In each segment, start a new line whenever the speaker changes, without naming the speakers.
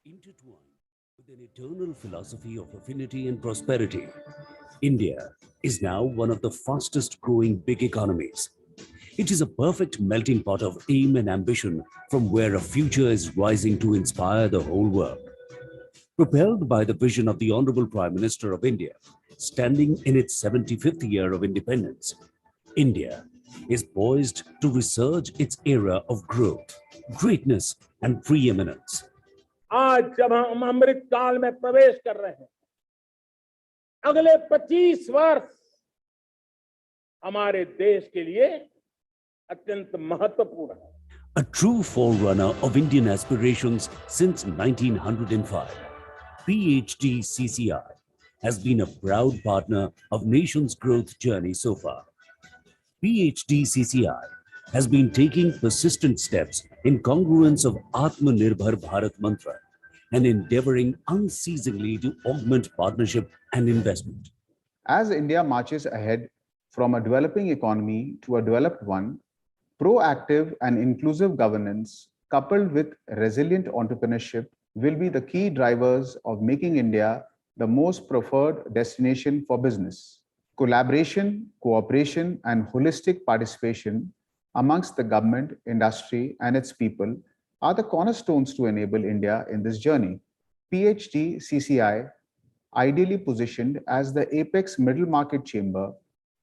Intertwined with an eternal philosophy of affinity and prosperity, India is now one of the fastest growing big economies. It is a perfect melting pot of aim and ambition from where a future is rising to inspire the whole world. Propelled by the vision of the Honorable Prime Minister of India, standing in its 75th year of independence, India is poised to resurge its era of growth, greatness, and preeminence.
आज जब हम अमृत काल में प्रवेश कर रहे हैं, अगले 25 वर्ष हमारे देश के लिए अत्यंत महत्वपूर्ण है.
A true forerunner of Indian aspirations since 1905, PhD CCI has been a proud partner of nation's growth journey so far. PhD CCI has been taking persistent steps in congruence of Atmanirbhar Bharat mantra and endeavoring unceasingly to augment partnership and investment.
As India marches ahead from a developing economy to a developed one, proactive and inclusive governance coupled with resilient entrepreneurship will be the key drivers of making India the most preferred destination for business. Collaboration, cooperation, and holistic participation amongst the government, industry, and its people are the cornerstones to enable India in this journey. PhD CCI, ideally positioned as the apex middle market chamber,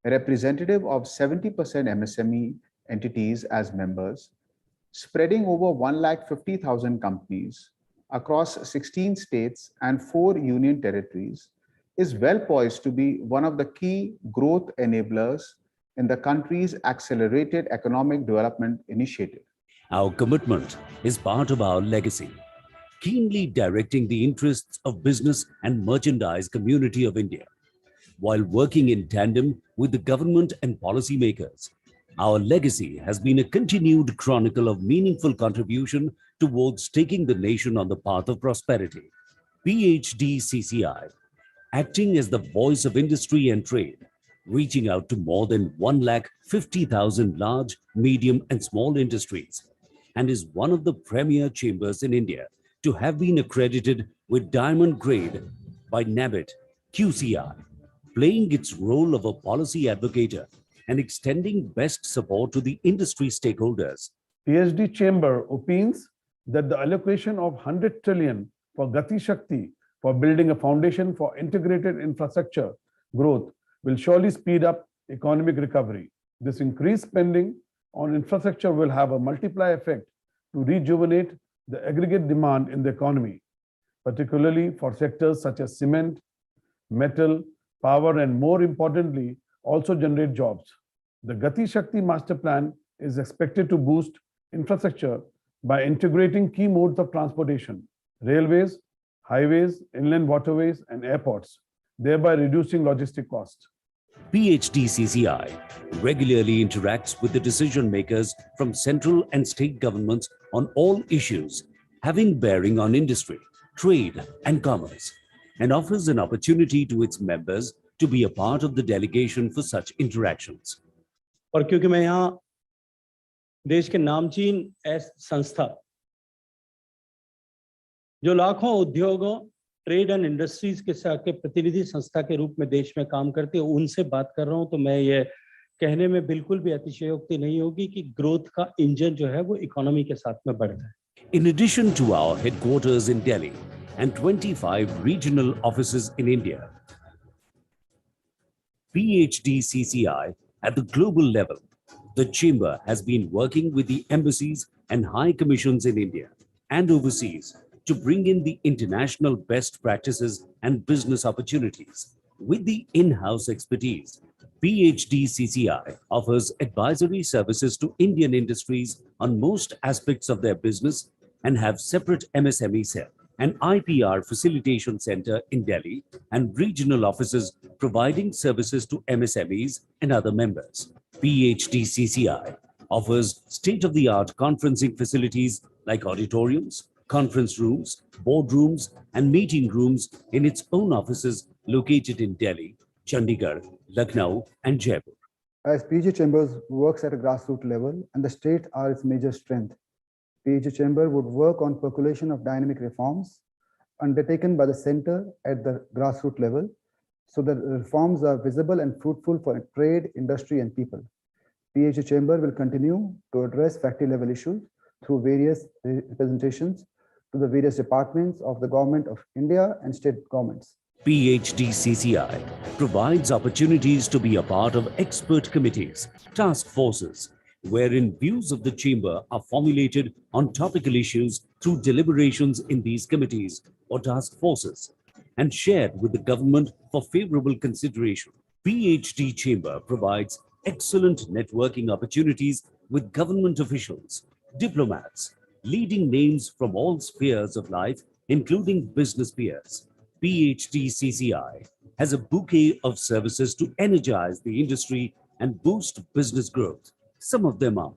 representative of 70% MSME entities as members, spreading over 150,000 companies across 16 states and 4 union territories, is well poised to be one of the key growth enablers in the country's accelerated economic development initiative.
Our commitment is part of our legacy, keenly directing the interests of business and merchandise community of India, while working in tandem with the government and policymakers. Our legacy has been a continued chronicle of meaningful contribution towards taking the nation on the path of prosperity. PhD CCI, acting as the voice of industry and trade, reaching out to more than 150,000 large, medium, and small industries, and is one of the premier chambers in India to have been accredited with Diamond Grade by NABIT QCI, playing its role of a policy advocate and extending best support to the industry stakeholders.
PhD Chamber opines that the allocation of 100 trillion for Gati Shakti for building a foundation for integrated infrastructure growth will surely speed up economic recovery. This increased spending on infrastructure will have a multiplier effect to rejuvenate the aggregate demand in the economy, particularly for sectors such as cement, metal, power, and more importantly, also generate jobs. The Gati Shakti Master Plan is expected to boost infrastructure by integrating key modes of transportation, railways, highways, inland waterways, and airports, thereby reducing logistic costs.
PhD CCI regularly interacts with the decision makers from central and state governments on all issues having bearing on industry, trade, and commerce, and offers an opportunity to its members to be a part of the delegation for such interactions.
और क्योंकि मैं यहाँ देश के नामचीन संस्था जो लाखों उद्योगों, ट्रेड एंड इंडस्ट्रीज के साथ के प्रतिनिधि संस्था के रूप में देश में काम करते हैं, उनसे बात कर रहा हूं, तो मैं ये कहने में बिल्कुल भी अतिशयोक्ति नहीं होगी कि ग्रोथ का इंजन जो है वो इकोनॉमी के साथ में बढ़ता है.
In addition to our headquarters in Delhi and 25 regional offices in India, PhD CCI at the global level, the Chamber has been working with the embassies and high commissions in India and overseas to bring in the international best practices and business opportunities. With the in-house expertise, PhD CCI offers advisory services to Indian industries on most aspects of their business and have separate MSME cell, an IPR facilitation center in Delhi, and regional offices providing services to MSMEs and other members. PhD CCI offers state-of-the-art conferencing facilities like auditoriums, conference rooms, boardrooms, and meeting rooms in its own offices located in Delhi, Chandigarh, Lucknow, and Jaipur.
As PG Chambers works at a grassroots level and the states are its major strength, PhD Chamber would work on percolation of dynamic reforms undertaken by the center at the grassroots level so that reforms are visible and fruitful for trade, industry, and people. PhD Chamber will continue to address factory level issues through various representations to the various departments of the Government of India and state governments.
PhD CCI provides opportunities to be a part of expert committees, task forces, wherein views of the chamber are formulated on topical issues through deliberations in these committees or task forces and shared with the government for favorable consideration. PhD Chamber provides excellent networking opportunities with government officials, diplomats, leading names from all spheres of life, including business peers. PhD CCI has a bouquet of services to energize the industry and boost business growth. Some of them are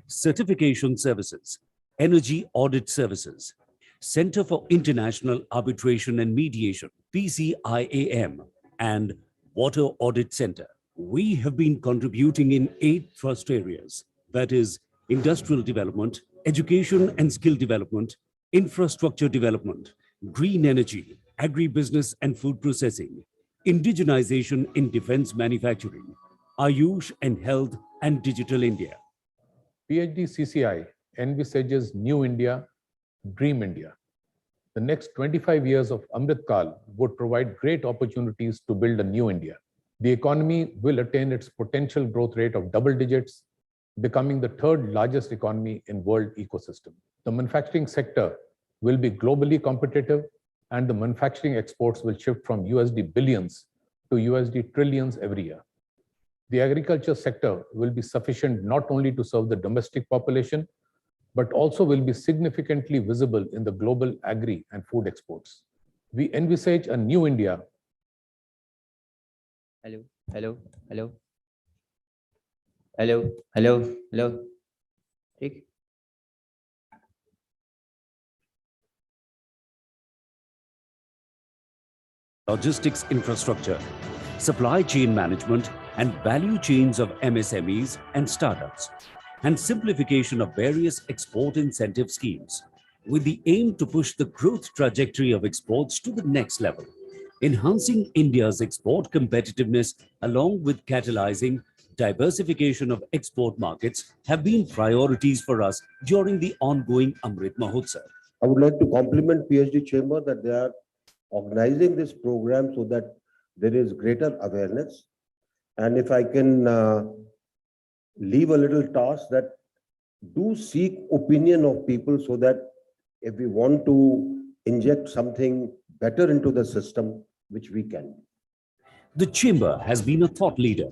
certification services, energy audit services, Center for International Arbitration and Mediation, PCIAM, and Water Audit Center. We have been contributing in 8 thrust areas, that is, industrial development, education and skill development, infrastructure development, green energy, agribusiness and food processing, indigenization in defense manufacturing, Ayush and health and digital India.
PhD CCI envisages New India, Dream India. The next 25 years of Amrit Kal would provide great opportunities to build a new India. The economy will attain its potential growth rate of double digits, becoming the 3rd largest economy in world ecosystem. The manufacturing sector will be globally competitive, and the manufacturing exports will shift from USD billions to USD trillions every year. The agriculture sector will be sufficient not only to serve the domestic population, but also will be significantly visible in the global agri and food exports. We envisage a new India.
Hello, hello, hello. Hello, hello, hello. ठीक.
Logistics infrastructure, supply chain management, and value chains of MSMEs and startups, and simplification of various export incentive schemes, with the aim to push the growth trajectory of exports to the next level. Enhancing India's export competitiveness along with catalyzing diversification of export markets have been priorities for us during the ongoing Amrit Mahotsav.
I would like to compliment PhD Chamber that they are organizing this program so that there is greater awareness. And if I can leave a little task, that do seek opinion of people so that if we want to inject something better into the system, which we can.
The chamber has been a thought leader,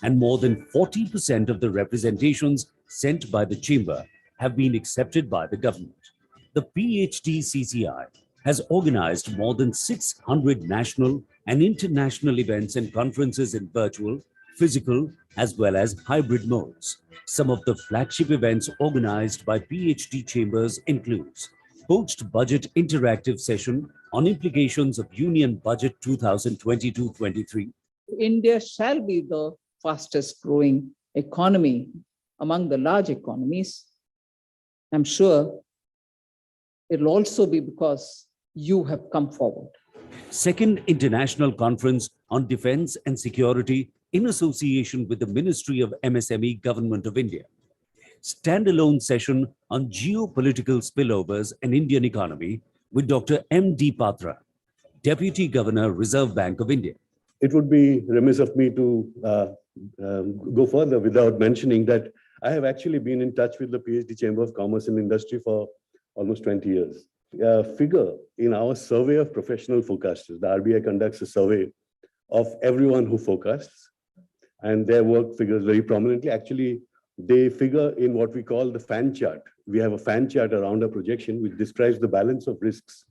and more than 40% of the representations sent by the chamber have been accepted by the government. The PhD CCI has organized more than 600 national and international events and conferences in virtual, physical, as well as hybrid modes. Some of the flagship events organized by PhD Chambers includes post-budget interactive session on implications of Union Budget 2022-23.
India shall be the fastest growing economy among the large economies. I'm sure it'll also be because you have come forward.
Second International Conference on Defense and Security in association with the Ministry of MSME Government of India. Standalone session on geopolitical spillovers and Indian economy with Dr. M.D. Patra, Deputy Governor, Reserve Bank of India.
It would be remiss of me to go further without mentioning that I have actually been in touch with the PhD Chamber of Commerce and Industry for almost 20 years. A figure in our survey of professional forecasters, the RBI conducts a survey of everyone who forecasts, and their work figures very prominently. Actually, they figure in what we call the fan chart. We have a fan chart around a projection which describes the balance of risks.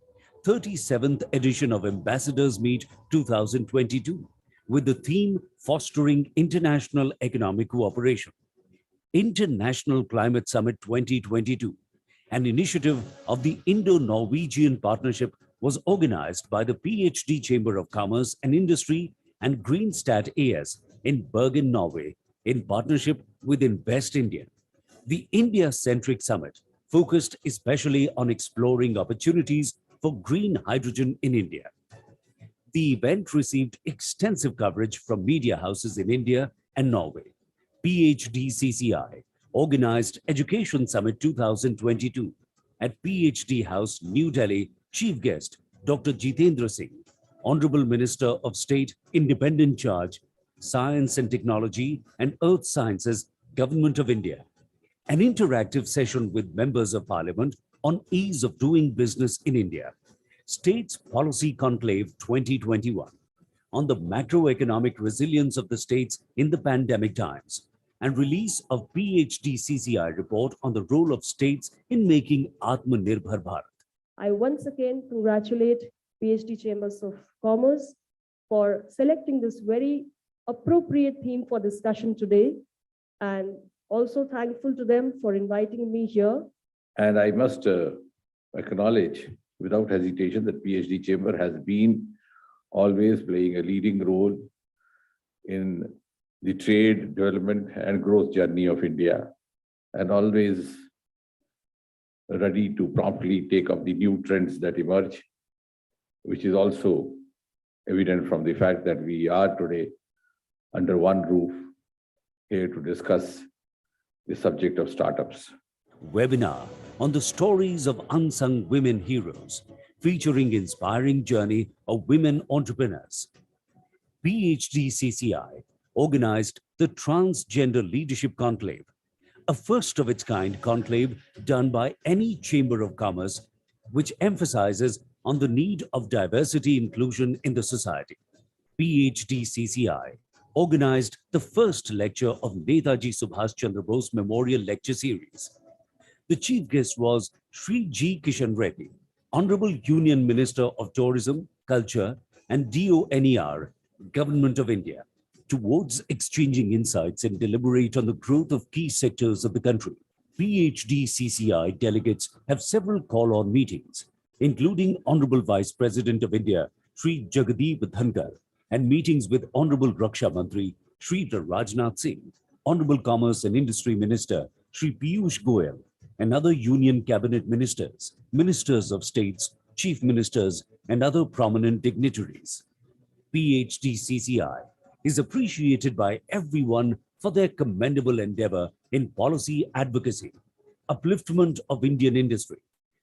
37th edition of Ambassadors Meet 2022 with the theme Fostering International Economic Cooperation. International Climate Summit 2022, an initiative of the Indo-Norwegian Partnership, was organized by the PhD Chamber of Commerce and Industry and Greenstat AS in Bergen, Norway, in partnership with Invest India. The India-centric summit focused especially on exploring opportunities for green hydrogen in India. The event received extensive coverage from media houses in India and Norway. PhD CCI organized Education Summit 2022 at PhD House, New Delhi. Chief guest, Dr. Jitendra Singh, Honorable Minister of State, Independent Charge, Science and Technology and Earth Sciences, Government of India. An interactive session with members of Parliament on ease of doing business in India. States Policy Conclave 2021 on the macroeconomic resilience of the states in the pandemic times, and release of PhD CCI report on the role of states in making Atmanirbhar Bharat.
I once again congratulate PhD Chambers of Commerce for selecting this very appropriate theme for discussion today, and also thankful to them for inviting me here.
And I must acknowledge without hesitation that PhD Chamber has been always playing a leading role in the trade, development and growth journey of India, and always ready to promptly take up the new trends that emerge, which is also evident from the fact that we are today under one roof here to discuss the subject of startups.
Webinar on the stories of unsung women heroes, featuring inspiring journey of women entrepreneurs. PhD CCI organized the Transgender Leadership Conclave, a first of its kind conclave done by any Chamber of Commerce, which emphasizes on the need of diversity inclusion in the society. PhD CCI organized the first lecture of Netaji Subhash Chandra Bose Memorial Lecture Series. The chief guest was Shri G. Kishan Reddy, Honorable Union Minister of Tourism, Culture and DONER, Government of India, towards exchanging insights and deliberate on the growth of key sectors of the country. PhD CCI delegates have several call-on meetings, including Honorable Vice President of India, Shri Jagdeep Dhankar, and meetings with Honorable Raksha Mantri, Shri Rajnath Singh, Honorable Commerce and Industry Minister, Shri Piyush Goyal, and other Union Cabinet Ministers, Ministers of States, Chief Ministers, and other prominent dignitaries. PhD CCI is appreciated by everyone for their commendable endeavor in policy advocacy, upliftment of Indian industry,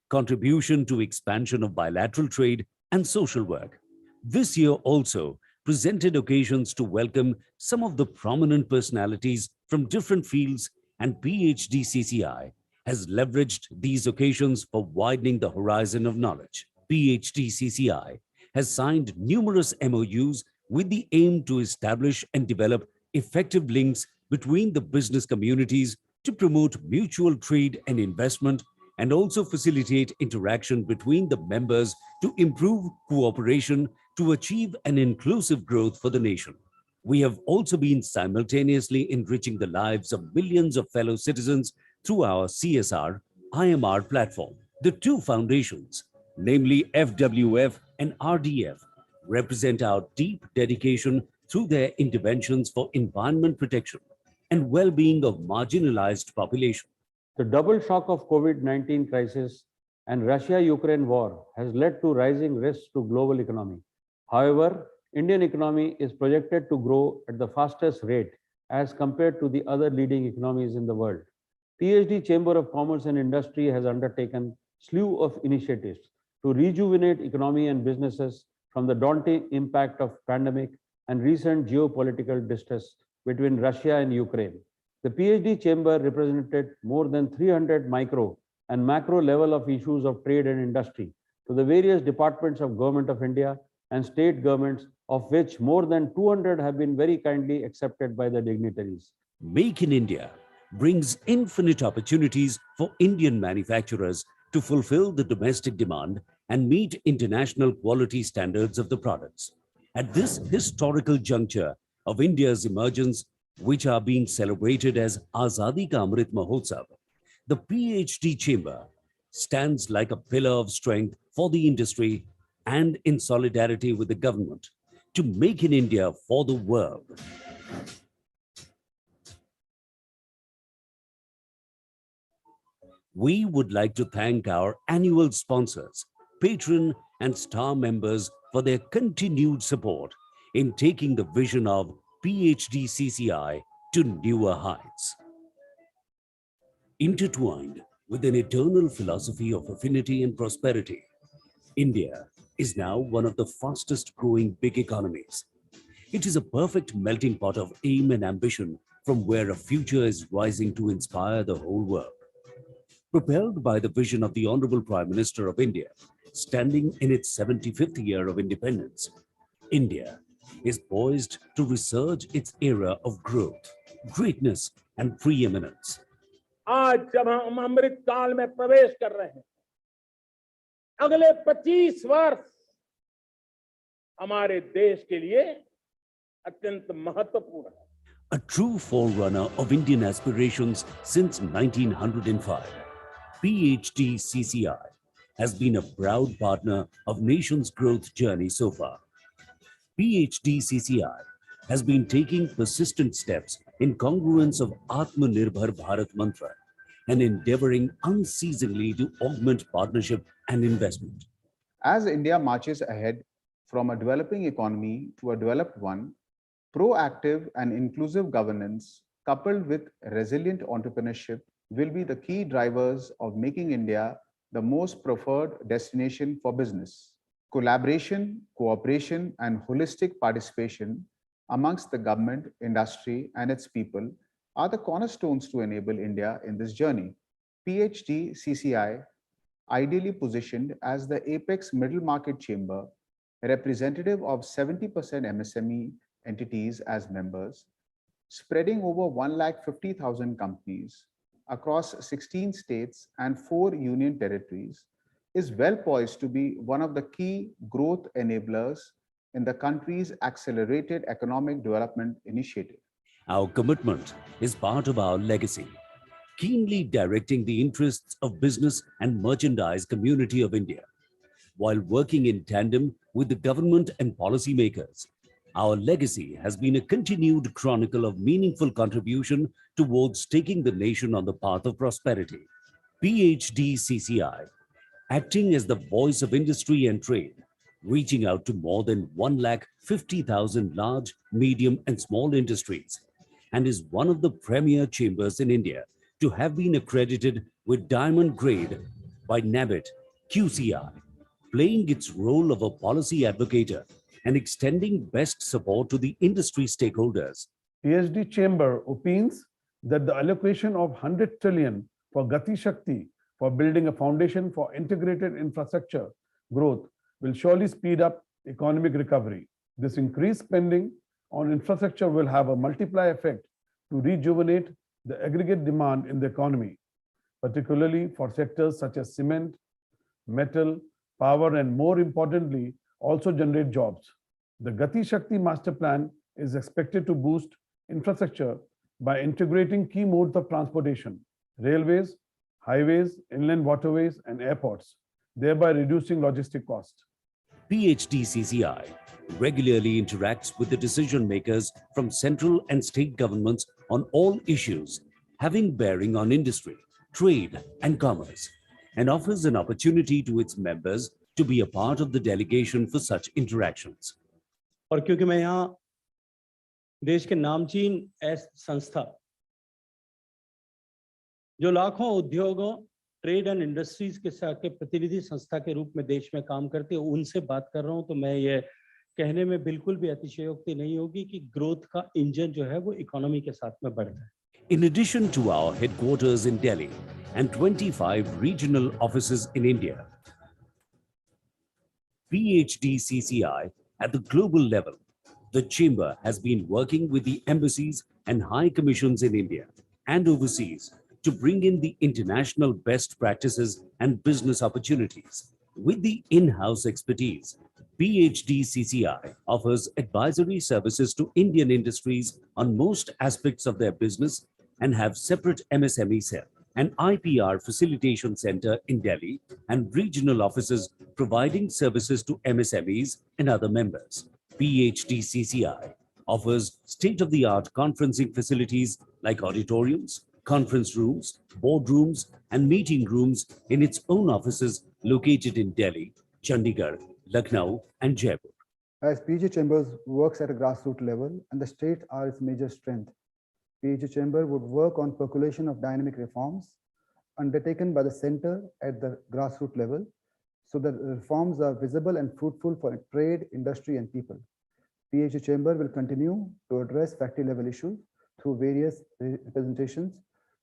contribution to expansion of bilateral trade and social work. This year also presented occasions to welcome some of the prominent personalities from different fields, and PhD CCI has leveraged these occasions for widening the horizon of knowledge. PhD CCI has signed numerous MOUs with the aim to establish and develop effective links between the business communities to promote mutual trade and investment, and also facilitate interaction between the members to improve cooperation to achieve an inclusive growth for the nation. We have also been simultaneously enriching the lives of millions of fellow citizens through our CSR IMR platform. The two foundations, namely FWF and RDF, represent our deep dedication through their interventions for environment protection and well-being of marginalized population.
The double shock of COVID-19 crisis and Russia-Ukraine war has led to rising risks to global economy. However, Indian economy is projected to grow at the fastest rate as compared to the other leading economies in the world. PhD Chamber of Commerce and Industry has undertaken slew of initiatives to rejuvenate economy and businesses from the daunting impact of pandemic and recent geopolitical distress between Russia and Ukraine. The PhD Chamber represented more than 300 micro and macro level of issues of trade and industry to the various departments of Government of India and state governments, of which more than 200 have been very kindly accepted by the dignitaries.
Make in India brings infinite opportunities for Indian manufacturers to fulfill the domestic demand and meet international quality standards of the products. At this historical juncture of India's emergence, which are being celebrated as Azadi Ka Amrit Mahotsav, the PhD Chamber stands like a pillar of strength for the industry and in solidarity with the government to make in India for the world. We would like to thank our annual sponsors, patron and star members for their continued support in taking the vision of PhD CCI to newer heights. Intertwined with an eternal philosophy of affinity and prosperity, India is now one of the fastest growing big economies. It is a perfect melting pot of aim and ambition from where a future is rising to inspire the whole world. Propelled by the vision of the Honorable Prime Minister of India, standing in its 75th year of independence, India is poised to resurge its era of growth, greatness and preeminence.
आज जब हम अमृत काल में प्रवेश कर रहे हैं, अगले 25 वर्ष हमारे देश के लिए अत्यंत महत्वपूर्ण है.
A true forerunner of Indian aspirations since 1905, PhD CCI has been a proud partner of nation's growth journey so far. PhD CCI has been taking persistent steps in congruence of Atmanirbhar Bharat mantra and endeavoring unceasingly to augment partnership and investment.
As India marches ahead from a developing economy to a developed one, proactive and inclusive governance coupled with resilient entrepreneurship will be the key drivers of making India the most preferred destination for business. Collaboration, cooperation, and holistic participation amongst the government, industry, and its people are the cornerstones to enable India in this journey. PhD CCI, ideally positioned as the apex middle market chamber, representative of 70% MSME entities as members, spreading over 150,000 companies across 16 states and 4 union territories, is well poised to be one of the key growth enablers in the country's accelerated economic development initiative.
Our commitment is part of our legacy, keenly directing the interests of business and merchandise community of India, while working in tandem with the government and policymakers. Our legacy has been a continued chronicle of meaningful contribution towards taking the nation on the path of prosperity. PhD CCI, acting as the voice of industry and trade, reaching out to more than 150,000 large, medium and small industries, and is one of the premier chambers in India to have been accredited with Diamond Grade by NABIT QCI, playing its role of a policy advocator and extending best support to the industry stakeholders.
PhD Chamber opines that the allocation of 100 trillion for Gati Shakti for building a foundation for integrated infrastructure growth will surely speed up economic recovery. This increased spending on infrastructure will have a multiplier effect to rejuvenate the aggregate demand in the economy, particularly for sectors such as cement, metal, power, and more importantly, also generate jobs. The Gati Shakti master plan is expected to boost infrastructure by integrating key modes of transportation, railways, highways, inland waterways, and airports, thereby reducing logistic costs.
PhD CCI regularly interacts with the decision makers from central and state governments on all issues having bearing on industry, trade, and commerce, and offers an opportunity to its members to be a part of the delegation for such interactions.
और क्योंकि मैं यहाँ देश के नामचीन संस्था जो लाखों उद्योगों, ट्रेड एंड इंडस्ट्रीज के प्रतिनिधि संस्था के रूप में देश में काम करते हैं, उनसे बात कर रहा हूं, तो मैं ये कहने में बिल्कुल भी अतिशयोक्ति नहीं होगी कि ग्रोथ का इंजन जो है वो इकोनॉमी के साथ में बढ़ रहा है.
In addition to our headquarters in Delhi and 25 regional offices in India, PhD CCI at the global level, the Chamber has been working with the embassies and high commissions in India and overseas to bring in the international best practices and business opportunities. With the in-house expertise, PhD CCI offers advisory services to Indian industries on most aspects of their business and have separate MSME cell, an IPR facilitation center in Delhi, and regional offices providing services to MSMEs and other members. PhD CCI offers state-of-the-art conferencing facilities like auditoriums, conference rooms, boardrooms, and meeting rooms in its own offices located in Delhi Chandigarh, Lucknow, and Jaipur.
As PG Chambers works at a grassroots level and the states are its major strength, PG Chamber would work on percolation of dynamic reforms undertaken by the center at the grassroots level so that reforms are visible and fruitful for trade, industry, and people. PG Chamber will continue to address factory level issues through various representations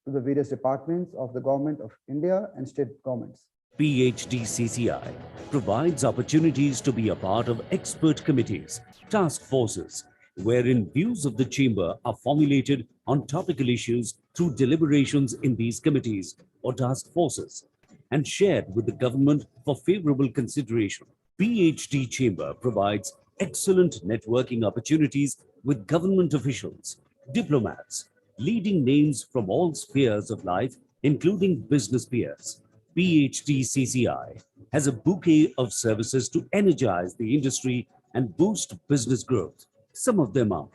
to the various departments of the Government of India and state governments.
PHDCCI provides opportunities to be a part of expert committees, task forces, wherein views of the chamber are formulated on topical issues through deliberations in these committees or task forces and shared with the government for favorable consideration. PhD Chamber provides excellent networking opportunities with government officials, diplomats, leading names from all spheres of life, including business peers. PHDCCI has a bouquet of services to energize the industry and boost business growth. Some of them are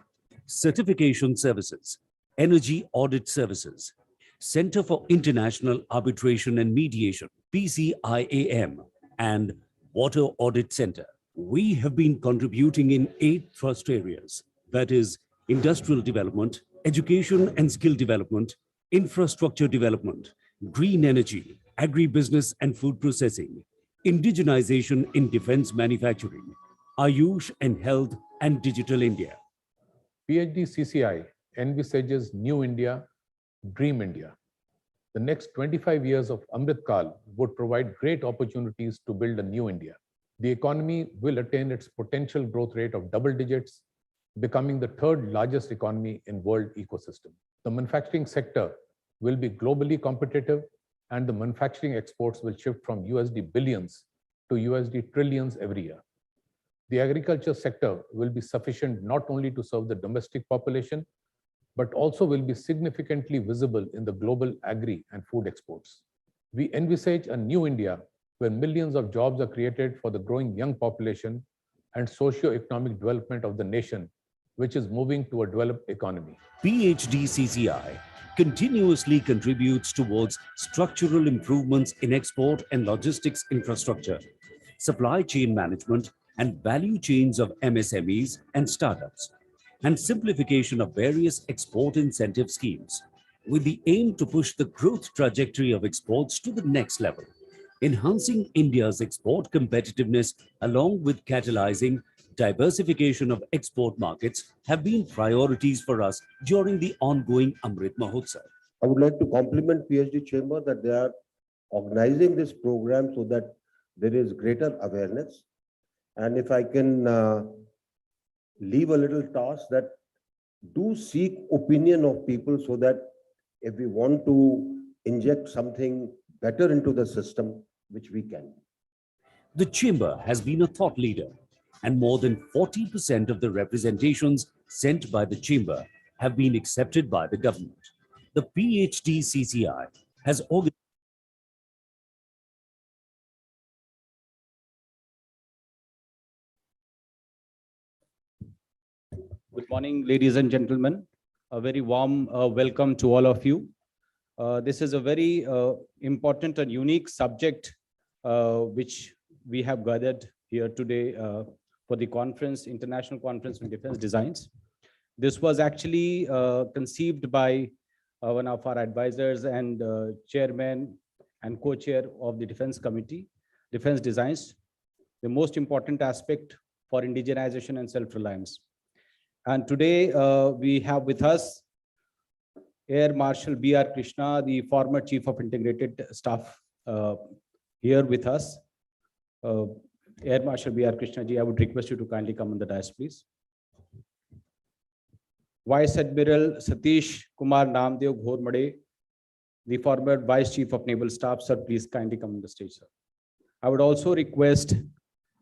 certification services, energy audit services, Center for International Arbitration and Mediation, PCIAM, and Water Audit Center. We have been contributing in 8 thrust areas, that is, industrial development, education and skill development, infrastructure development, green energy, agribusiness and food processing, indigenization in defense manufacturing, Ayush and health and digital India.
PHDCCI envisages New India, Dream India. The next 25 years of Amrit Kal would provide great opportunities to build a new India. The economy will attain its potential growth rate of double digits, becoming the 3rd largest economy in world ecosystem. The manufacturing sector will be globally competitive, and the manufacturing exports will shift from USD billions to USD trillions every year. The agriculture sector will be sufficient not only to serve the domestic population, but also will be significantly visible in the global agri and food exports. We envisage a new India where millions of jobs are created for the growing young population and socio-economic development of the nation, which is moving to a developed economy.
PHDCCI continuously contributes towards structural improvements in export and logistics infrastructure, supply chain management, and value chains of MSMEs and startups, and simplification of various export incentive schemes, with the aim to push the growth trajectory of exports to the next level. Enhancing India's export competitiveness along with catalyzing diversification of export markets have been priorities for us during the ongoing Amrit Mahotsav.
I would like to compliment PhD Chamber that they are organizing this program so that there is greater awareness. And if I can leave a little task, that do seek opinion of people so that if we want to inject something better into the system, which we can.
The chamber has been a thought leader, and more than 40% of the representations sent by the chamber have been accepted by the government. The PHDCCI has organized
Good morning, ladies and gentlemen. A very warm welcome to all of you. This is a very important and unique subject which we have gathered here today for the conference, International Conference on Defense Designs. This was actually conceived by one of our advisors and chairman and co-chair of the Defense Committee, Defense Designs, the most important aspect for indigenization and self-reliance. And today we have with us Air Marshal B.R. Krishna, the former Chief of Integrated Staff here with us. Air Marshal B.R. Krishna ji, I would request you to kindly come on the dais, please. Vice Admiral Satish Kumar Namdev Ghormade, the former Vice Chief of Naval Staff. Sir, please kindly come on the stage, sir. I would also request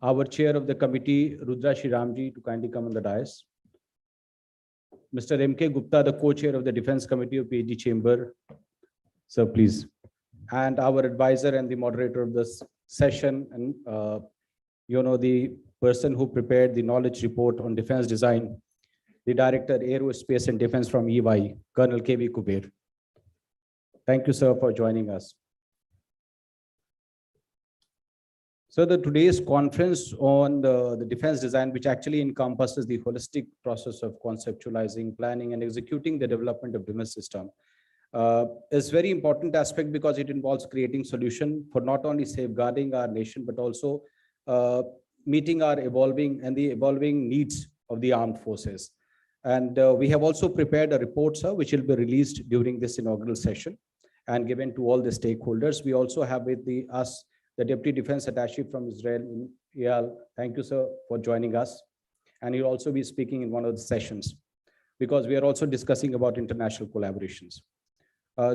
our Chair of the Committee, Rudra Shriramji, to kindly come on the dais. Mr. M.K. Gupta, the co-chair of the Defense Committee of PhD Chamber. Sir, please. And our advisor and the moderator of this session, and the person who prepared the knowledge report on defense design, the Director, Aerospace and Defense from EY, Colonel K.V. Kuber. Thank you, sir, for joining us. So today's conference on the defense design, which actually encompasses the holistic process of conceptualizing, planning, and executing the development of defense system, is very important aspect because it involves creating solution for not only safeguarding our nation, but also meeting our evolving needs of the armed forces. And we have also prepared a report, sir, which will be released during this inaugural session and given to all the stakeholders. We also have with us the Deputy Defense Attaché from Israel, Eyal. Thank you, sir, for joining us. And he'll also be speaking in one of the sessions because we are also discussing about international collaborations.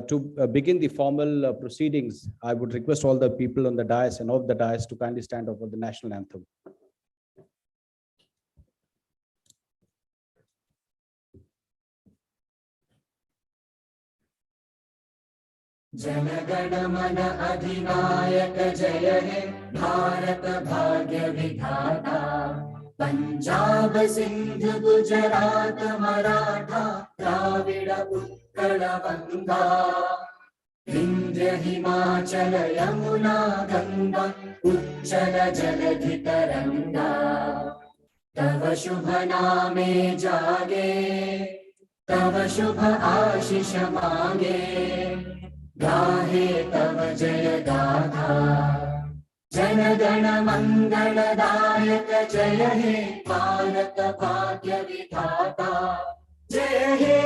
To begin the formal proceedings, I would request all the people on the dais and off the dais to kindly stand up for the national anthem.
जनगण मन अधिनायक जय हे भारत भाग्य विधाता पंजाब सिंध गुजरात मराठा द्राविड उत्कल गंगा विंध्य हिमाचल यमुना गंगा उच्चल जलधि तरंगा तव शुभ नामे जागे तव शुभ आशीष मांगे गाहे तव जय गाथा जनगण मंगलदायक जय हे भारत भाग्य विधाता जय हे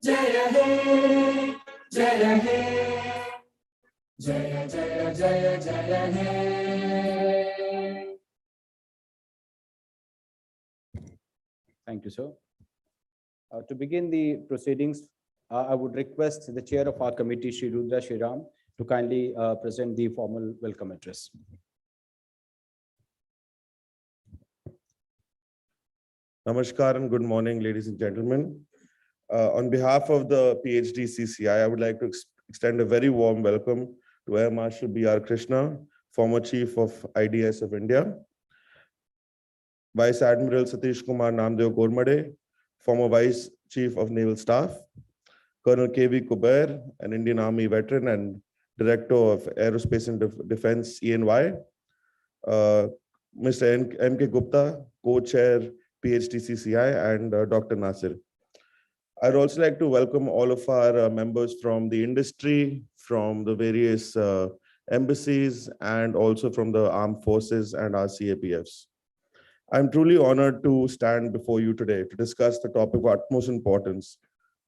जय हे जय हे जय जय जय जय हे.
Thank you, sir. To begin the proceedings, I would request the chair of our committee, Shri Rudra Shriram, to kindly present the formal welcome address.
Namaskar and good morning, ladies and gentlemen. On behalf of the PhD CCI, I would like to extend a very warm welcome to Air Marshal B.R. Krishna, former Chief of IDS of India, Vice Admiral Satish Kumar Namdev Gormade, former Vice Chief of Naval Staff, Colonel K.V. Kuber, an Indian Army veteran and Director of Aerospace and Defense, ENY, Mr. M.K. Gupta, Co-Chair, PhD CCI, and Dr. Nasir. I'd also like to welcome all of our members from the industry, from the various embassies, and also from the armed forces and our CAPFs. I'm truly honored to stand before you today to discuss the topic of utmost importance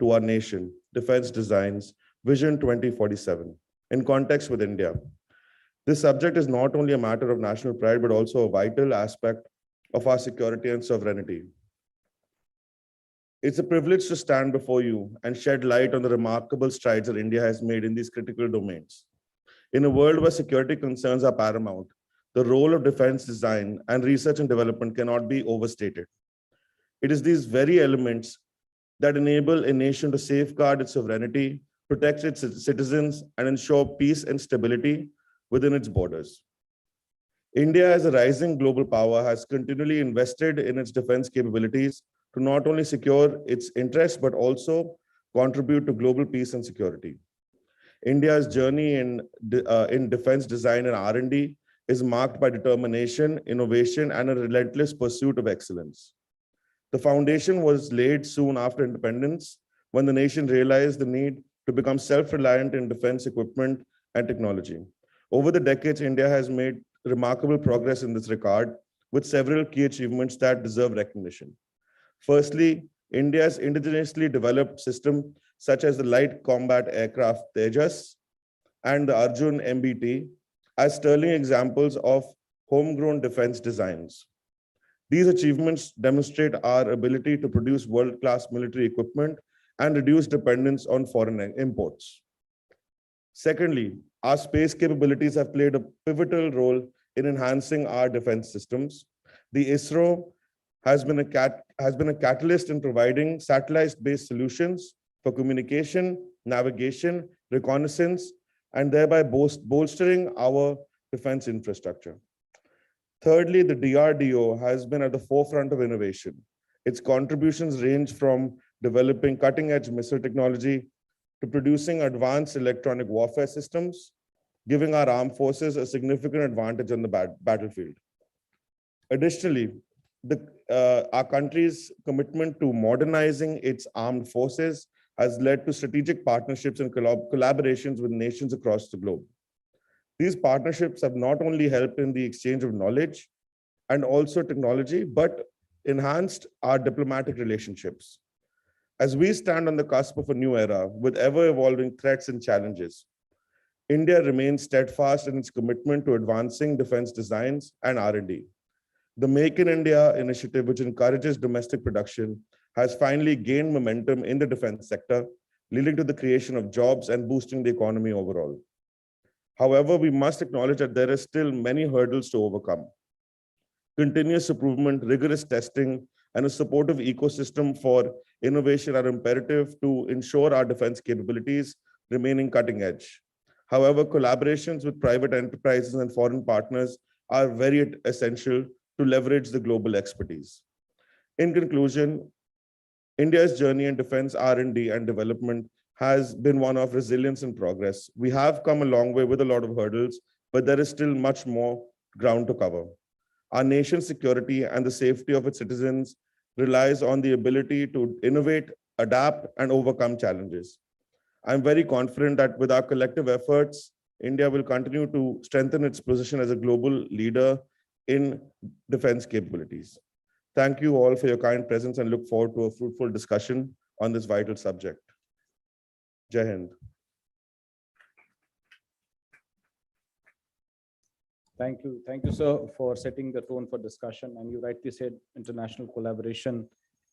to our nation, defense designs, Vision 2047, in context with India. This subject is not only a matter of national pride, but also a vital aspect of our security and sovereignty. It's a privilege to stand before you and shed light on the remarkable strides that India has made in these critical domains. In a world where security concerns are paramount, the role of defense design and research and development cannot be overstated. It is these very elements that enable a nation to safeguard its sovereignty, protect its citizens, and ensure peace and stability within its borders. India, as a rising global power, has continually invested in its defense capabilities to not only secure its interests, but also contribute to global peace and security. India's journey in defense design and R&D is marked by determination, innovation, and a relentless pursuit of excellence. The foundation was laid soon after independence, when the nation realized the need to become self-reliant in defense equipment and technology. Over the decades, India has made remarkable progress in this regard, with several key achievements that deserve recognition. Firstly, India's indigenously developed system, such as the light combat aircraft Tejas and the Arjun MBT, are sterling examples of homegrown defense designs. These achievements demonstrate our ability to produce world-class military equipment and reduce dependence on foreign imports. Secondly, our space capabilities have played a pivotal role in enhancing our defense systems. The ISRO has been a catalyst in providing satellite-based solutions for communication, navigation, reconnaissance, and thereby bolstering our defense infrastructure. Thirdly, the DRDO has been at the forefront of innovation. Its contributions range from developing cutting-edge missile technology to producing advanced electronic warfare systems giving our armed forces a significant advantage on the battlefield. Additionally, our country's commitment to modernizing its armed forces has led to strategic partnerships and collaborations with nations across the globe. These partnerships have not only helped in the exchange of knowledge and also technology, but enhanced our diplomatic relationships. As we stand on the cusp of a new era with ever-evolving threats and challenges, India remains steadfast in its commitment to advancing defense designs and R&D. The Make in India initiative, which encourages domestic production, has finally gained momentum in the defense sector, leading to the creation of jobs and boosting the economy overall. However, we must acknowledge that there are still many hurdles to overcome. Continuous improvement, rigorous testing, and a supportive ecosystem for innovation are imperative to ensure our defense capabilities remaining cutting edge. However, collaborations with private enterprises and foreign partners are very essential to leverage the global expertise. In conclusion, India's journey in defense R&D and development has been one of resilience and progress. We have come a long way with a lot of hurdles, but there is still much more ground to cover. Our nation's security and the safety of its citizens relies on the ability to innovate, adapt, and overcome challenges. I'm very confident that with our collective efforts, India will continue to strengthen its position as a global leader in defense capabilities. Thank you all for your kind presence and look forward to a fruitful discussion on this vital subject. Jai Hind.
Thank you, sir, for setting the tone for discussion. And you rightly said international collaboration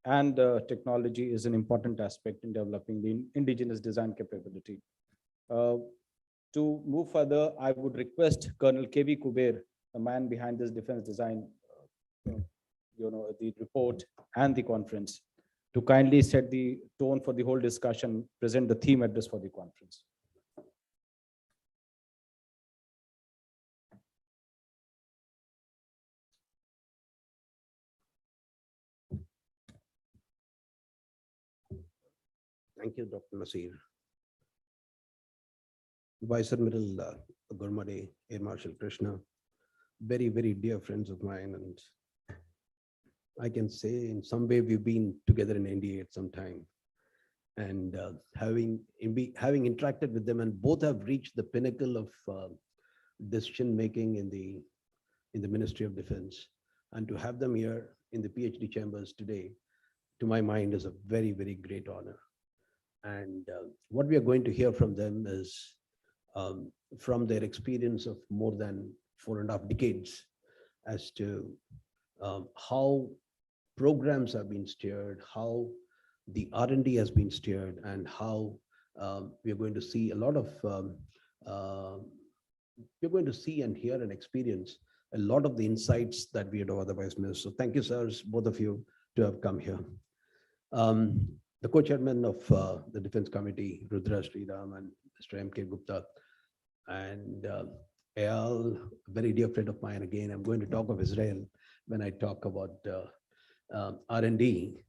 and technology is an important aspect in developing the indigenous design capability. To move further, I would request Colonel K.V. Kuber, the man behind this defense design, the report and the conference, to kindly set the tone for the whole discussion, present the theme address for the conference.
Thank you, Dr. Nasir. Vice Admiral Gurmade, Air Marshal Krishna, very, very dear friends of mine. And I can say in some way we've been together in NDA at some time. And having interacted with them, and both have reached the pinnacle of decision making in the Ministry of Defense. And to have them here in the PhD chambers today, to my mind, is a very, very great honor. And what we are going to hear from them is from their experience of more than 4.5 decades as to how programs have been steered, how the R&D has been steered, and how we are going to see a lot of, we're going to see and hear and experience a lot of the insights that we had otherwise missed. So thank you, sirs, both of you, to have come here. The co-chairman of the Defense Committee, Rudra Sriram, and Mr. M.K. Gupta, and Eyal, a very dear friend of mine. Again, I'm going to talk of Israel when I talk about R&D.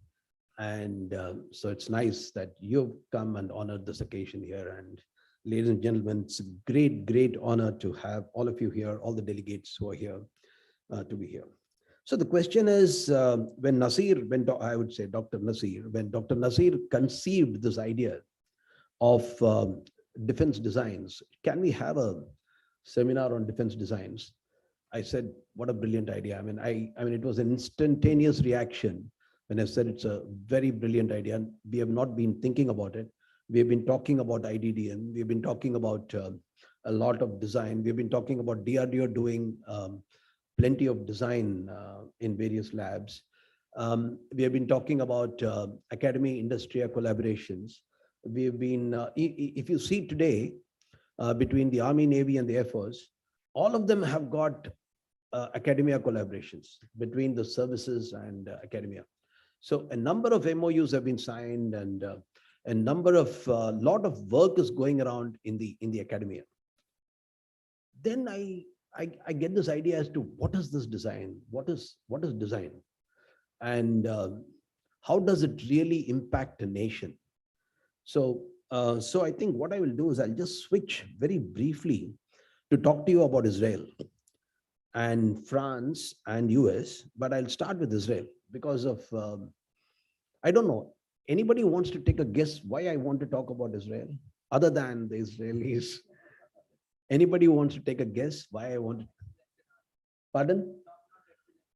And so it's nice that you've come and honored this occasion here. And ladies and gentlemen, it's a great, great honor to have all of you here, all the delegates who are here to be here. So the question is, when I would say Dr. Nasir, when Dr. Nasir conceived this idea of defense designs, can we have a seminar on defense designs? I said, what a brilliant idea. I mean, it was an instantaneous reaction when I said it's a very brilliant idea. We have not been thinking about it. We have been talking about IDDM. We've been talking about a lot of design. We've been talking about DRDO doing plenty of design in various labs. We have been talking about academy industry collaborations. We have been, if you see today, between the Army, Navy, and the Air Force, all of them have got academia collaborations between the services and academia. So a number of MOUs have been signed, and a number of lot of work is going around in the academia. Then I get this idea as to what is this design? What is design? And how does it really impact a nation? So I think what I will do is I'll just switch very briefly to talk to you about Israel and France and US, but I'll start with Israel because of, I don't know, anybody wants to take a guess why I want to talk about Israel other than the Israelis? Anybody who wants to take a guess why I want to? Pardon?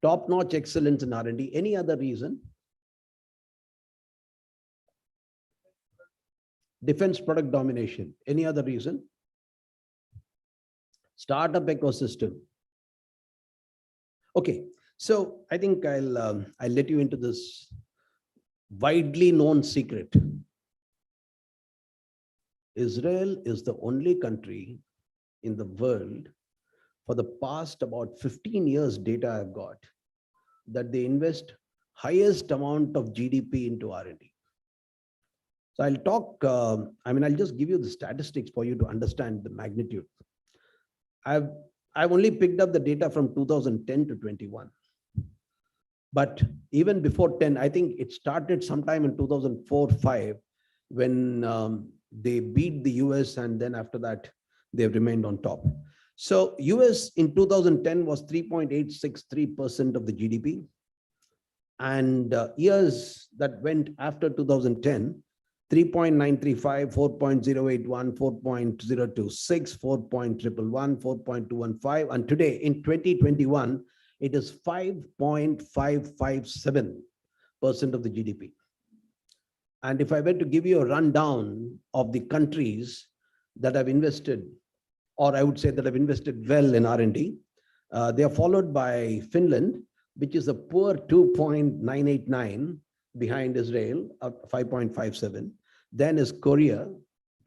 Top-notch excellence in R&D. Any other reason? Defense product domination. Any other reason? Startup ecosystem. Okay, so I think I'll let you into this widely known secret. Israel is the only country in the world for the past about 15 years data I've got that they invest highest amount of GDP into R&D. So I'll talk, I'll just give you the statistics for you to understand the magnitude. I've only picked up the data from 2010 to 21. But even before 10, I think it started sometime in 2004-5 when they beat the US, and then after that, they've remained on top. So US in 2010 was 3.863% of the GDP. And years that went after 2010, 3.935, 4.081, 4.026, 4.111, 4.215, and today in 2021, it is 5.557% of the GDP. And if I were to give you a rundown of the countries that have invested, or I would say that have invested well in R&D, they are followed by Finland, which is a poor 2.989 behind Israel, 5.57. Then is Korea.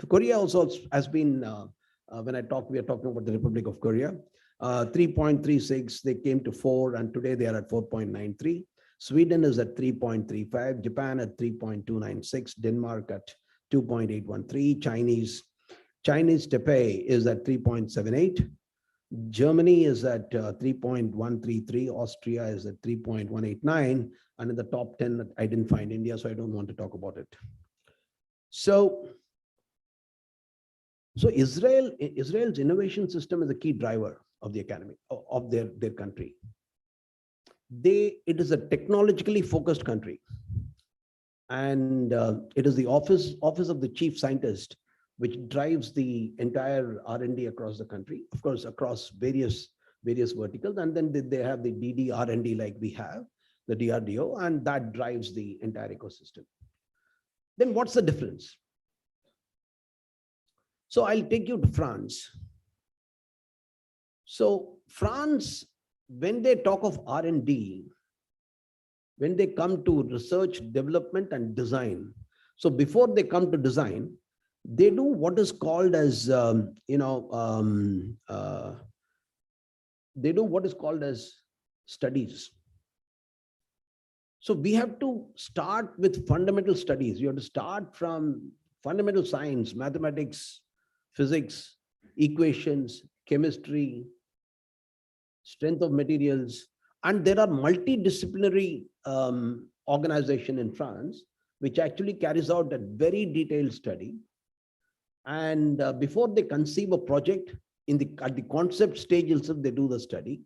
Korea also has been, when we are talking about the Republic of Korea, 3.36, they came to 4, and today they are at 4.93. Sweden is at 3.35, Japan at 3.296, Denmark at 2.813, Chinese Taipei is at 3.78, Germany is at 3.133, Austria is at 3.189, and in the top 10, I didn't find India, so I don't want to talk about it. So Israel's innovation system is a key driver of the economy of their country. It is a technologically focused country, and it is the office of the chief scientist which drives the entire R&D across the country, of course, across various verticals. And then they have the DD R&D like we have, the DRDO, and that drives the entire ecosystem. Then what's the difference? So I'll take you to France. So France, when they talk of R&D, when they come to research, development, and design, so before they come to design, they do what is called as, they do what is called as studies. So we have to start with fundamental studies. You have to start from fundamental science, mathematics, physics, equations, chemistry, strength of materials. And there are multidisciplinary organization in France, which actually carries out a very detailed study. And before they conceive a project, at the concept stage itself, they do the study.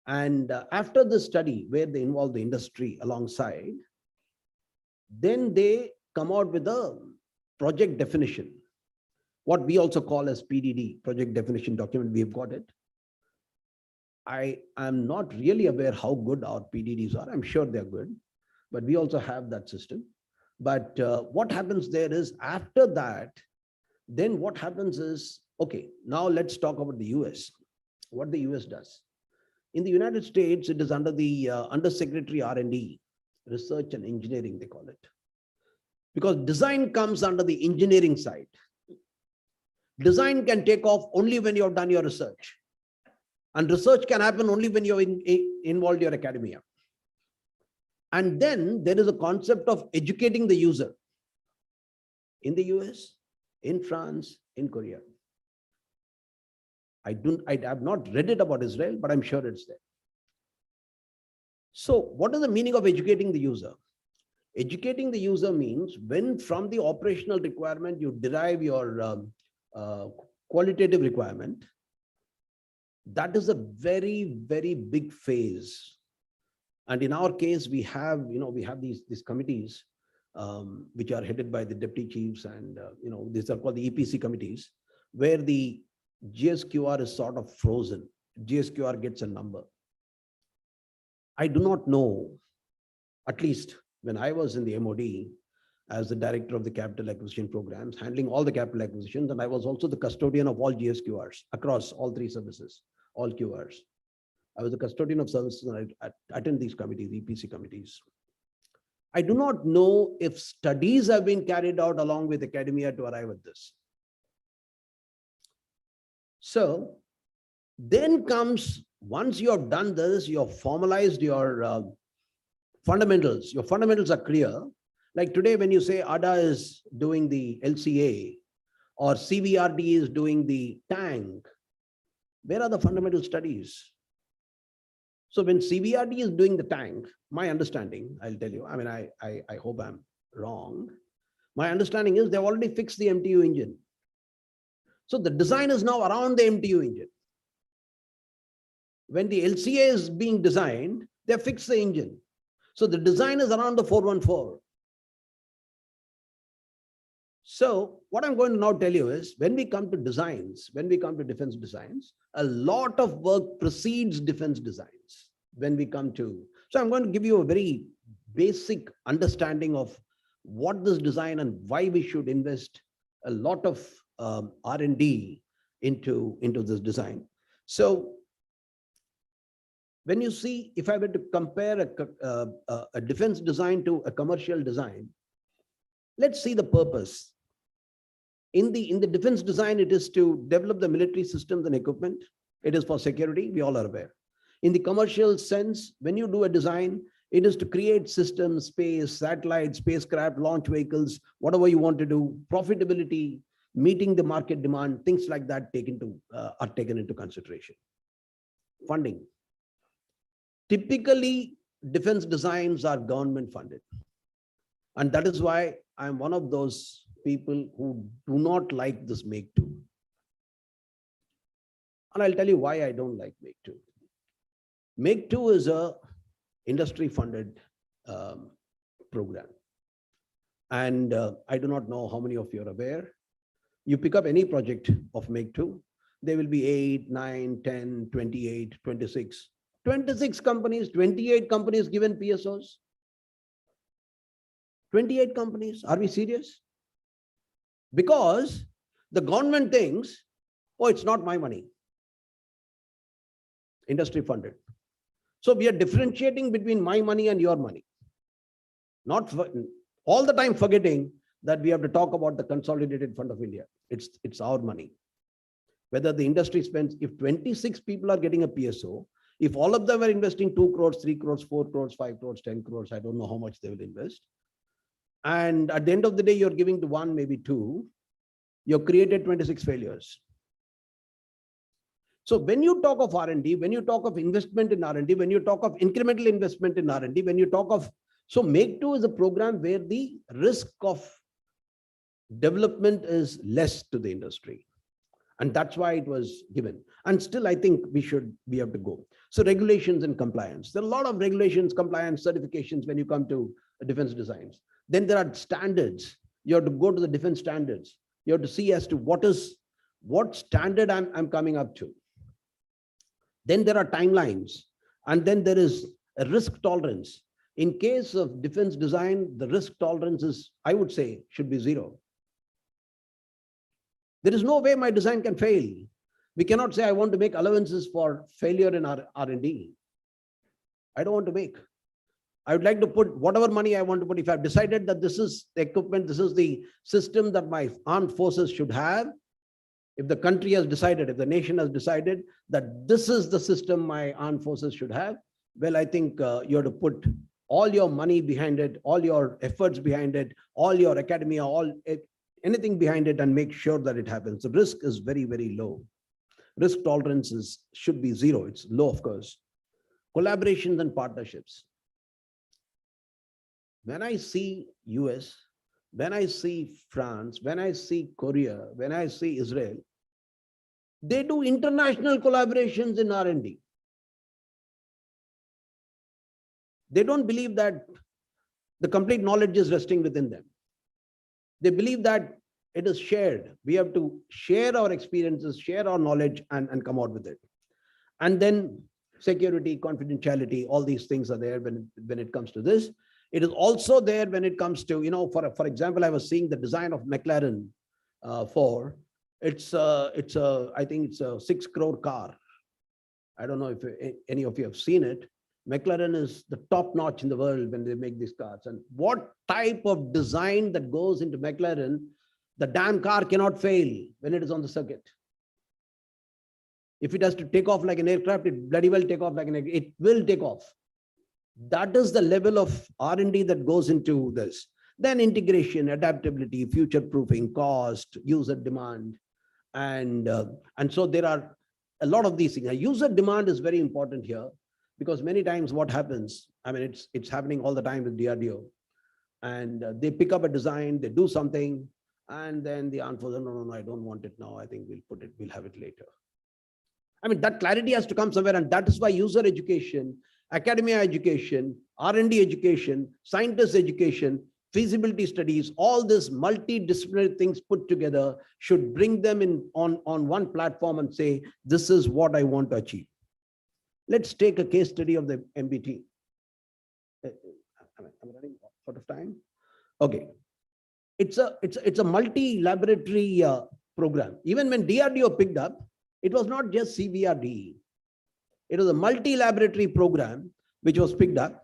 And after the study, where they involve the industry alongside, then they come out with a project definition, what we also call as PDD, project definition document. We have got it. I am not really aware how good our PDDs are. I'm sure they're good, but we also have that system. But what happens there is, after that, then what happens is, okay, now let's talk about the US, what the US does. In the United States, it is under the Undersecretary R&D, Research and Engineering, they call it. Because design comes under the engineering side. Design can take off only when you have done your research. And research can happen only when you're involved in your academia. And then there is a concept of educating the user in the US, in France, in Korea. I have not read it about Israel, but I'm sure it's there. So what is the meaning of educating the user? Educating the user means when from the operational requirement, you derive your qualitative requirement, That is a very, very big phase. And in our case, we have, we have these committees, which are headed by the deputy chiefs, and these are called the EPC committees, where the GSQR is sort of frozen. GSQR gets a number. I do not know, at least when I was in the MOD as the director of the capital acquisition programs, handling all the capital acquisitions, and I was also the custodian of all GSQRs across all three services, all QRs. I was the custodian of services, and I attend these committees, EPC committees. I do not know if studies have been carried out along with academia to arrive at this. So then comes, once you have done this, you have formalized your fundamentals. Your fundamentals are clear. Like today, when you say ADA is doing the LCA or CBRD is doing the tank, where are the fundamental studies? So when CBRD is doing the tank, my understanding, I'll tell you, I mean, I hope I'm wrong. My understanding is they've already fixed the MTU engine. So the design is now around the MTU engine. When the LCA is being designed, they fix the engine. So the design is around the 414. So what I'm going to now tell you is, when we come to designs, when we come to defense designs, a lot of work precedes defense designs. When we come to, so I'm going to give you a very basic understanding of what this design and why we should invest a lot of R&D into this design. So when you see, if I were to compare a defense design to a commercial design, let's see the purpose. In the defense design, it is to develop the military systems and equipment. It is for security, we all are aware. In the commercial sense, when you do a design, it is to create systems, space, satellites, spacecraft, launch vehicles, whatever you want to do, profitability, meeting the market demand, things like that are taken into consideration. Funding. Typically, defense designs are government funded. And that is why I'm one of those people who do not like this Make-II. And I'll tell you why I don't like Make-II. Make-II is a industry funded program. And I do not know how many of you are aware. You pick up any project of Make-II, there will be 8, 9, 10, 28, 26. 26 companies, 28 companies given PSOs. 28 companies, are we serious? Because the government thinks, oh, it's not my money. Industry funded. So we are differentiating between my money and your money. Not all the time forgetting that we have to talk about the Consolidated Fund of India. It's our money. Whether the industry spends, if 26 people are getting a PSO, if all of them are investing 2 crores, 3 crores, 4 crores, 5 crores, 10 crores, I don't know how much they will invest. And at the end of the day, you're giving to 1, maybe 2, you've created 26 failures. So when you talk of R&D, when you talk of investment in R&D, when you talk of incremental investment in R&D, when you talk of, so Make-II is a program where the risk of development is less to the industry. And that's why it was given. And still, I think we have to go. So regulations and compliance. There are a lot of regulations, compliance, certifications when you come to defense designs. Then there are standards. You have to go to the defense standards. You have to see as to what standard I'm coming up to. Then there are timelines. And then there is a risk tolerance. In case of defense design, the risk tolerance is, I would say, should be 0. There is no way my design can fail. We cannot say I want to make allowances for failure in our R&D. I don't want to make. I would like to put whatever money I want to put. If I've decided that this is the equipment, this is the system that my armed forces should have, if the country has decided, if the nation has decided that this is the system my armed forces should have, well, I think you have to put all your money behind it, all your efforts behind it, all your academia, anything behind it, and make sure that it happens. The risk is very, very low. Risk tolerance should be 0. It's low, of course. Collaborations and partnerships. When I see US, when I see France, when I see Korea, when I see Israel, They do international collaborations in R&D. They don't believe that the complete knowledge is resting within them. They believe that it is shared. We have to share our experiences, share our knowledge, and come out with it. And then security, confidentiality, all these things are there when it comes to this. It is also there when it comes to, for example, I was seeing the design of McLaren I think it's a 6 crore car. I don't know if any of you have seen it. McLaren is the top notch in the world when they make these cars. And what type of design that goes into McLaren, the damn car cannot fail when it is on the circuit. If it has to take off like an aircraft, it bloody well take off like an aircraft. It will take off. That is the level of R&D that goes into this. Then integration, adaptability, future-proofing, cost, user demand. And so there are a lot of these things. Now, user demand is very important here, because many times what happens, I mean, it's happening all the time with DRDO. And they pick up a design, they do something, and then the answer is, no, I don't want it now. I think we'll have it later. I mean, that clarity has to come somewhere, and that is why user education, academia education, R&D education, scientist education, feasibility studies, all this multidisciplinary things put together should bring them in on one platform and say, this is what I want to achieve. Let's take a case study of the MBT. I'm running out of time. Okay. It's a multi-laboratory program. Even when DRDO picked up, it was not just CBRD. It was a multi-laboratory program which was picked up.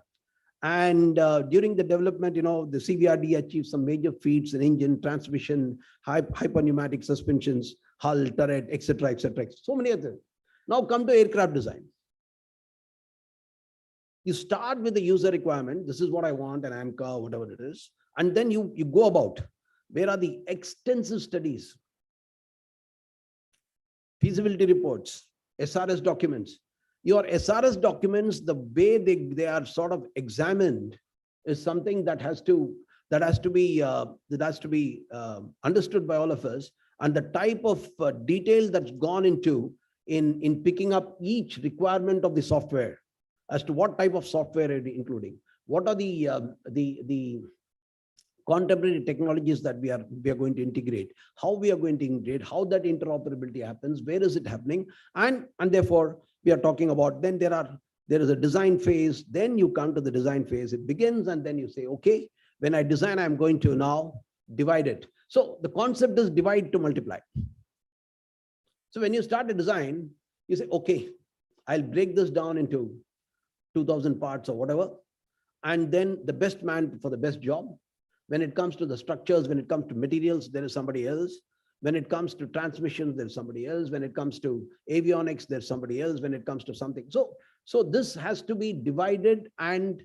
And during the development, the CBRD achieved some major feats in engine, transmission, hyperpneumatic suspensions, hull, turret, etc., etc. So many of them. Now come to aircraft design. You start with the user requirement. This is what I want, an AMCA, whatever it is. And then you go about, where are the extensive studies, feasibility reports, SRS documents. Your SRS documents, the way they are sort of examined is something that has to be understood by all of us, and the type of detail that's gone into in picking up each requirement of the software, as to what type of software it is including, what are the contemporary technologies that we are going to integrate, how we are going to integrate, how that interoperability happens, where is it happening, and therefore we are talking about, then there is a design phase, then you come to the design phase, it begins, and then you say, okay, when I design, I'm going to now divide it. So the concept is divide to multiply. So when you start a design, you say, okay, I'll break this down into 2,000 parts or whatever, and then the best man for the best job. When it comes to the structures, when it comes to materials, there is somebody else. When it comes to transmissions, there's somebody else. When it comes to avionics, there's somebody else. When it comes to something. So this has to be divided, and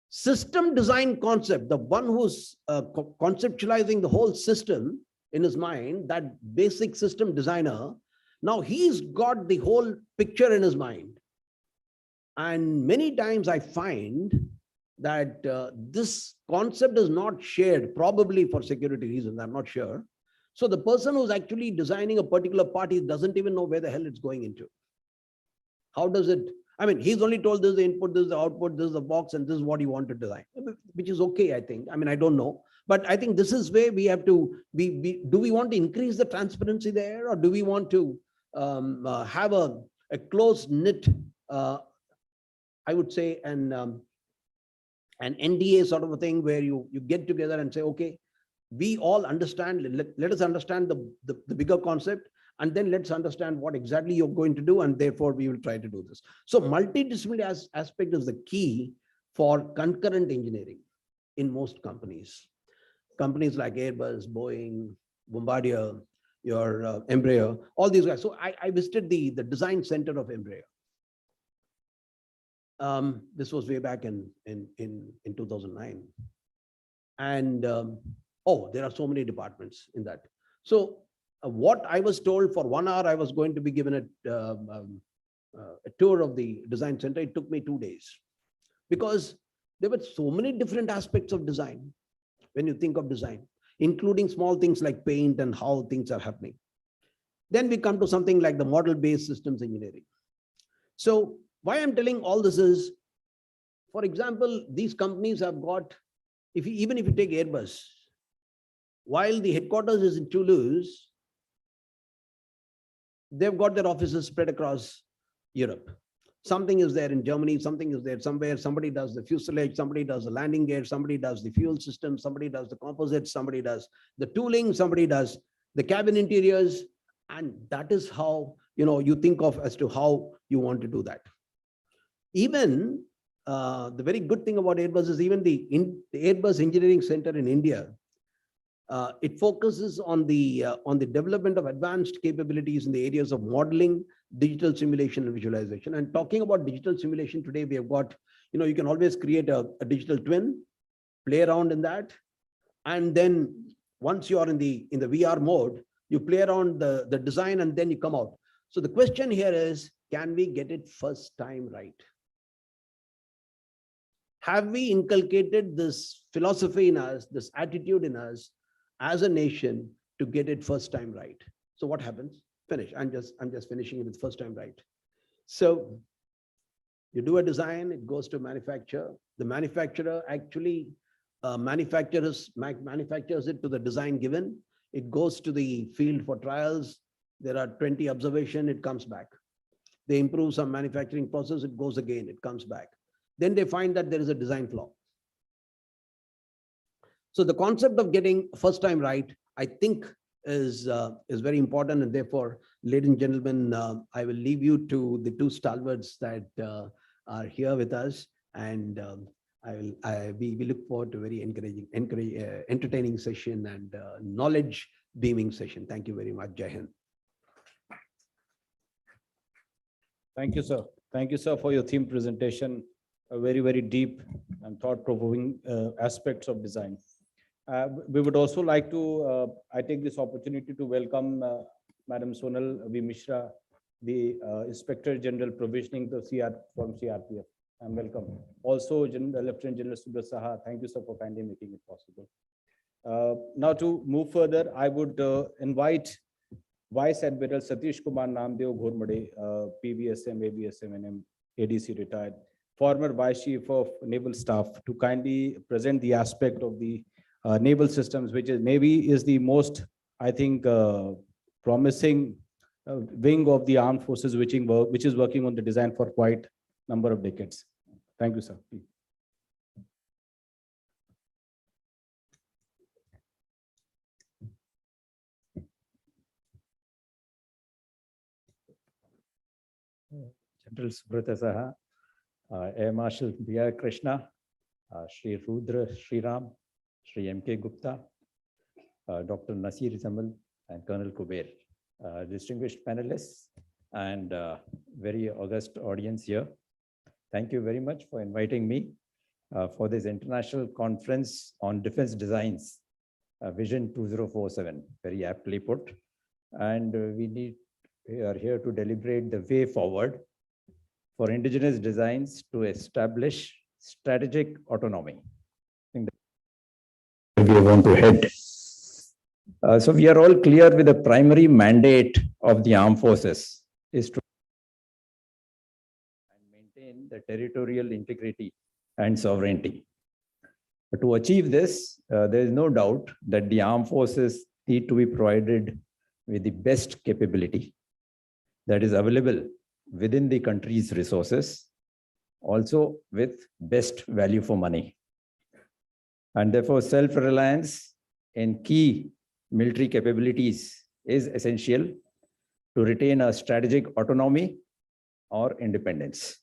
system design concept, the one who's conceptualizing the whole system in his mind, that basic system designer, now he's got the whole picture in his mind. And many times I find that this concept is not shared, probably for security reasons, I'm not sure. So the person who's actually designing a particular part, he doesn't even know where the hell it's going into. How does it, I mean, he's only told this is the input, this is the output, this is the box, and this is what you want to design, which is okay, I think. I mean, I don't know. But I think this is where we have to, do we want to increase the transparency there, or do we want to have a close-knit, I would say, an NDA sort of a thing where you get together and say, okay, we all understand, let us understand the bigger concept, and then let's understand what exactly you're going to do, and therefore we will try to do this. So multidisciplinary aspect is the key for concurrent engineering in most companies. Companies like Airbus, Boeing, Bombardier, your Embraer, all these guys. So I visited the design center of Embraer. This was way back in 2009. And there are so many departments in that. So what I was told, for 1 hour, I was going to be given a tour of the design center. It took me 2 days, because there were so many different aspects of design when you think of design, including small things like paint and how things are happening. Then we come to something like the model-based systems engineering. So why I'm telling all this is, for example, these companies have got, even if you take Airbus, while the headquarters is in Toulouse, they've got their offices spread across Europe. Something is there in Germany, something is there somewhere, somebody does the fuselage, somebody does the landing gear, somebody does the fuel system, somebody does the composites, somebody does the tooling, somebody does the cabin interiors. And that is how, you think of as to how you want to do that. Even the very good thing about Airbus is even the Airbus Engineering Center in India, it focuses on the development of advanced capabilities in the areas of modeling, digital simulation, and visualization. And talking about digital simulation today, we have got, you can always create a digital twin, play around in that. And then once you are in the VR mode, you play around the design and then you come out. So the question here is, can we get it first time right? Have we inculcated this philosophy in us, this attitude in us as a nation to get it first time right? So what happens? Finish. I'm just finishing it with first time right. So you do a design, it goes to manufacturer. The manufacturer actually manufactures it to the design given. It goes to the field for trials. There are 20 observations, it comes back. They improve some manufacturing process, it goes again, it comes back. Then they find that there is a design flaw. So the concept of getting first time right, I think is very important. And therefore, ladies and gentlemen, I will leave you to the two stalwarts that are here with us. And we look forward to a very entertaining session and knowledge beaming session. Thank you very much. Jai Hind.
Thank you, sir. Thank you, sir, for your theme presentation. A very, very deep and thought-provoking aspects of design. We would also like to, I take this opportunity to welcome Madam Sonal V. Mishra, the Inspector General Provisioning from CRPF. And welcome. Also, Lieutenant General Subrat Saha, thank you, sir, for kindly making it possible. Now to move further, I would invite Vice Admiral Satish Kumar Namdev Ghormade, PVSM, ABSM, and ADC retired, former Vice Chief of Naval Staff, to kindly present the aspect of the naval systems, which is Navy is the most, I think, promising wing of the armed forces, which is working on the design for quite a number of decades. Thank you, sir.
General Subrata Saha, Air Marshal B.R. Krishna, Shri Rudra Sriram, Shri M.K. Gupta, Dr. Nasir Zamal, and Colonel Kuber, distinguished panelists and very august audience here. Thank you very much for inviting me for this international conference on defense designs, Vision 2047, very aptly put. And we are here to deliberate the way forward for indigenous designs to establish strategic autonomy. I think we want to head. So we are all clear with the primary mandate of the armed forces is to maintain the territorial integrity and sovereignty. But to achieve this, there is no doubt that the armed forces need to be provided with the best capability that is available within the country's resources, also with best value for money. And therefore, self-reliance in key military capabilities is essential to retain a strategic autonomy or independence.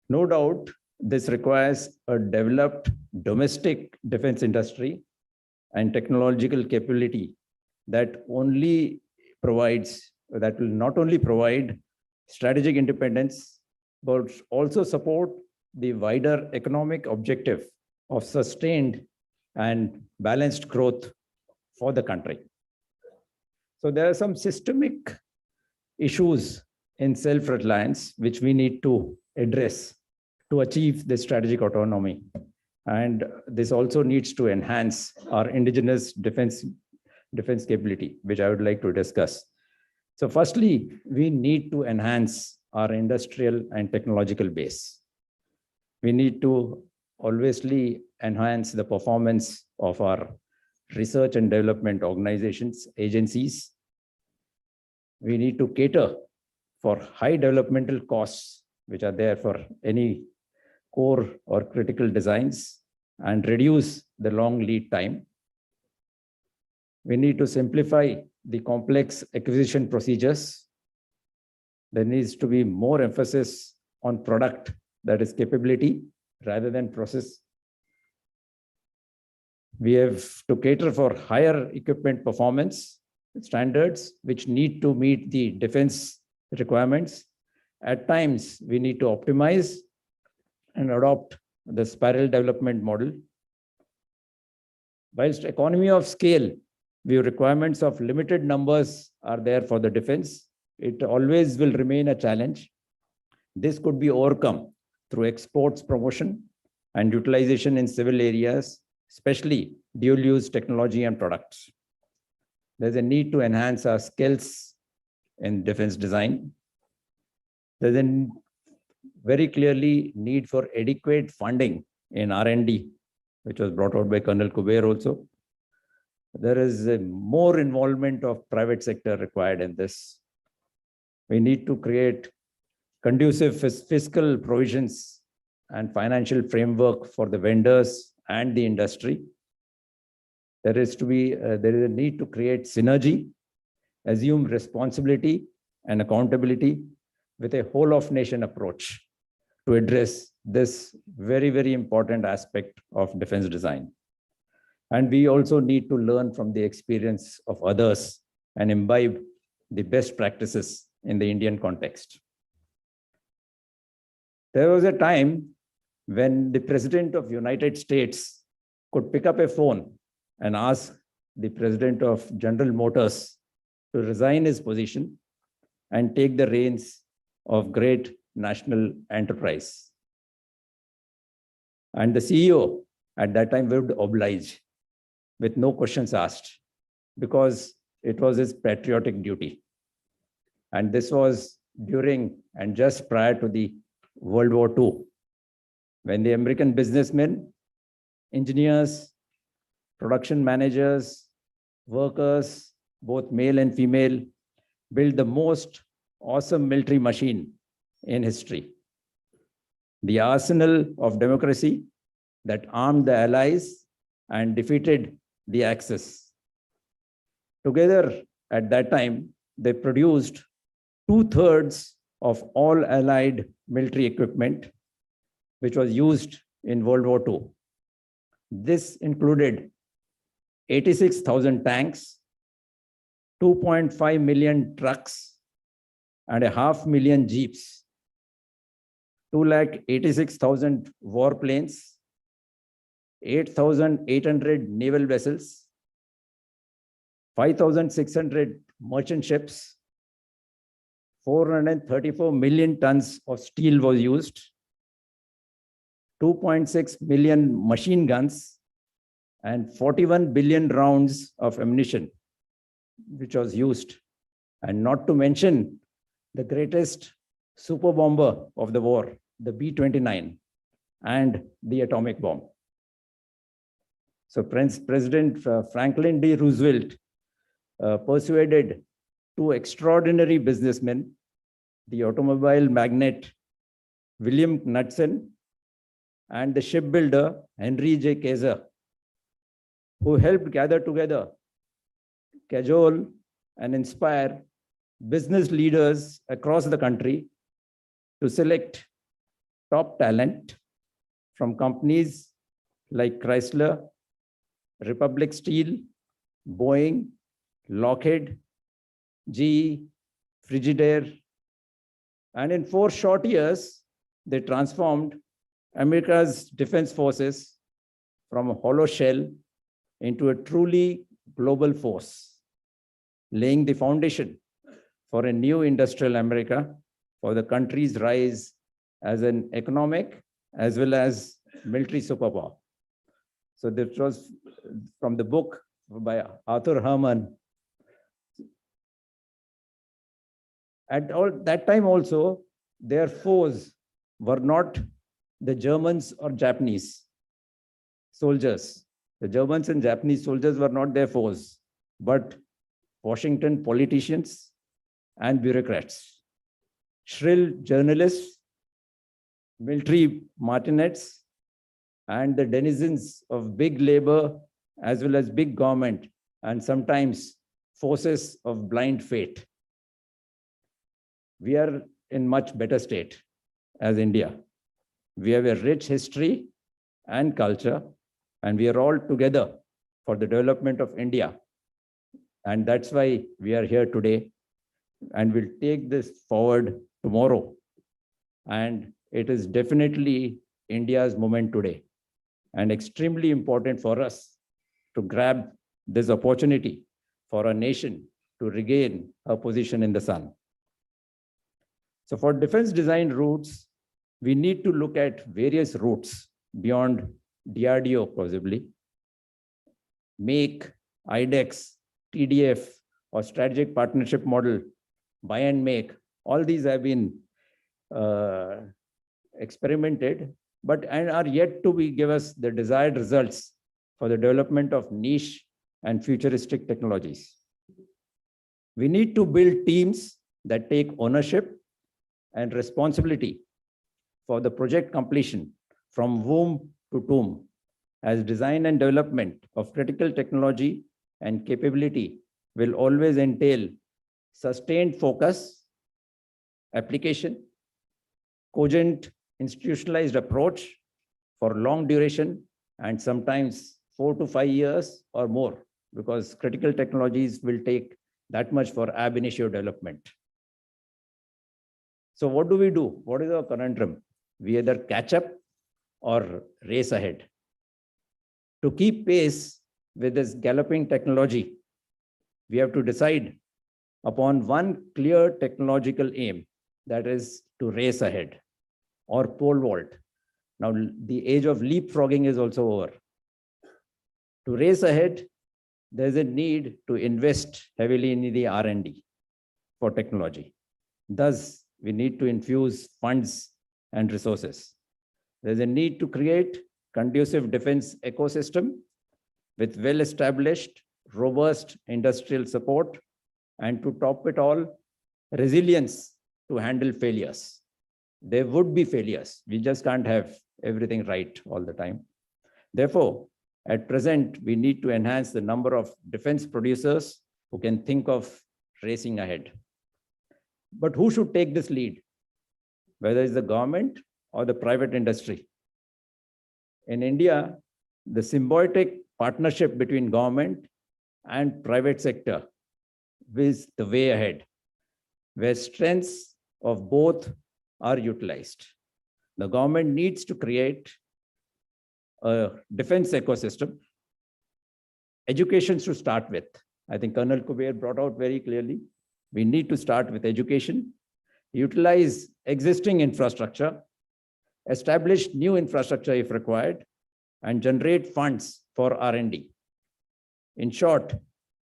No doubt, this requires a developed domestic defense industry and technological capability that will not only provide strategic independence, but also support the wider economic objective of sustained and balanced growth for the country. So there are some systemic issues in self-reliance which we need to address to achieve this strategic autonomy. And this also needs to enhance our indigenous defense capability, which I would like to discuss. So firstly, we need to enhance our industrial and technological base. We need to obviously enhance the performance of our research and development organizations, agencies. We need to cater for high developmental costs, which are there for any core or critical designs, and reduce the long lead time. We need to simplify the complex acquisition procedures. There needs to be more emphasis on product, that is capability, rather than process. We have to cater for higher equipment performance standards, which need to meet the defense requirements. At times, we need to optimize and adopt the spiral development model. Whilst economy of scale, the requirements of limited numbers are there for the defense, it always will remain a challenge. This could be overcome through exports promotion and utilization in civil areas, especially dual-use technology and products. There's a need to enhance our skills in defense design. There's a very clearly need for adequate funding in R&D, which was brought out by Colonel Kuber also. There is a more involvement of private sector required in this. We need to create conducive fiscal provisions and financial framework for the vendors and the industry. There is a need to create synergy, assume responsibility and accountability with a whole of nation approach to address this very, very important aspect of defense design. And we also need to learn from the experience of others and imbibe the best practices in the Indian context. There was a time when the President of the United States could pick up a phone and ask the President of General Motors to resign his position and take the reins of great national enterprise. And the CEO at that time would oblige with no questions asked, because it was his patriotic duty. And this was during and just prior to the World War II, when the American businessmen, engineers, production managers, workers, both male and female, built the most awesome military machine in history. The arsenal of democracy that armed the Allies and defeated the Axis. Together, at that time, they produced 2/3 of all Allied military equipment, which was used in World War II. This included 86,000 tanks, 2.5 million trucks, and 500,000 jeeps, 286,000 warplanes, 8,800 naval vessels, 5,600 merchant ships, 434 million tons of steel was used, 2.6 million machine guns, and 41 billion rounds of ammunition, which was used. And not to mention the greatest super bomber of the war, the B-29, and the atomic bomb. So President Franklin D. Roosevelt persuaded two extraordinary businessmen, the automobile magnate William Knudsen and the shipbuilder Henry J. Kaiser, who helped gather together, cajole, and inspire business leaders across the country to select top talent from companies like Chrysler, Republic Steel, Boeing, Lockheed, GE, Frigidaire, and in 4 short years, they transformed America's defense forces from a hollow shell into a truly global force, laying the foundation for a new industrial America, for the country's rise as an economic as well as military superpower. So this was from the book by Arthur Herman, At all that time also, their foes were not the Germans or Japanese soldiers. The Germans and Japanese soldiers were not their foes, but Washington politicians and bureaucrats, shrill journalists, military martinets, and the denizens of big labor as well as big government, and sometimes forces of blind fate. We are in much better state as India. We have a rich history and culture, and we are all together for the development of India. And that's why we are here today, and we'll take this forward tomorrow. And it is definitely India's moment today, and extremely important for us to grab this opportunity for our nation to regain her position in the sun. So for defense design routes, we need to look at various routes beyond DRDO possibly. Make, IDEX, TDF, or strategic partnership model, buy and make, all these have been experimented, but and are yet to give us the desired results for the development of niche and futuristic technologies. We need to build teams that take ownership and responsibility for the project completion from womb to tomb, as design and development of critical technology and capability will always entail sustained focus, application, cogent institutionalized approach for long duration, and sometimes 4 to 5 years or more, because critical technologies will take that much for ab initio development. So what do we do? What is our conundrum? We either catch up or race ahead. To keep pace with this galloping technology, we have to decide upon one clear technological aim, that is to race ahead or pole vault. Now, the age of leapfrogging is also over. To race ahead, there's a need to invest heavily in the R&D for technology. Thus, we need to infuse funds and resources. There's a need to create conducive defense ecosystem with well-established, robust industrial support, and to top it all, resilience to handle failures. There would be failures. We just can't have everything right all the time. Therefore, at present, we need to enhance the number of defense producers who can think of racing ahead. But who should take this lead? Whether it's the government or the private industry. In India, the symbiotic partnership between government and private sector is the way ahead, where strengths of both are utilized. The government needs to create a defense ecosystem. Education should start with. I think Colonel Kuber brought out very clearly. We need to start with education, utilize existing infrastructure, establish new infrastructure if required, and generate funds for R&D. In short,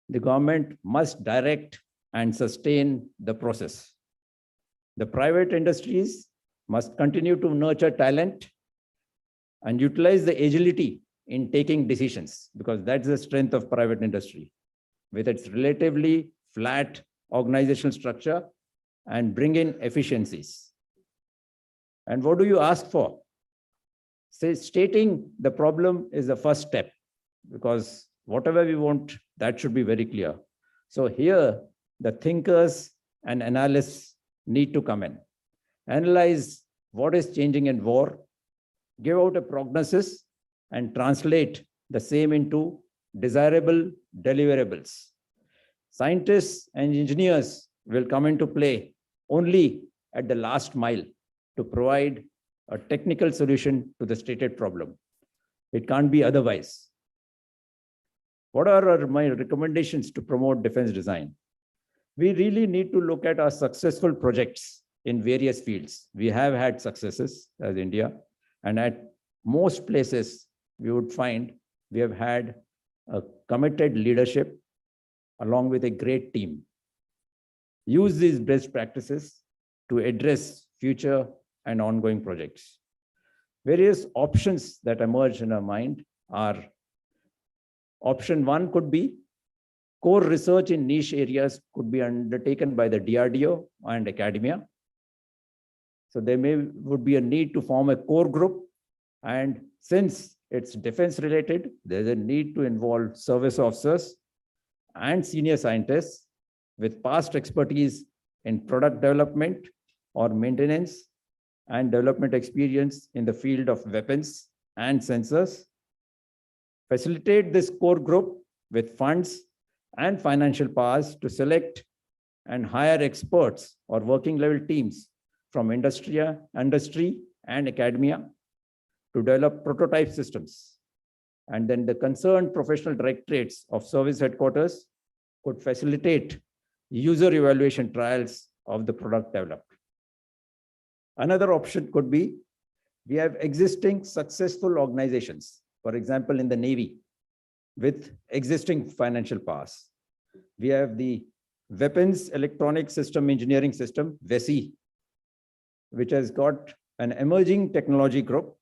the government must direct and sustain the process. The private industries must continue to nurture talent and utilize the agility in taking decisions, because that's the strength of private industry, with its relatively flat organizational structure, and bring in efficiencies. And what do you ask for? Stating the problem is the first step, because whatever we want, that should be very clear. So here, the thinkers and analysts need to come in, analyze what is changing in war, give out a prognosis, and translate the same into desirable deliverables. Scientists and engineers will come into play only at the last mile to provide a technical solution to the stated problem. It can't be otherwise. What are my recommendations to promote defense design? We really need to look at our successful projects in various fields. We have had successes as India, and at most places, we would find we have had a committed leadership along with a great team. use these best practices to address future and ongoing projects. Various options that emerge in our mind are: option one could be core research in niche areas could be undertaken by the DRDO and academia. So there would be a need to form a core group, and since it's defense related, there's a need to involve service officers and senior scientists with past expertise in product development or maintenance and development experience in the field of weapons and sensors. Facilitate this core group with funds and financial powers to select and hire experts or working level teams from industry and academia to develop prototype systems. And then the concerned professional directorates of service headquarters could facilitate user evaluation trials of the product developed. Another option could be, we have existing successful organizations, for example, in the Navy, with existing financial powers. We have the Weapons Electronic System Engineering System, WESI, which has got an emerging technology group,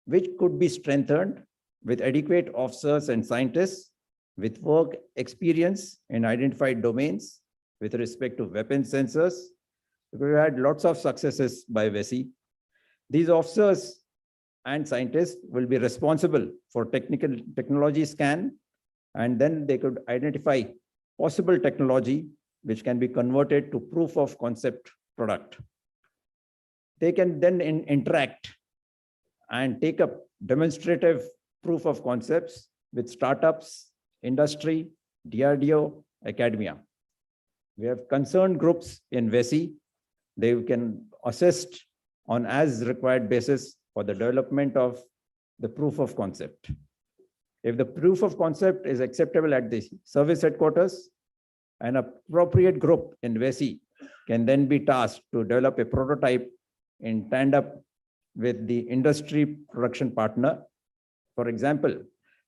which could be strengthened with adequate officers and scientists with work experience in identified domains with respect to weapon sensors. We had lots of successes by WESI. These officers and scientists will be responsible for technology scan, and then they could identify possible technology which can be converted to proof of concept product. They can then interact and take up demonstrative proof of concepts with startups, industry, DRDO, academia. We have concerned groups in WESI. They can assist on as required basis for the development of the proof of concept. If the proof of concept is acceptable at the service headquarters, an appropriate group in WESI can then be tasked to develop a prototype in tandem with the industry production partner. For example,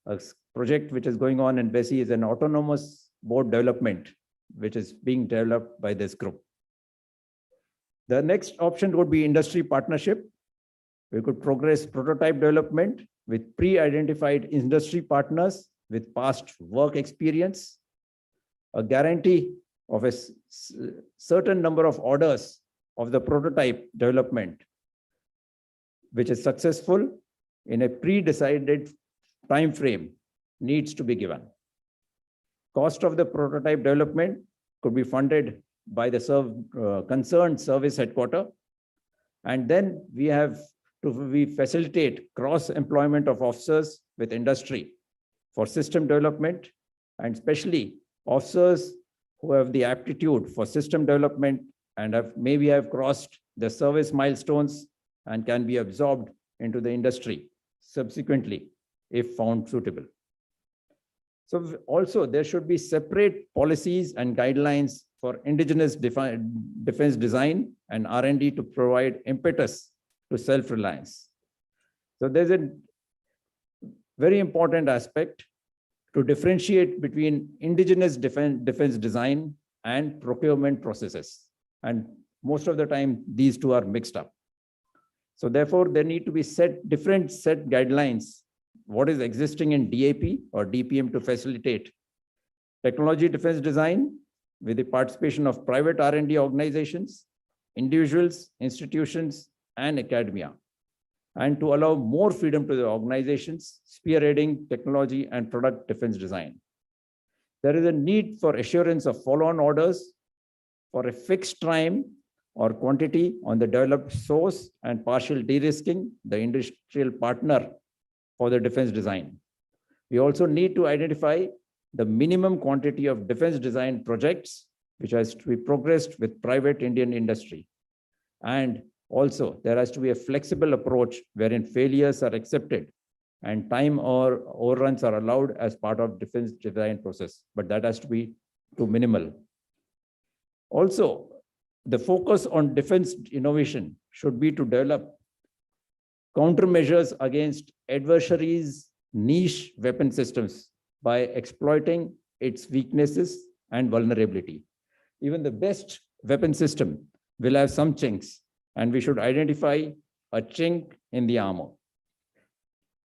a project which is going on in WESI is an autonomous board development, which is being developed by this group. The next option would be industry partnership. We could progress prototype development with pre-identified industry partners with past work experience, a guarantee of a certain number of orders of the prototype development, which is successful in a pre-decided time frame, needs to be given. Cost of the prototype development could be funded by the concerned service headquarters. And then we facilitate cross-employment of officers with industry for system development, and especially officers who have the aptitude for system development and maybe have crossed the service milestones and can be absorbed into the industry subsequently if found suitable. So also there should be separate policies and guidelines for indigenous defense design and R&D to provide impetus to self-reliance. So there's a very important aspect to differentiate between indigenous defense design and procurement processes. And most of the time, these two are mixed up. So therefore, there need to be different set guidelines, what is existing in DAP or DPM to facilitate technology defense design with the participation of private R&D organizations, individuals, institutions, and academia, and to allow more freedom to the organizations spearheading technology and product defense design. There is a need for assurance of follow-on orders for a fixed time or quantity on the developed source and partial de-risking the industrial partner for the defense design. We also need to identify the minimum quantity of defense design projects which has to be progressed with private Indian industry. And also, there has to be a flexible approach wherein failures are accepted and time or overruns are allowed as part of defense design process, but that has to be too minimal. Also, the focus on defense innovation should be to develop countermeasures against adversaries' niche weapon systems by exploiting its weaknesses and vulnerability. even the best weapon system will have some chinks, and we should identify a chink in the armor.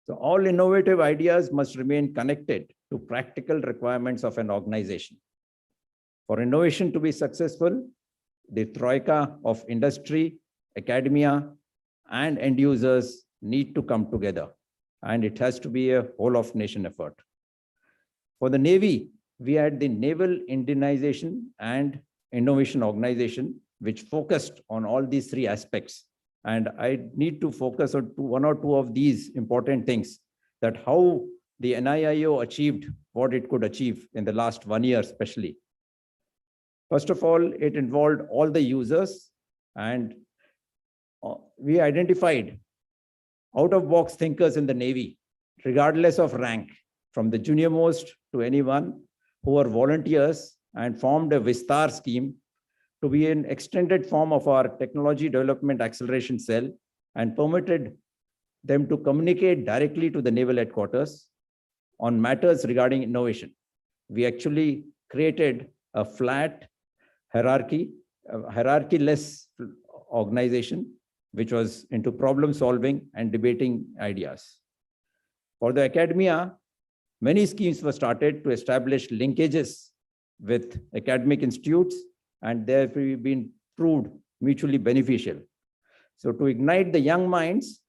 So all innovative ideas must remain connected to practical requirements of an organization. For innovation to be successful, the troika of industry, academia, and end users need to come together, and it has to be a whole of nation effort. For the Navy, we had the Naval Indianization and Innovation Organization, which focused on all these three aspects. And I need to focus on one or two of these important things, that how the NIIO achieved what it could achieve in the last 1 year, especially. First of all, it involved all the users, and we identified out-of-box thinkers in the Navy, regardless of rank, from the junior most to anyone who are volunteers, and formed a Vistar scheme to be an extended form of our Technology Development Acceleration Cell, and permitted them to communicate directly to the Naval Headquarters on matters regarding innovation. We actually created a flat hierarchy-less organization, which was into problem solving and debating ideas. For the academia, many schemes were started to establish linkages with academic institutes, and they have been proved mutually beneficial. So to ignite the young minds,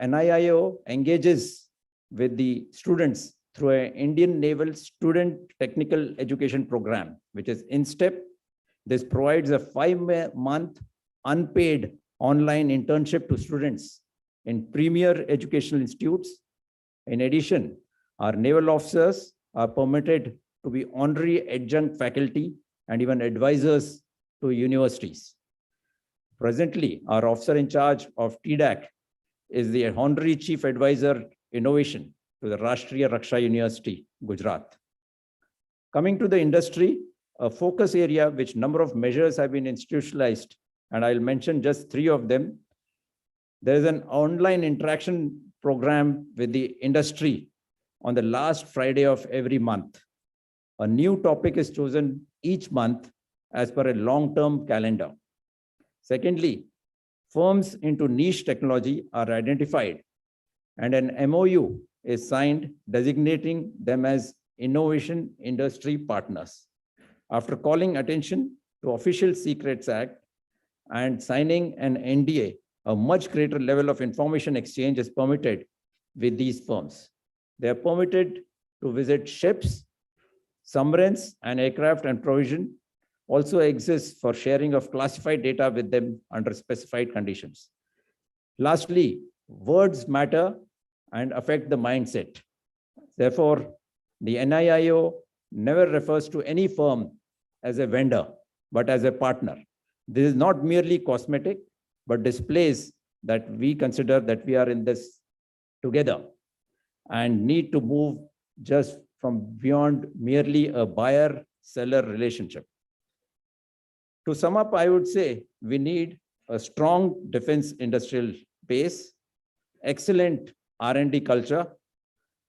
NIIO engages with the students through an Indian Naval Student Technical Education Program, which is INSTEP. This provides a 5-month unpaid online internship to students in premier educational institutes. In addition, our naval officers are permitted to be honorary adjunct faculty and even advisors to universities. Presently, our officer in charge of TDAC is the Honorary Chief Advisor Innovation to the Rashtriya Raksha University, Gujarat. Coming to the industry, a focus area which number of measures have been institutionalized, and I'll mention just 3 of them. There is an online interaction program with the industry on the last Friday of every month. A new topic is chosen each month as per a long-term calendar. Secondly, firms into niche technology are identified, and an MOU is signed designating them as innovation industry partners. After calling attention to Official Secrets Act and signing an NDA, a much greater level of information exchange is permitted with these firms. They are permitted to visit ships, submarines, and aircraft, and provision also exists for sharing of classified data with them under specified conditions. Lastly, words matter and affect the mindset. Therefore, the NIIO never refers to any firm as a vendor, but as a partner. This is not merely cosmetic, but displays that we consider that we are in this together and need to move just from beyond merely a buyer-seller relationship. To sum up, I would say we need a strong defense industrial base, excellent R&D culture,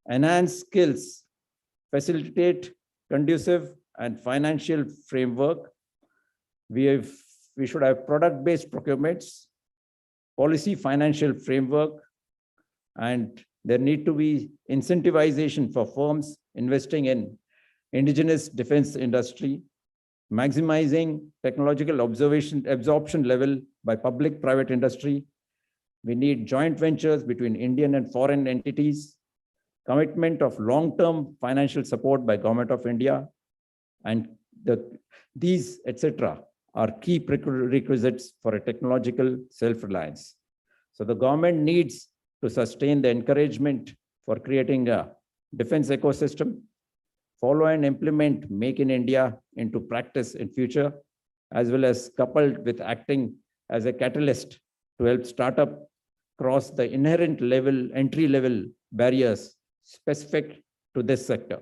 enhance skills, facilitate conducive and financial framework. We should have product-based procurements, policy financial framework, and there need to be incentivization for firms investing in indigenous defense industry, maximizing technological absorption level by public-private industry. We need joint ventures between Indian and foreign entities, commitment of long-term financial support by Government of India, and these, etc., are key prerequisites for a technological self-reliance. So the government needs to sustain the encouragement for creating a defense ecosystem, follow and implement Make in India into practice in future, as well as coupled with acting as a catalyst to help startup cross the inherent entry-level barriers specific to this sector.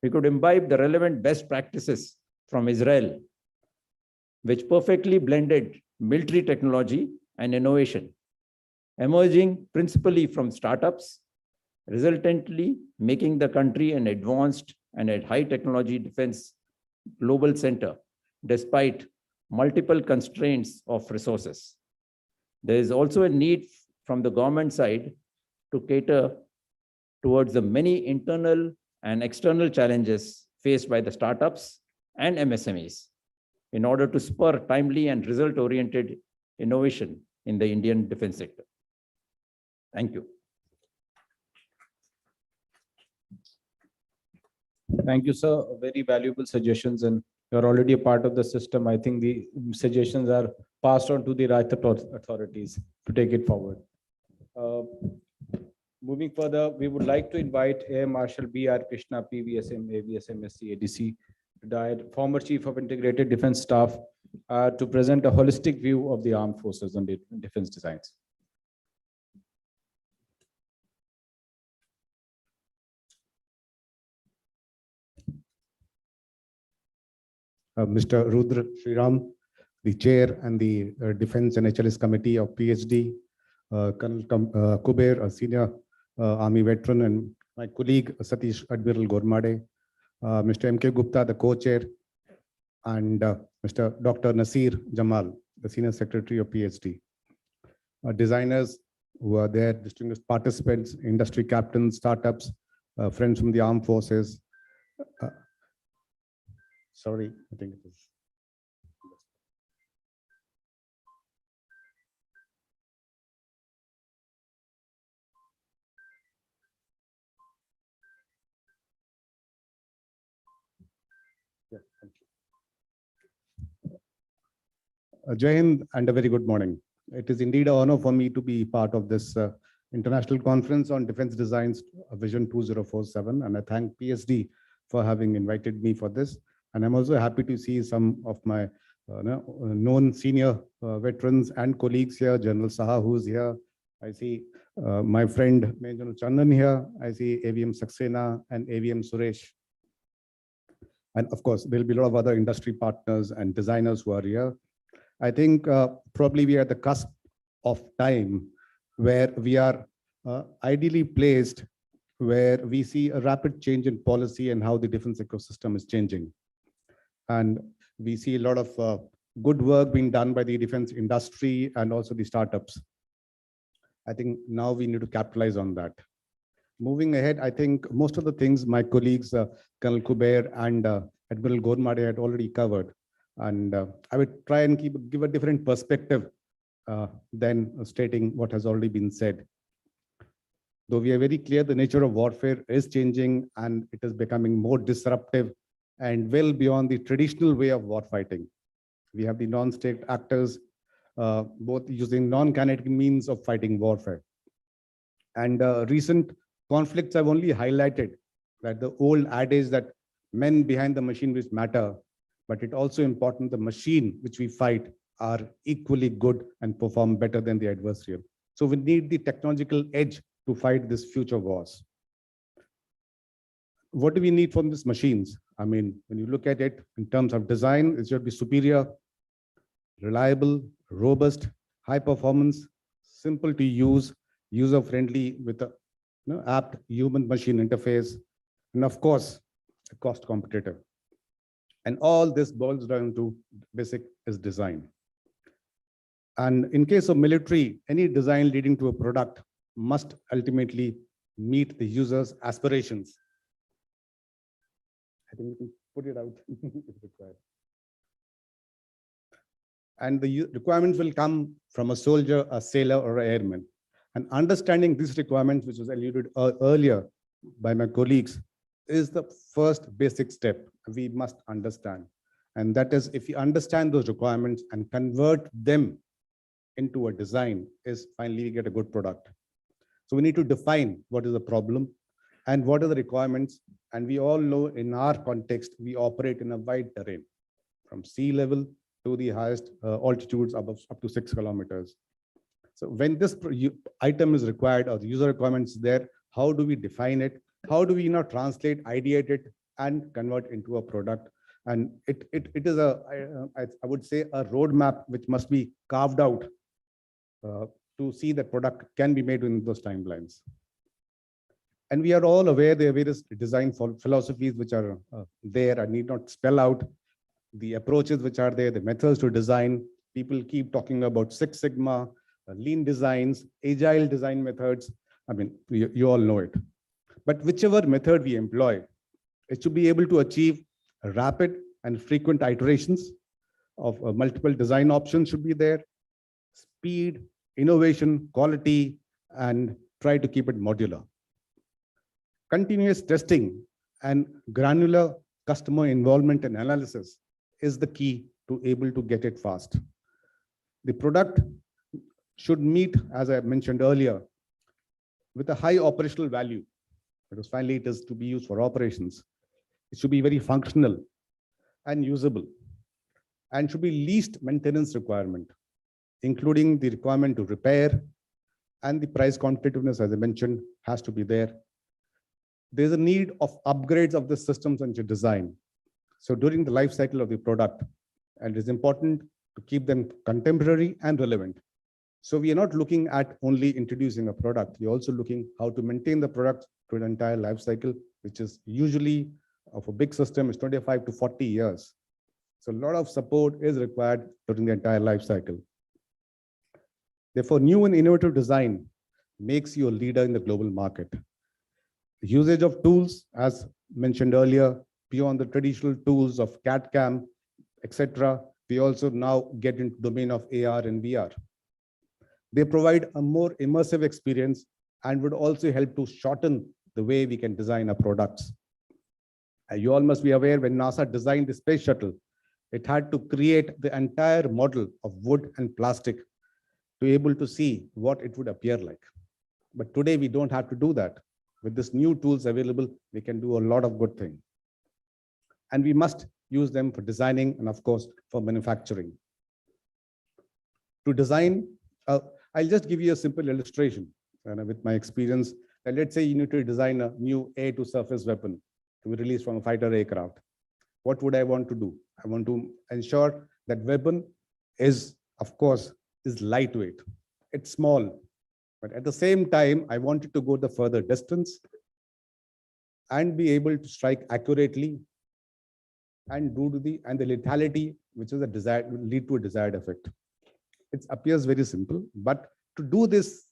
We could imbibe the relevant best practices from Israel, which perfectly blended military technology and innovation, emerging principally from startups, resultantly making the country an advanced and a high technology defense global center despite multiple constraints of resources. There is also a need from the government side to cater towards the many internal and external challenges faced by the startups and MSMEs in order to spur timely and result-oriented innovation in the Indian defense sector. Thank you.
Thank you, sir. Very valuable suggestions, and you're already a part of the system. I think the suggestions are passed on to the right authorities to take it forward. Moving further, we would like to invite Air Marshal B.R. Krishna, PVSM, AVSM, SC, ADC, retired former Chief of Integrated Defense Staff, to present a holistic view of the armed forces and defense designs.
Mr. Rudra Sriram, the chair and the Defense and HLS Committee of PhD, Colonel Kuber, a senior Army veteran, and my colleague Satish Admiral Gormade, Mr. M.K. Gupta, the co-chair, and Mr. Dr. Nasir Jamal, the senior secretary of PhD. Designers who are there, distinguished participants, industry captains, startups, friends from the armed forces. Sorry, I think it is. Yeah, thank you. Jai Hind and a very good morning. It is indeed an honor for me to be part of this International Conference on Defense Designs Vision 2047, and I thank PSD for having invited me for this. And I'm also happy to see some of my known senior veterans and colleagues here, General Saha, who's here. I see my friend Major Chandan here. I see AVM Saxena and AVM Suresh. And of course, there'll be a lot of other industry partners and designers who are here. I think probably we are at the cusp of time where we are ideally placed, where we see a rapid change in policy and how the defense ecosystem is changing. And we see a lot of good work being done by the defense industry and also the startups. I think now we need to capitalize on that. Moving ahead, I think most of the things my colleagues, Colonel Kuber and Admiral Gormade had already covered. And I would try and give a different perspective than stating what has already been said. Though we are very clear, the nature of warfare is changing and it is becoming more disruptive and well beyond the traditional way of war fighting. We have the non-state actors, both using non-kinetic means of fighting warfare. And recent conflicts have only highlighted that the old adage that men behind the machinery matter, but it's also important the machine which we fight are equally good and perform better than the adversarial. So we need the technological edge to fight these future wars. What do we need from these machines? I mean, when you look at it in terms of design, it should be superior, reliable, robust, high performance, simple to use, user-friendly with a apt human-machine interface, and of course, cost competitive. And all this boils down to basic is design. And in case of military, any design leading to a product must ultimately meet the user's aspirations. I think we can put it out if required. And the requirements will come from a soldier, a sailor, or an airman. And understanding these requirements, which was alluded earlier by my colleagues, is the first basic step we must understand. And that is, if you understand those requirements and convert them into a design, is finally we get a good product. So we need to define what is the problem and what are the requirements. And we all know in our context, we operate in a wide terrain from sea level to the highest altitudes up to 6 kilometers. So when this item is required or the user requirements there, how do we define it? How do we now translate, ideate it, and convert into a product? And it is I would say, a roadmap which must be carved out to see that product can be made in those timelines. And we are all aware there are various design philosophies which are there. I need not spell out. the approaches which are there, the methods to design. People keep talking about Six Sigma, lean designs, agile design methods. I mean, you all know it. But whichever method we employ, it should be able to achieve rapid and frequent iterations of multiple design options should be there. Speed, innovation, quality, and try to keep it modular. Continuous testing and granular customer involvement and analysis is the key to able to get it fast. The product should meet, as I mentioned earlier, with a high operational value, because finally it is to be used for operations. It should be very functional and usable, and should be least maintenance requirement, including the requirement to repair, and the price competitiveness, as I mentioned, has to be there. There's a need of upgrades of the systems and design. So during the life cycle of the product, and it's important to keep them contemporary and relevant. So we are not looking at only introducing a product. We're also looking how to maintain the product to an entire life cycle, which is usually of a big system is 25 to 40 years. So a lot of support is required during the entire life cycle. Therefore, new and innovative design makes you a leader in the global market. The usage of tools, as mentioned earlier, beyond the traditional tools of CAD/CAM, etc., we also now get into the domain of AR and VR. They provide a more immersive experience and would also help to shorten the way we can design our products. You all must be aware, when NASA designed the space shuttle, it had to create the entire model of wood and plastic to be able to see what it would appear like. But today we don't have to do that. With this new tools available, we can do a lot of good things. And we must use them for designing and of course for manufacturing. To design, I'll just give you a simple illustration with my experience. Let's say you need to design a new air-to-surface weapon to be released from a fighter aircraft. What would I want to do? I want to ensure that weapon is, of course, is lightweight. It's small, but at the same time, I want it to go the further distance and be able to strike accurately and the lethality, which is a desired, will lead to a desired effect. It appears very simple, but to do this,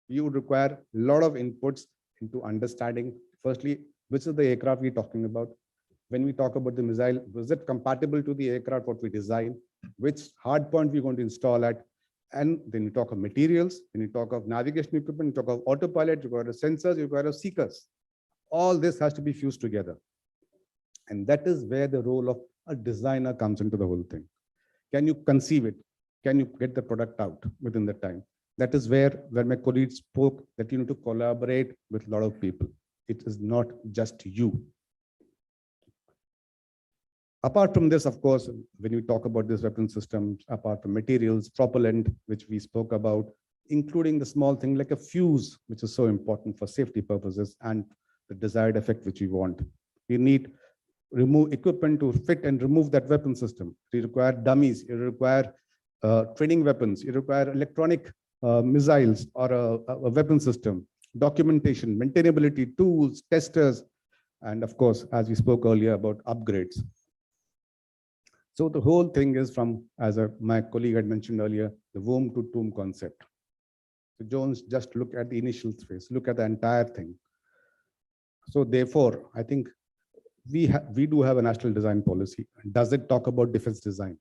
you would require a lot of inputs into understanding, firstly, which is the aircraft we're talking about. When we talk about the missile, was it compatible to the aircraft, what we design, which hard point we're going to install at, and then you talk of materials, when you talk of navigation equipment, you talk of autopilot, you got sensors, you got seekers. All this has to be fused together. And that is where the role of a designer comes into the whole thing. Can you conceive it? Can you get the product out within the time? That is where my colleagues spoke that you need to collaborate with a lot of people. It is not just you. Apart from this, of course, when you talk about this weapon systems, apart from materials, propellant, which we spoke about, including the small thing like a fuse, which is so important for safety purposes and the desired effect which we want. We need remove equipment to fit and remove that weapon system. You require dummies, you require training weapons, you require electronic missiles or a weapon system, documentation, maintainability, tools, testers, and of course, as we spoke earlier about upgrades. So the whole thing is from, as my colleague had mentioned earlier, the womb to tomb concept. So Jones, just look at the initial phase, look at the entire thing. So therefore, I think we do have a national design policy. Does it talk about defense design?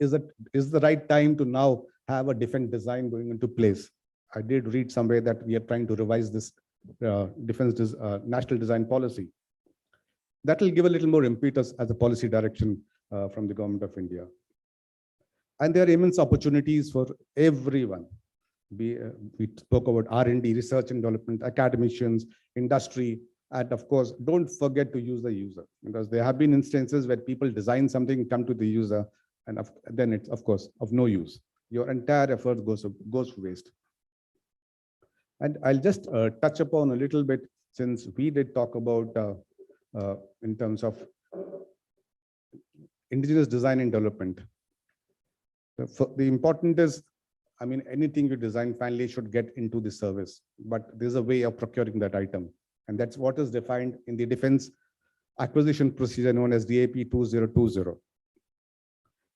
Is the right time to now have a defense design going into place? I did read somewhere that we are trying to revise this national design policy. That will give a little more impetus as a policy direction from the government of India. And there are immense opportunities for everyone. We spoke about R&D, research and development, academicians, industry, and of course, don't forget to use the user, because there have been instances where people design something, come to the user, and then it's, of course, of no use. Your entire effort goes to waste. And I'll just touch upon a little bit, since we did talk about in terms of indigenous design and development. The important is, I mean, anything you design finally should get into the service, but there's a way of procuring that item. And that's what is defined in the defense acquisition procedure known as DAP 2020.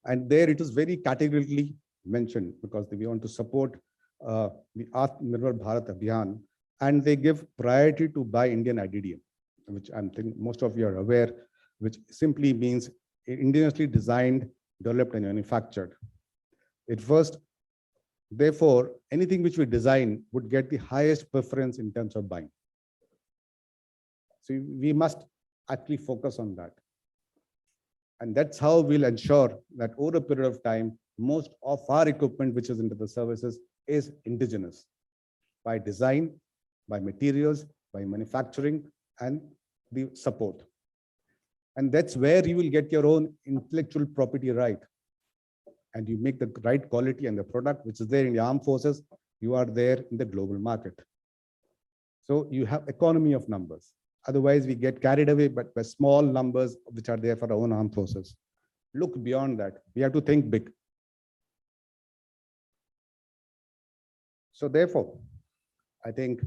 And there it is very categorically mentioned because we want to support the Atmanirbhar Bharat Abhiyan, and they give priority to buy Indian IDDM, which I think most of you are aware, which simply means indigenously designed, developed, and manufactured. It first, therefore, anything which we design would get the highest preference in terms of buying. So we must actually focus on that. And that's how we'll ensure that over a period of time, most of our equipment which is into the services is indigenous by design, by materials, by manufacturing, and the support. And that's where you will get your own intellectual property right. And you make the right quality and the product which is there in the armed forces, you are there in the global market. So you have economy of numbers. Otherwise, we get carried away by small numbers which are there for our own armed forces. Look beyond that. We have to think big. So therefore, I think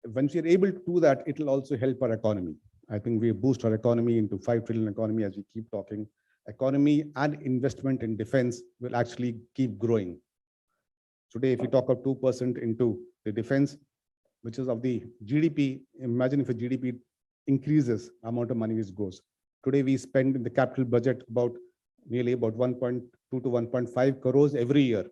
once we are able to do that, it will also help our economy. I think we boost our economy into 5 trillion economy as we keep talking. Economy and investment in defense will actually keep growing. Today, if we talk of 2% into the defense, which is of the GDP, imagine if a GDP increases amount of money which goes. Today, we spend in the capital budget nearly about 1.2 to 1.5 crores every year.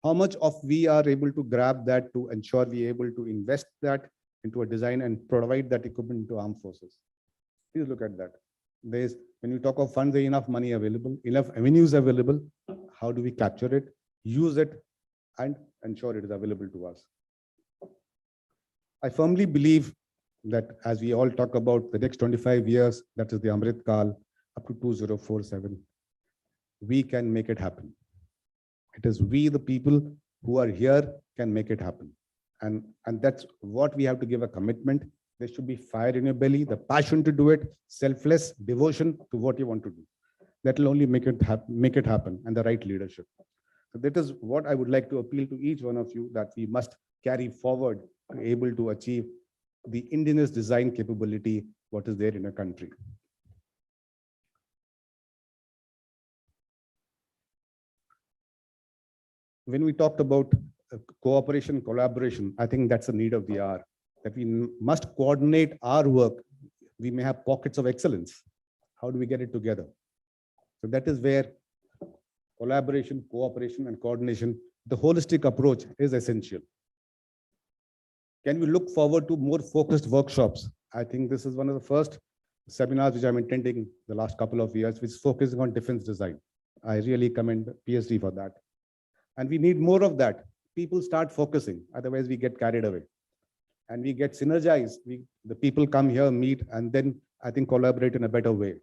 How much of we are able to grab that to ensure we are able to invest that into a design and provide that equipment to armed forces? Please look at that. When you talk of funds, there is enough money available, enough avenues available. How do we capture it, use it, and ensure it is available to us? I firmly believe that as we all talk about the next 25 years, that is the Amrit Kal up to 2047, we can make it happen. It is we, the people who are here, can make it happen. And that's what we have to give a commitment. There should be fire in your belly, the passion to do it, selfless devotion to what you want to do. That will only make it happen, and the right leadership. So that is what I would like to appeal to each one of you, that we must carry forward to be able to achieve the indigenous design capability, what is there in a country. When we talked about cooperation, collaboration, I think that's a need of the hour, that we must coordinate our work. We may have pockets of excellence. How do we get it together? So that is where collaboration, cooperation, and coordination, the holistic approach is essential. Can we look forward to more focused workshops? I think this is one of the first seminars which I'm attending the last couple of years, which is focusing on defense design. I really commend PSD for that. And we need more of that. People start focusing, otherwise we get carried away. And we get synergized. The people come here, meet, and then I think collaborate in a better way.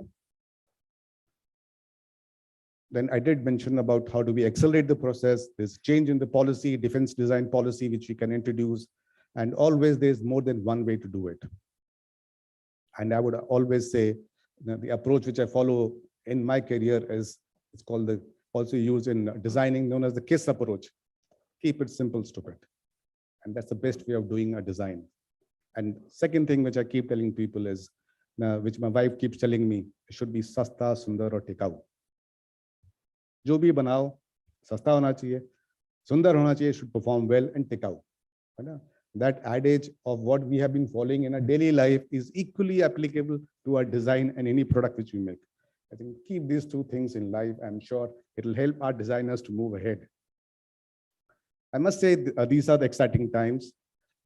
Then I did mention about how do we accelerate the process. There's change in the policy, defense design policy, which we can introduce. And always there's more than one way to do it. And I would always say the approach which I follow in my career is, it's called also used in designing, known as the KISS approach. Keep it simple, stupid. And that's the best way of doing a design. And second thing which I keep telling people is, which my wife keeps telling me, it should be sasta, sundar, or tikau. Jo bhi banao, sasta hona chahiye, sundar hona chahiye, should perform well, and tikau. That adage of what we have been following in our daily life is equally applicable to our design and any product which we make. I think keep these two things in life. I'm sure it will help our designers to move ahead. I must say these are the exciting times,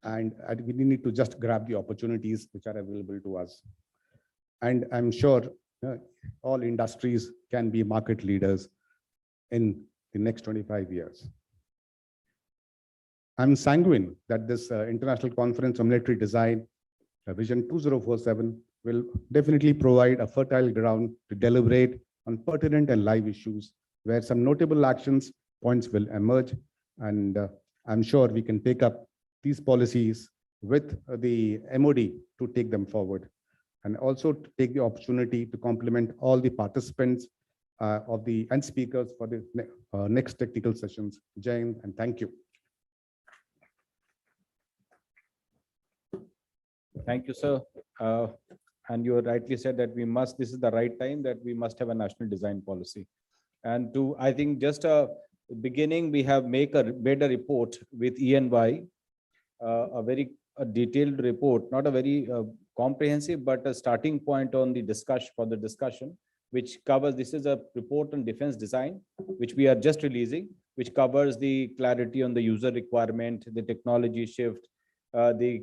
and we need to just grab the opportunities which are available to us. And I'm sure all industries can be market leaders in the next 25 years. I'm sanguine that this International Conference on Military Design, Vision 2047, will definitely provide a fertile ground to deliberate on pertinent and live issues, where some notable actions points will emerge. And I'm sure we can take up these policies with the MOD to take them forward, and also to take the opportunity to compliment all the participants and speakers for the next technical sessions. Jai Hind, and thank you.
Thank you, sir. and you rightly said that this is the right time that we must have a national design policy. And I think just a beginning, we have made a report with ENY, a very detailed report, not a very comprehensive, but a starting point on the discussion, which covers, this is a report on defense design, which we are just releasing, which covers the clarity on the user requirement, the technology shift, the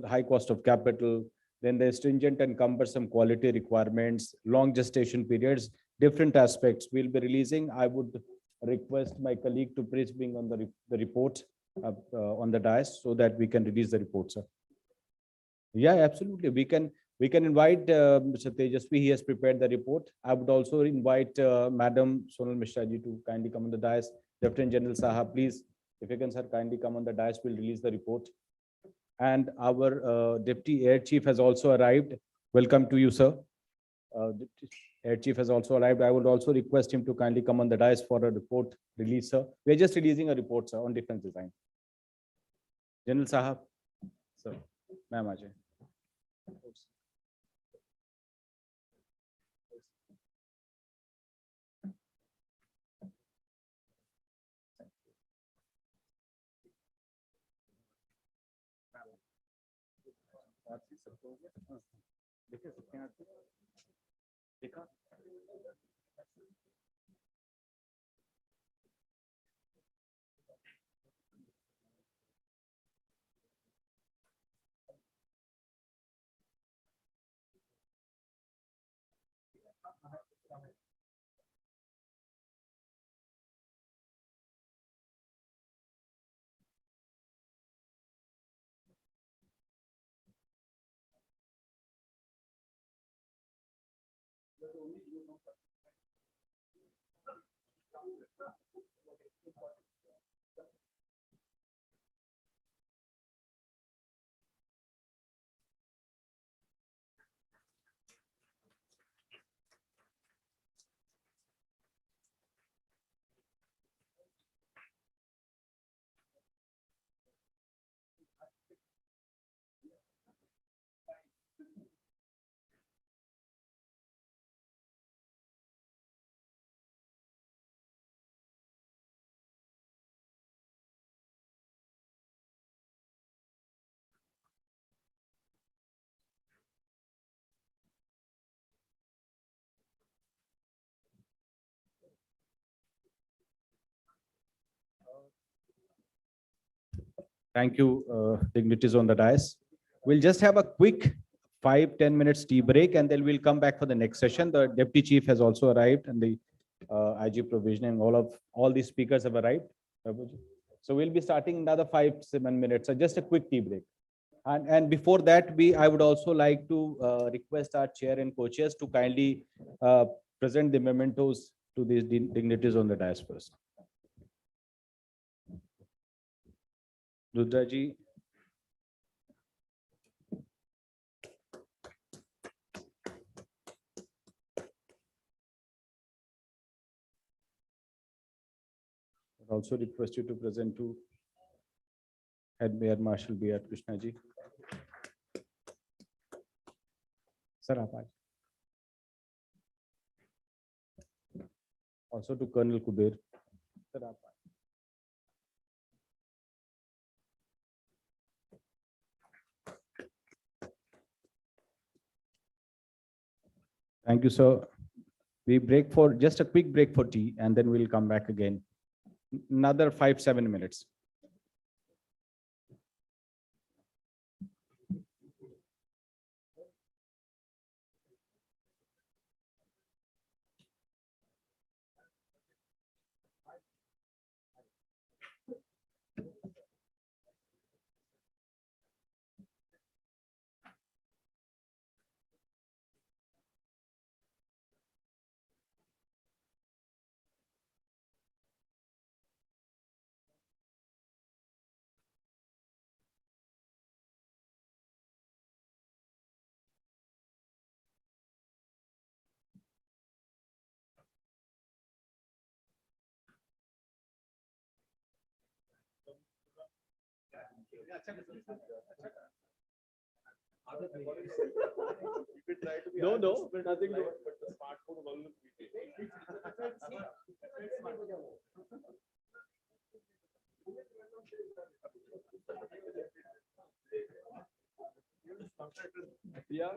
high cost of capital, then the stringent and cumbersome quality requirements, long gestation periods, different aspects we'll be releasing. I would request my colleague to please bring on the report on the dais so that we can release the report, sir. Yeah, absolutely. We can invite Mr. Tejasvi. He has prepared the report. I would also invite Madam Sonal Mishra ji to kindly come on the dais. Lieutenant General Saha, please, if you can, sir, kindly come on the dais. We'll release the report. And our Deputy Air Chief has also arrived. Welcome to you, sir. Air Chief has also arrived. I would also request him to kindly come on the dais for a report release, sir. We're just releasing a report, sir, on defense design. General Sahab, sir, ma'am, Ajay. Thank you, dignitaries on the dais. We'll just have a quick 5-10 minutes tea break, and then we'll come back for the next session. The Deputy Chief has also arrived, and the IG provisioning, all these speakers have arrived. So we'll be starting another 5-7 minutes. So just a quick tea break. And before that, I would also like to request our chair and co-chairs to kindly present the mementos to these dignitaries on the dais first. Rudraji. I also request you to present to Head Air Marshal B.R. Krishna ji. Sir, also to Colonel Kuber. Sir, thank you, sir. We break for just a quick break for tea, and then we'll come back again. Another 5-7 minutes.
No, no, nothing. But the smartphone will Yeah.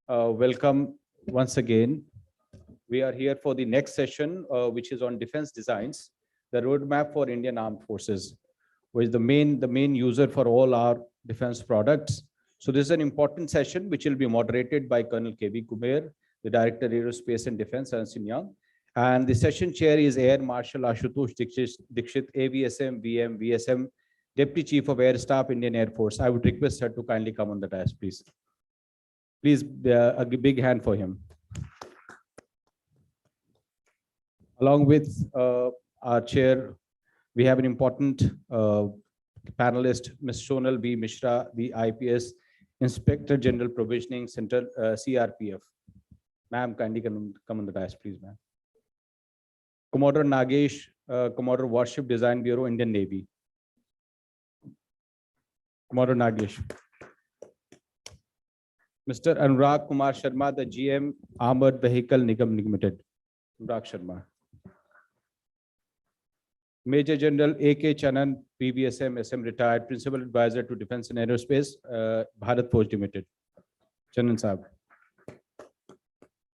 welcome once again. We are here for the next session, which is on defense designs, the roadmap for Indian Armed Forces, which is the main user for all our defense products. So this is an important session which will be moderated by Colonel K.V. Kuber, the Director Aerospace and Defense, Ernst & Young. And the session chair is Air Marshal Ashutosh Dikshit, AVSM, VM, VSM, Deputy Chief of Air Staff, Indian Air Force. I would request her to kindly come on the dais, please. Please, a big hand for him. Along with our chair, we have an important panelist, Ms. Sonal B. Mishra, the IPS Inspector General Provisioning Center, CRPF. Ma'am, kindly come on the dais, please, ma'am. Commodore Nagesh, Commodore Warship Design Bureau, Indian Navy. Commodore Nagesh. Mr. Anurag Kumar Sharma, the GM, Armored Vehicle Nigam Limited. Anurag Sharma. Major General A.K. Chanan, PVSM, SM retired, Principal Advisor to Defense and Aerospace, Bharat Forge Limited. Chanan Saab.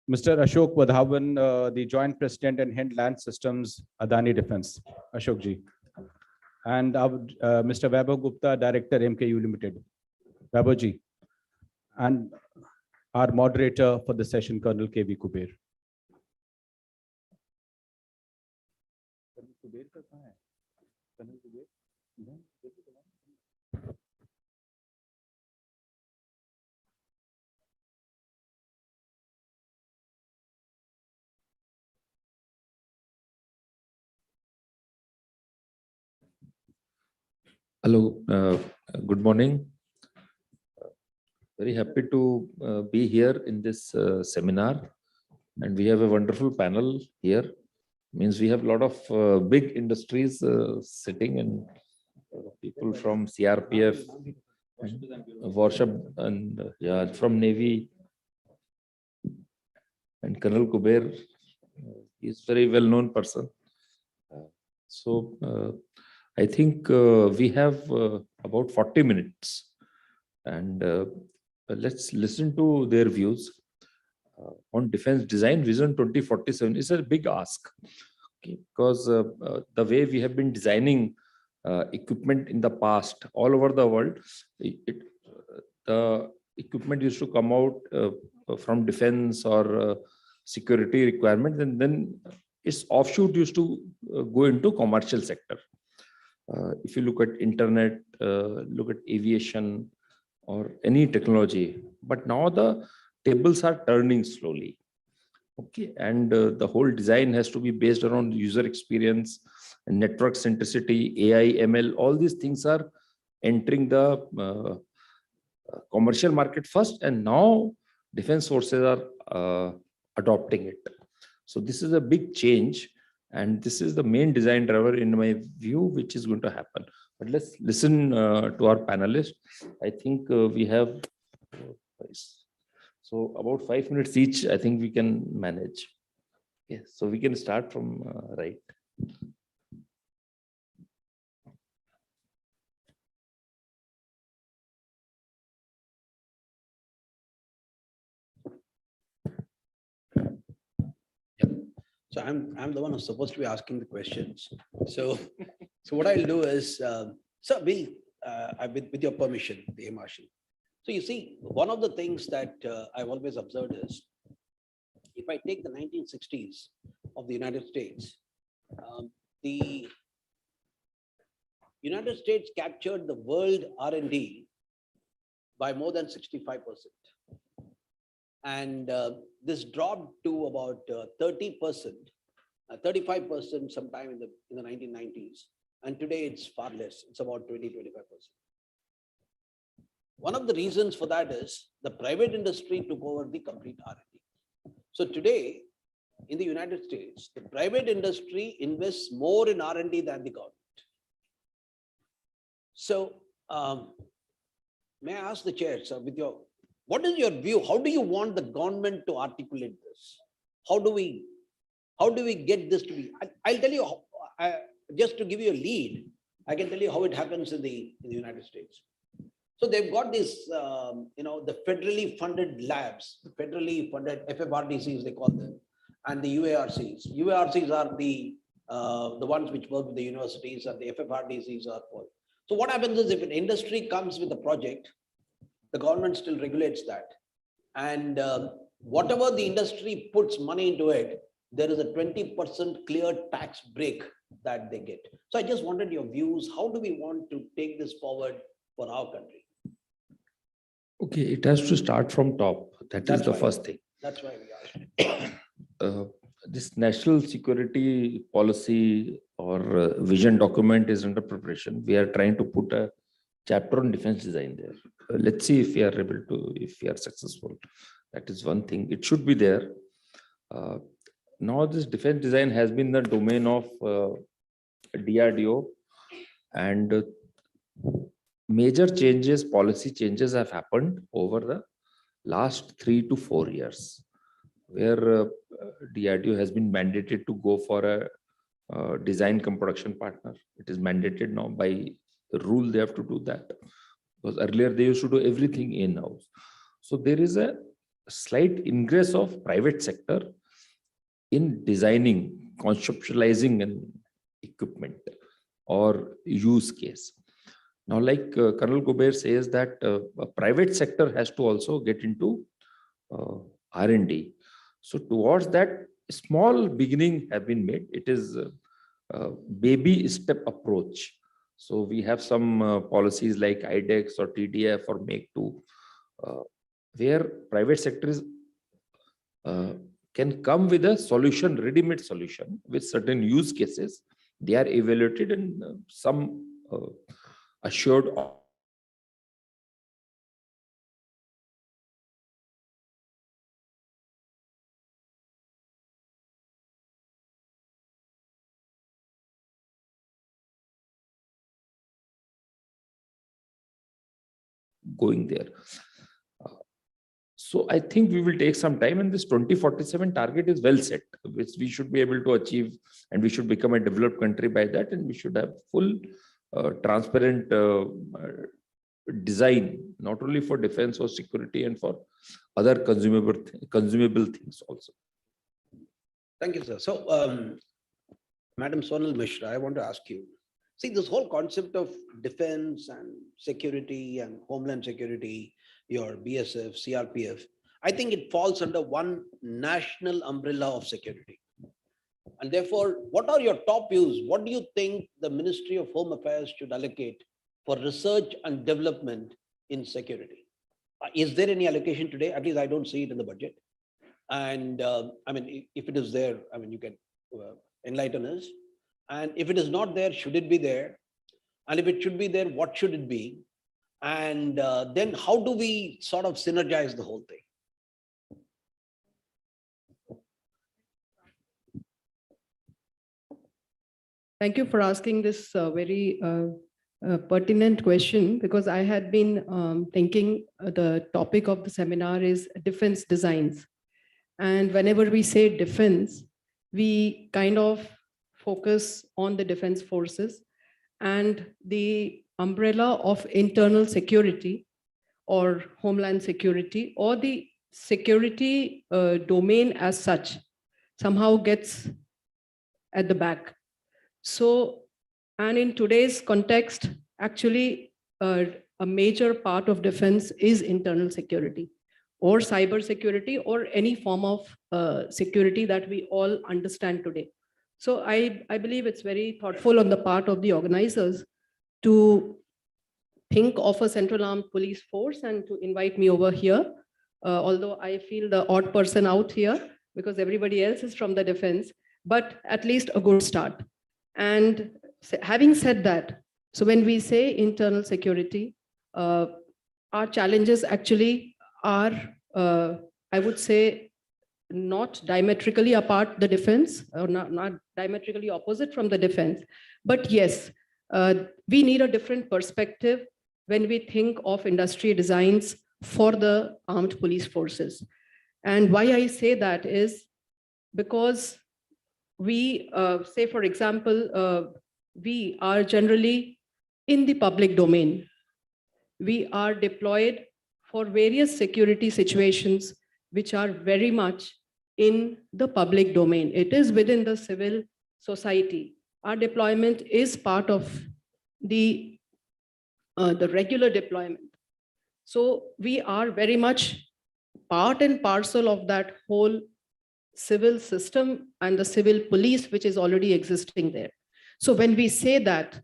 Mr. Ashok Wadhawan, the Joint President and Head Land Systems, Adani Defense. Ashok ji. And Mr. Vaibhav Gupta, Director, MKU Limited. Vaibhav ji. And our moderator for the session, Colonel K.V. Kuber.
Hello, good morning. Very happy to be here in this seminar, and we have a wonderful panel here. Means we have a lot of big industries sitting, and people from CRPF, Warship, and from Navy, and Colonel Kuber is very well-known person. So I think we have about 40 minutes, and let's listen to their views on defense design vision 2047. Is a big ask, okay, because the way we have been designing equipment in the past all over the world, the equipment used to come out from defense or security requirements, and then its offshoot used to go into commercial sector. If you look at internet, look at aviation or any technology, but now the tables are turning slowly. Okay, and the whole design has to be based around user experience and network centricity, AI, ML. All these things are entering the commercial market first, and now defense forces are adopting it. So this is a big change, and this is the main design driver in my view, which is going to happen. But let's listen to our panelists. I think we have, so about 5 minutes each, I think we can manage. Yes, so we can start from right.
So I'm the one who's supposed to be asking the questions. So what I'll do is, sir, with your permission, the Air Marshal. So you see, one of the things that I've always observed is, if I take the 1960s of the United States, the United States captured the world R&D by more than 65%. And this dropped to about 30%, 35% sometime in the 1990s. And today it's far less, it's about 20, 25%. One of the reasons for that is the private industry took over the complete R&D. So today, in the United States, the private industry invests more in R&D than the government. So may I ask the chair, sir, what is your view? How do you want the government to articulate this? How do we get this to be? I'll tell you, just to give you a lead, I can tell you how it happens in the United States.
So they've got this, the federally funded labs, the federally funded FFRDCs, they call them, and the UARCs. UARCs are the ones which work with the universities, and the FFRDCs are for. So what happens is, if an industry comes with a project, the government still regulates that. And whatever the industry puts money into it, there is a 20% clear tax break that they get. So I just wanted your views. How do we want to take this forward for our country?
Okay, it has to start from top. That's the first thing.
That's why we asked.
This national security policy or vision document is under preparation. We are trying to put a chapter on defense design there. Let's see if we are able to, if we are successful. That is one thing. It should be there. Now this defense design has been the domain of DRDO, and major changes, policy changes have happened over the last 3 to 4 years, where DRDO has been mandated to go for a design cum production partner. It is mandated now by the rule. They have to do that, because earlier they used to do everything in-house. So there is a slight ingress of private sector in designing, conceptualizing an equipment or use case. Now, like Colonel Kuber says that a private sector has to also get into R&D. So towards that, small beginning have been made. It is a baby step approach. So we have some policies like IDEX or TDF or Make2, where private sectors can come with a solution, ready-made solution with certain use cases. They are evaluated and some assured going there. So I think we will take some time, and this 2047 target is well set, which we should be able to achieve, and we should become a developed country by that, and we should have full transparent design, not only for defense or security and for other consumable things also.
Thank you, sir. So, Madam Sonal Mishra, I want to ask you, see, this whole concept of defense and security and homeland security, your BSF, CRPF, I think it falls under one national umbrella of security. And therefore, what are your top views? What do you think the Ministry of Home Affairs should allocate for research and development in security? Is there any allocation today? At least I don't see it in the budget. And I mean, if it is there, I mean, you can enlighten us. And if it is not there, should it be there? And if it should be there, what should it be? And then how do we sort of synergize the whole thing?
Thank you for asking this very pertinent question, because I had been thinking the topic of the seminar is defense designs. And whenever we say defense, we kind of focus on the defense forces and the umbrella of internal security or homeland security, or the security domain as such somehow gets at the back. So, and in today's context, actually a major part of defense is internal security or cyber security or any form of security that we all understand today. So I believe it's very thoughtful on the part of the organizers to think of a central armed police force and to invite me over here. Although I feel the odd person out here because everybody else is from the defense, but at least a good start. And having said that, so when we say internal security, our challenges actually are, I would say, not diametrically apart the defense, or not diametrically opposite from the defense. But yes, we need a different perspective when we think of industry designs for the armed police forces. And why I say that is because we say, for example, we are generally in the public domain. we are deployed for various security situations, which are very much in the public domain. It is within the civil society. Our deployment is part of the regular deployment. So we are very much part and parcel of that whole civil system and the civil police, which is already existing there. So when we say that,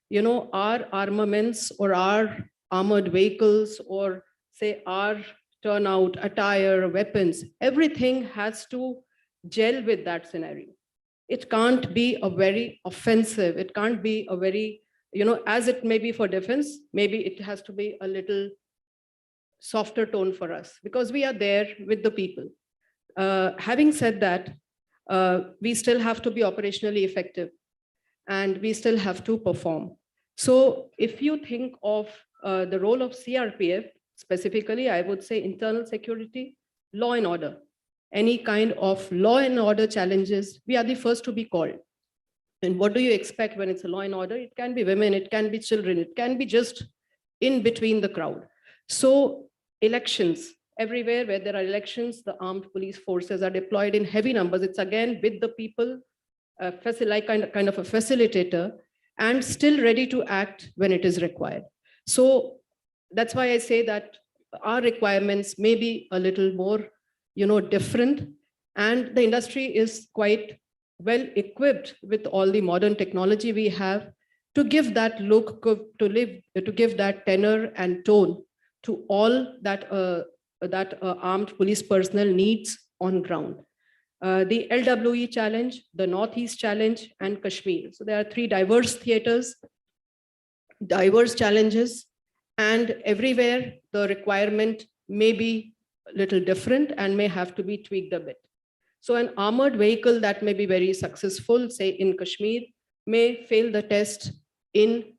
you know, our armaments or our armored vehicles or say our turnout, attire, weapons, everything has to gel with that scenario. It can't be a very offensive, it can't be a very, you know, as it may be for defense, maybe it has to be a little softer tone for us because we are there with the people. Having said that, we still have to be operationally effective and we still have to perform. So if you think of the role of CRPF, specifically, I would say internal security, law and order. Any kind of law and order challenges, we are the first to be called. And what do you expect when it's a law and order? It can be women, it can be children, it can be just in between the crowd. So elections, everywhere where there are elections, the armed police forces are deployed in heavy numbers. It's again with the people, like kind of a facilitator, and still ready to act when it is required. So that's why I say that our requirements may be a little more, you know, different, and the industry is quite well equipped with all the modern technology we have to give that look, to give that tenor and tone to all that armed police personnel needs on ground. The LWE challenge, the Northeast challenge, and Kashmir. So there are three diverse theaters, diverse challenges, and everywhere the requirement may be a little different and may have to be tweaked a bit. So an armored vehicle that may be very successful, say in Kashmir, may fail the test in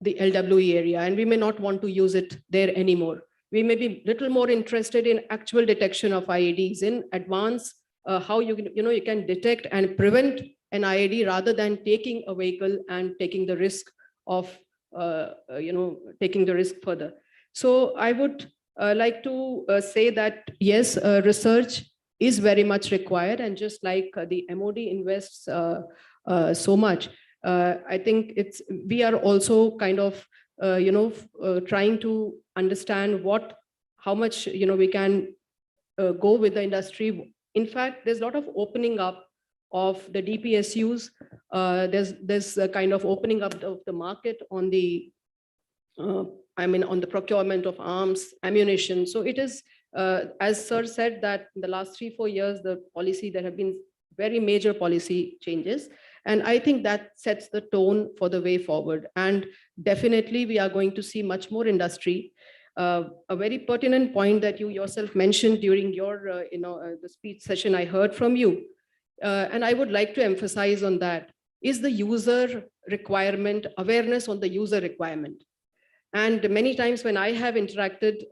the LWE area, and we may not want to use it there anymore. We may be a little more interested in actual detection of IEDs in advance, how you can detect and prevent an IED rather than taking a vehicle and taking the risk of taking the risk further. So I would like to say that yes, research is very much required, and just like the MOD invests so much, I think we are also kind of trying to understand how much we can go with the industry. In fact, there's a lot of opening up of the DPSUs. There's a kind of opening up of the market on the on the procurement of arms, ammunition. So it is, as Sir said, that in the last 3-4 years, there have been very major policy changes. And I think that sets the tone for the way forward. And definitely we are going to see much more industry. A very pertinent point that you yourself mentioned during your the speech session I heard from you. And I would like to emphasize on that is the user requirement, awareness on the user requirement. And many times when I have interacted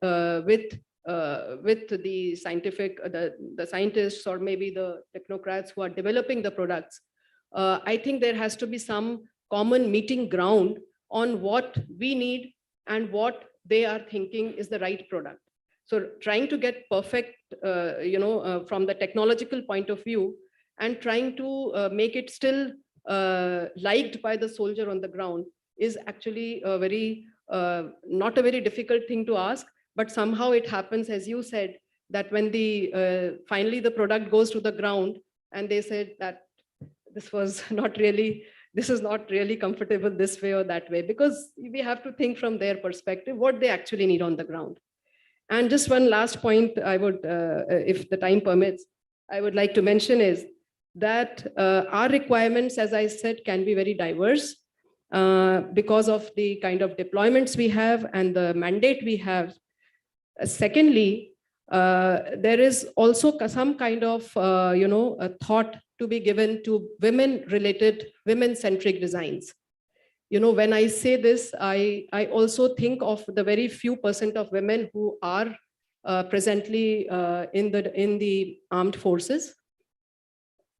with the scientists or maybe the technocrats who are developing the products, I think there has to be some common meeting ground on what we need and what they are thinking is the right product. So trying to get perfect, from the technological point of view, and trying to make it still liked by the soldier on the ground is actually a very not a very difficult thing to ask, but somehow it happens, as you said, that when finally the product goes to the ground and they said that this is not really comfortable this way or that way, because we have to think from their perspective what they actually need on the ground. And just one last point I would, if the time permits, I would like to mention is that our requirements, as I said, can be very diverse because of the kind of deployments we have and the mandate we have. Secondly, there is also some kind of, a thought to be given to women-centric designs. When I say this, I also think of the very few % of women who are presently in the armed forces,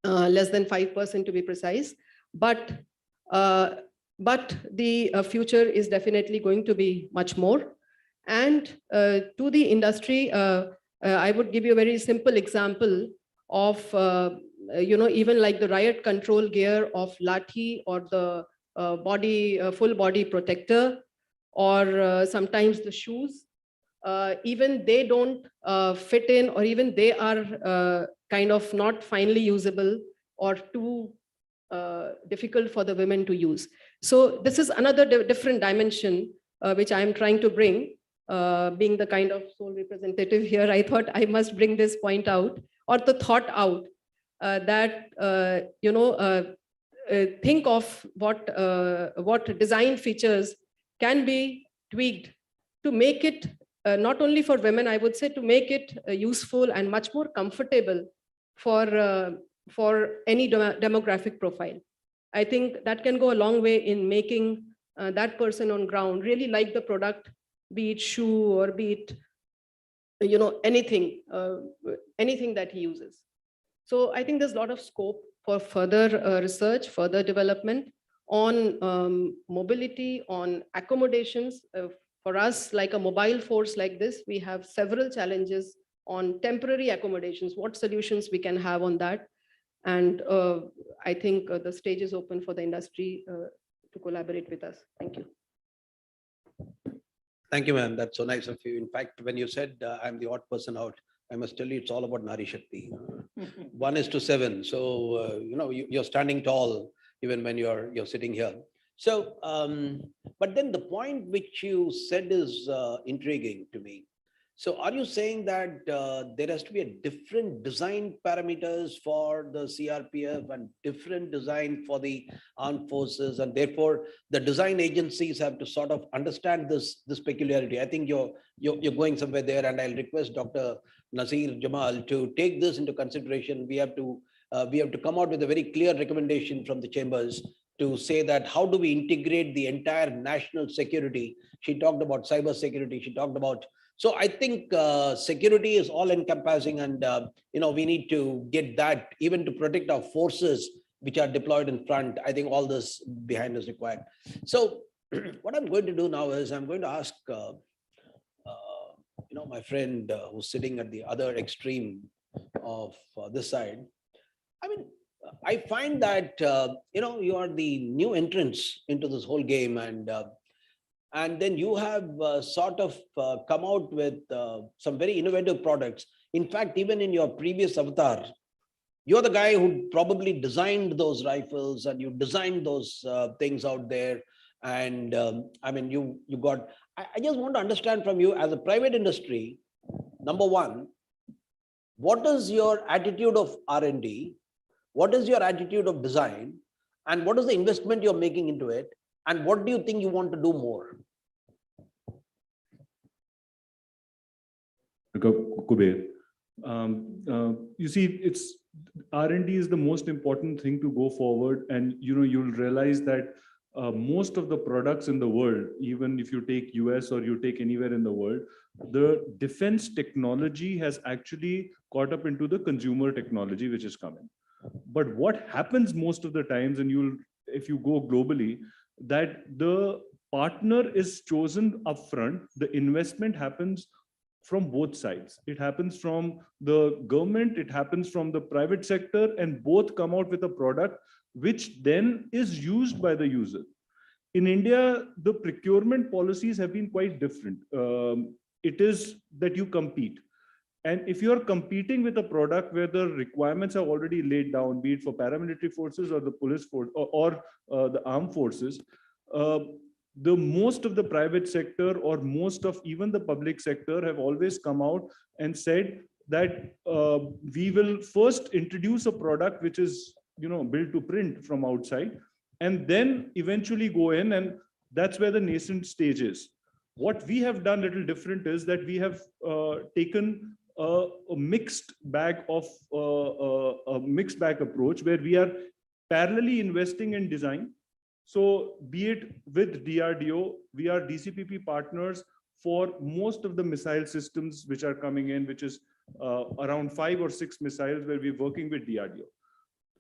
less than 5% to be precise. But the future is definitely going to be much more. And to the industry, I would give you a very simple example of, even like the riot control gear of Lathi or the full body protector, or sometimes the shoes. Even they don't fit in, or even they are kind of not finely usable or too difficult for the women to use. So this is another different dimension which I am trying to bring. Being the kind of sole representative here, I thought I must bring this point out, or the thought out, that think of what design features can be tweaked to make it not only for women, I would say, to make it useful and much more comfortable for any demographic profile. I think that can go a long way in making that person on ground really like the product, be it shoe or be it anything that he uses. So I think there's a lot of scope for further research, further development on mobility, on accommodations. For us, like a mobile force like this, we have several challenges on temporary accommodations, what solutions we can have on that. And I think the stage is open for the industry to collaborate with us. Thank you.
Thank you, ma'am. That's so nice of you. In fact, when you said I'm the odd person out, I must tell you it's all about Nari Shakti. 1:7. So, you're standing tall even when you're sitting here. So, but then the point which you said is intriguing to me. So are you saying that there has to be a different design parameters for the CRPF and different design for the armed forces, and therefore the design agencies have to sort of understand this peculiarity? I think you're going somewhere there, and I'll request Dr. Nasir Jamal to take this into consideration. We have to come out with a very clear recommendation from the chambers to say that how do we integrate the entire national security? She talked about cyber security. She talked about, so I think security is all encompassing, and we need to get that even to protect our forces which are deployed in front. I think all this behind is required. So what I'm going to do now is I'm going to ask my friend who's sitting at the other extreme of this side. I mean, I find that you are the new entrants into this whole game, and then you have sort of come out with some very innovative products. In fact, even in your previous avatar, you're the guy who probably designed those rifles, and you designed those things out there. And I mean, you got, I just want to understand from you as a private industry, number one, what is your attitude of R&D? What is your attitude of design? And what is the investment you're making into it? And what do you think you want to do more?
Kuber, you see, it's R&D is the most important thing to go forward, and you'll realize that most of the products in the world, even if you take US or you take anywhere in the world, the defense technology has actually caught up into the consumer technology which is coming. But what happens most of the times, and if you go globally, that the partner is chosen upfront. The investment happens from both sides. It happens from the government, it happens from the private sector, and both come out with a product which then is used by the user. In India, the procurement policies have been quite different. It is that you compete. And if you're competing with a product where the requirements are already laid down, be it for paramilitary forces or the police force or the armed forces, the most of the private sector or most of even the public sector have always come out and said that we will first introduce a product which is built to print from outside, and then eventually go in, and that's where the nascent stage is. What we have done a little different is that we have taken a mixed bag of a mixed bag approach where we are parallelly investing in design. So be it with DRDO, we are DCPP partners for most of the missile systems which are coming in, which is around 5 or 6 missiles where we're working with DRDO.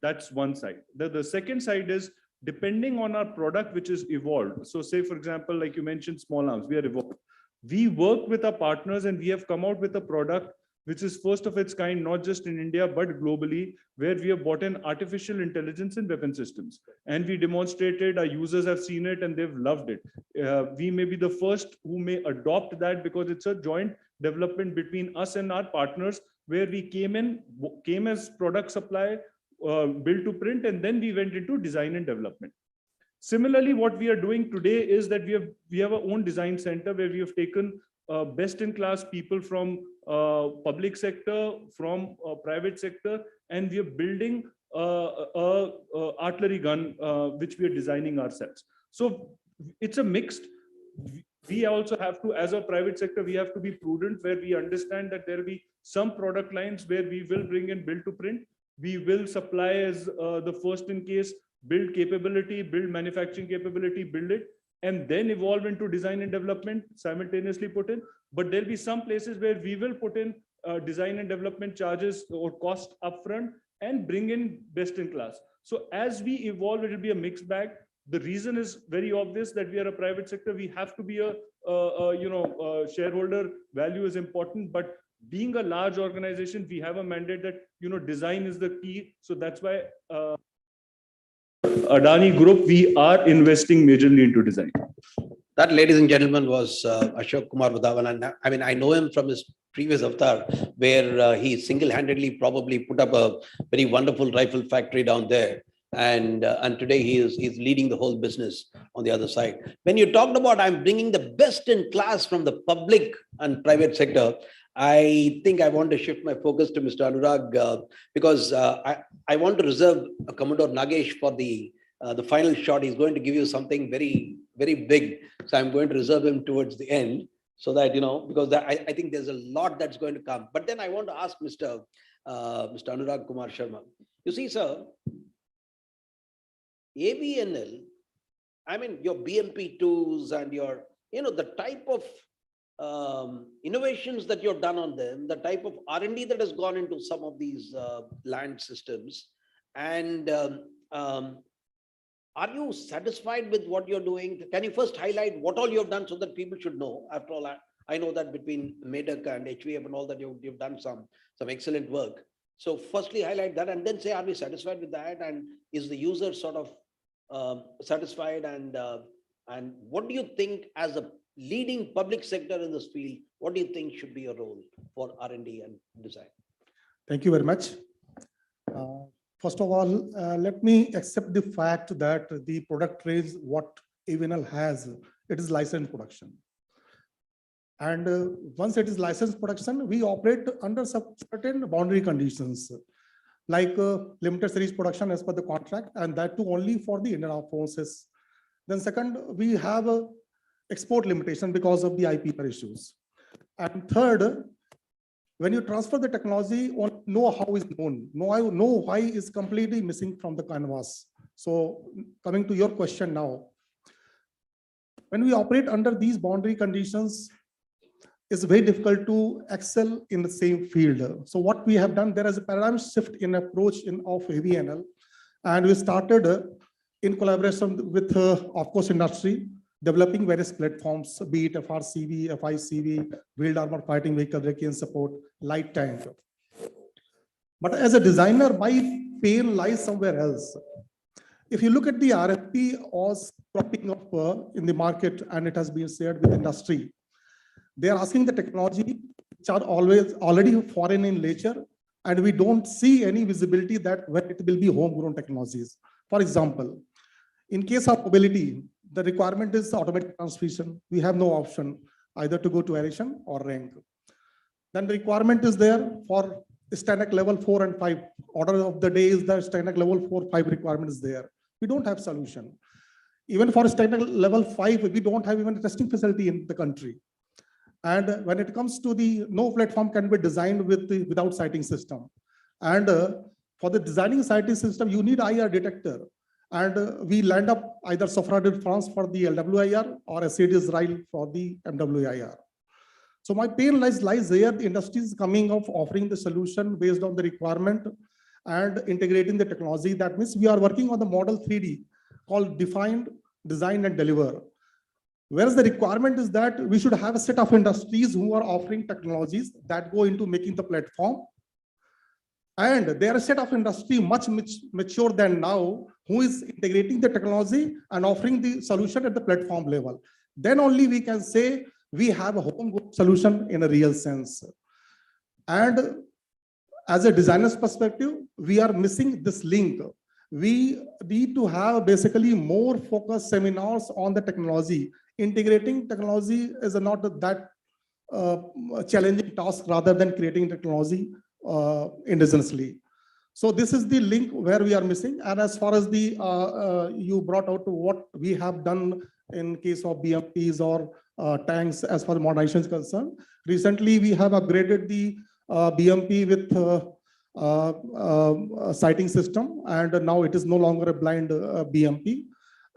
That's one side. The second side is depending on our product which is evolved. So say, for example, like you mentioned, small arms, we are evolved. We work with our partners and we have come out with a product which is first of its kind, not just in India, but globally, where we have brought in artificial intelligence in weapon systems. And we demonstrated, our users have seen it and they've loved it. We may be the first who may adopt that because it's a joint development between us and our partners, where we came as product supply, build to print, and then we went into design and development. Similarly, what we are doing today is that we have our own design center where we have taken best-in-class people from public sector, from private sector, and we are building a artillery gun which we are designing ourselves. So it's a mixed. We also have to, as a private sector, we have to be prudent, where we understand that there will be some product lines where we will bring in build to print. We will supply as the first in case, build capability, build manufacturing capability, build it, and then evolve into design and development, simultaneously put in. But there'll be some places where we will put in design and development charges or cost upfront and bring in best in class. So as we evolve, it will be a mixed bag. The reason is very obvious that we are a private sector. We have to be a shareholder value is important, but being a large organization, we have a mandate that, design is the key. So that's why Adani Group, we are investing majorly into design.
That, ladies and gentlemen, was Ashok Kumar Vadhavan. I mean, I know him from his previous avatar, where he single-handedly probably put up a very wonderful rifle factory down there. And today he's leading the whole business on the other side. When you talked about I'm bringing the best in class from the public and private sector, I think I want to shift my focus to Mr. Anurag because I want to reserve Commodore Nagesh for the final shot. He's going to give you something very, very big. So I'm going to reserve him towards the end so that, because I think there's a lot that's going to come. But then I want to ask Mr. Anurag Kumar Sharma. You see, sir, AVNL, I mean, your BMP2s and your, the type of innovations that you've done on them, the type of R&D that has gone into some of these land systems. And are you satisfied with what you're doing? Can you first highlight what all you've done so that people should know? After all, I know that between Medak and HVF and all that, you've done some excellent work. So firstly, highlight that and then say, are we satisfied with that? And is the user sort of satisfied? And what do you think as a leading public sector in this field, what do you think should be your role for R&D and design?
Thank you very much. First of all, let me accept the fact that the product range, what AVNL has, it is licensed production. And once it is licensed production, we operate under certain boundary conditions, like limited series production as per the contract, and that too only for the Indian Armed Forces. Then second, we have a export limitation because of the IP issues. And third, when you transfer the technology, know-how is known. Know-how is completely missing from the canvas. So coming to your question now, when we operate under these boundary conditions, it's very difficult to excel in the same field. So what we have done, there is a paradigm shift in approach of AVNL, and we started in collaboration with, of course, industry, developing various platforms, be it FRCV, FICV, wheeled armor fighting vehicle, recce support, light tank. But as a designer, my pain lies somewhere else. If you look at the RFP was cropping up in the market, and it has been shared with industry, they are asking the technology which are already foreign in nature, and we don't see any visibility that when it will be homegrown technologies. For example, in case of mobility, the requirement is automatic transmission. We have no option either to go to aeration or rank. Then the requirement is there for STANAC level 4 and 5. Order of the day is that STANAC level 4, 5 requirement is there. We don't have solution. Even for STANAC level 5, we don't have even a testing facility in the country. And when it comes to no platform can be designed without sighting system. And for the designing sighting system, you need IR detector. And we land up either Safran de France for the LWIR or SAD Israel for the MWIR. So my pain lies there. The industry is coming of offering the solution based on the requirement and integrating the technology. That means we are working on the model 3D called defined, design, and deliver. Whereas the requirement is that we should have a set of industries who are offering technologies that go into making the platform. And there are a set of industry much mature than now who is integrating the technology and offering the solution at the platform level. Then only we can say we have a homegrown solution in a real sense. And as a designer's perspective, we are missing this link. We need to have basically more focused seminars on the technology. Integrating technology is not that challenging task rather than creating technology indigenously. So this is the link where we are missing. And as far as the you brought out what we have done in case of BMPs or tanks as far as modernization is concerned, recently we have upgraded the BMP with sighting system, and now it is no longer a blind BMP.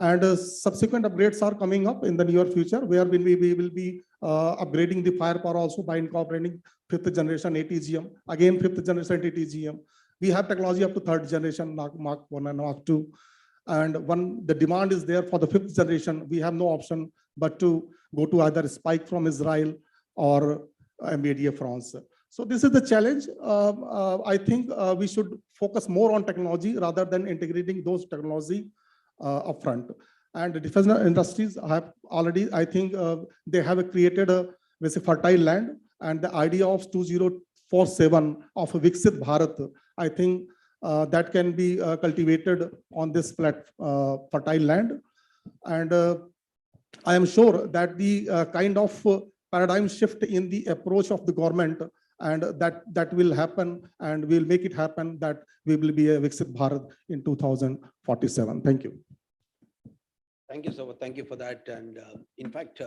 And subsequent upgrades are coming up in the near future, where we will be upgrading the firepower also by incorporating 5th generation ATGM, again 5th generation ATGM. We have technology up to 3rd generation Mark 1 and Mark 2. And when the demand is there for the 5th generation, we have no option but to go to either Spike from Israel or MBDA France. So this is the challenge. I think we should focus more on technology rather than integrating those technology upfront. And the defense industries have already, I think they have created a fertile land, and the idea of 2047 of a Viksit Bharat, I think that can be cultivated on this fertile land. And I am sure that the kind of paradigm shift in the approach of the government, and that will happen, and we'll make it happen, that we will be a Viksit Bharat in 2047. Thank you.
Thank you, sir. Thank you for that. And in fact,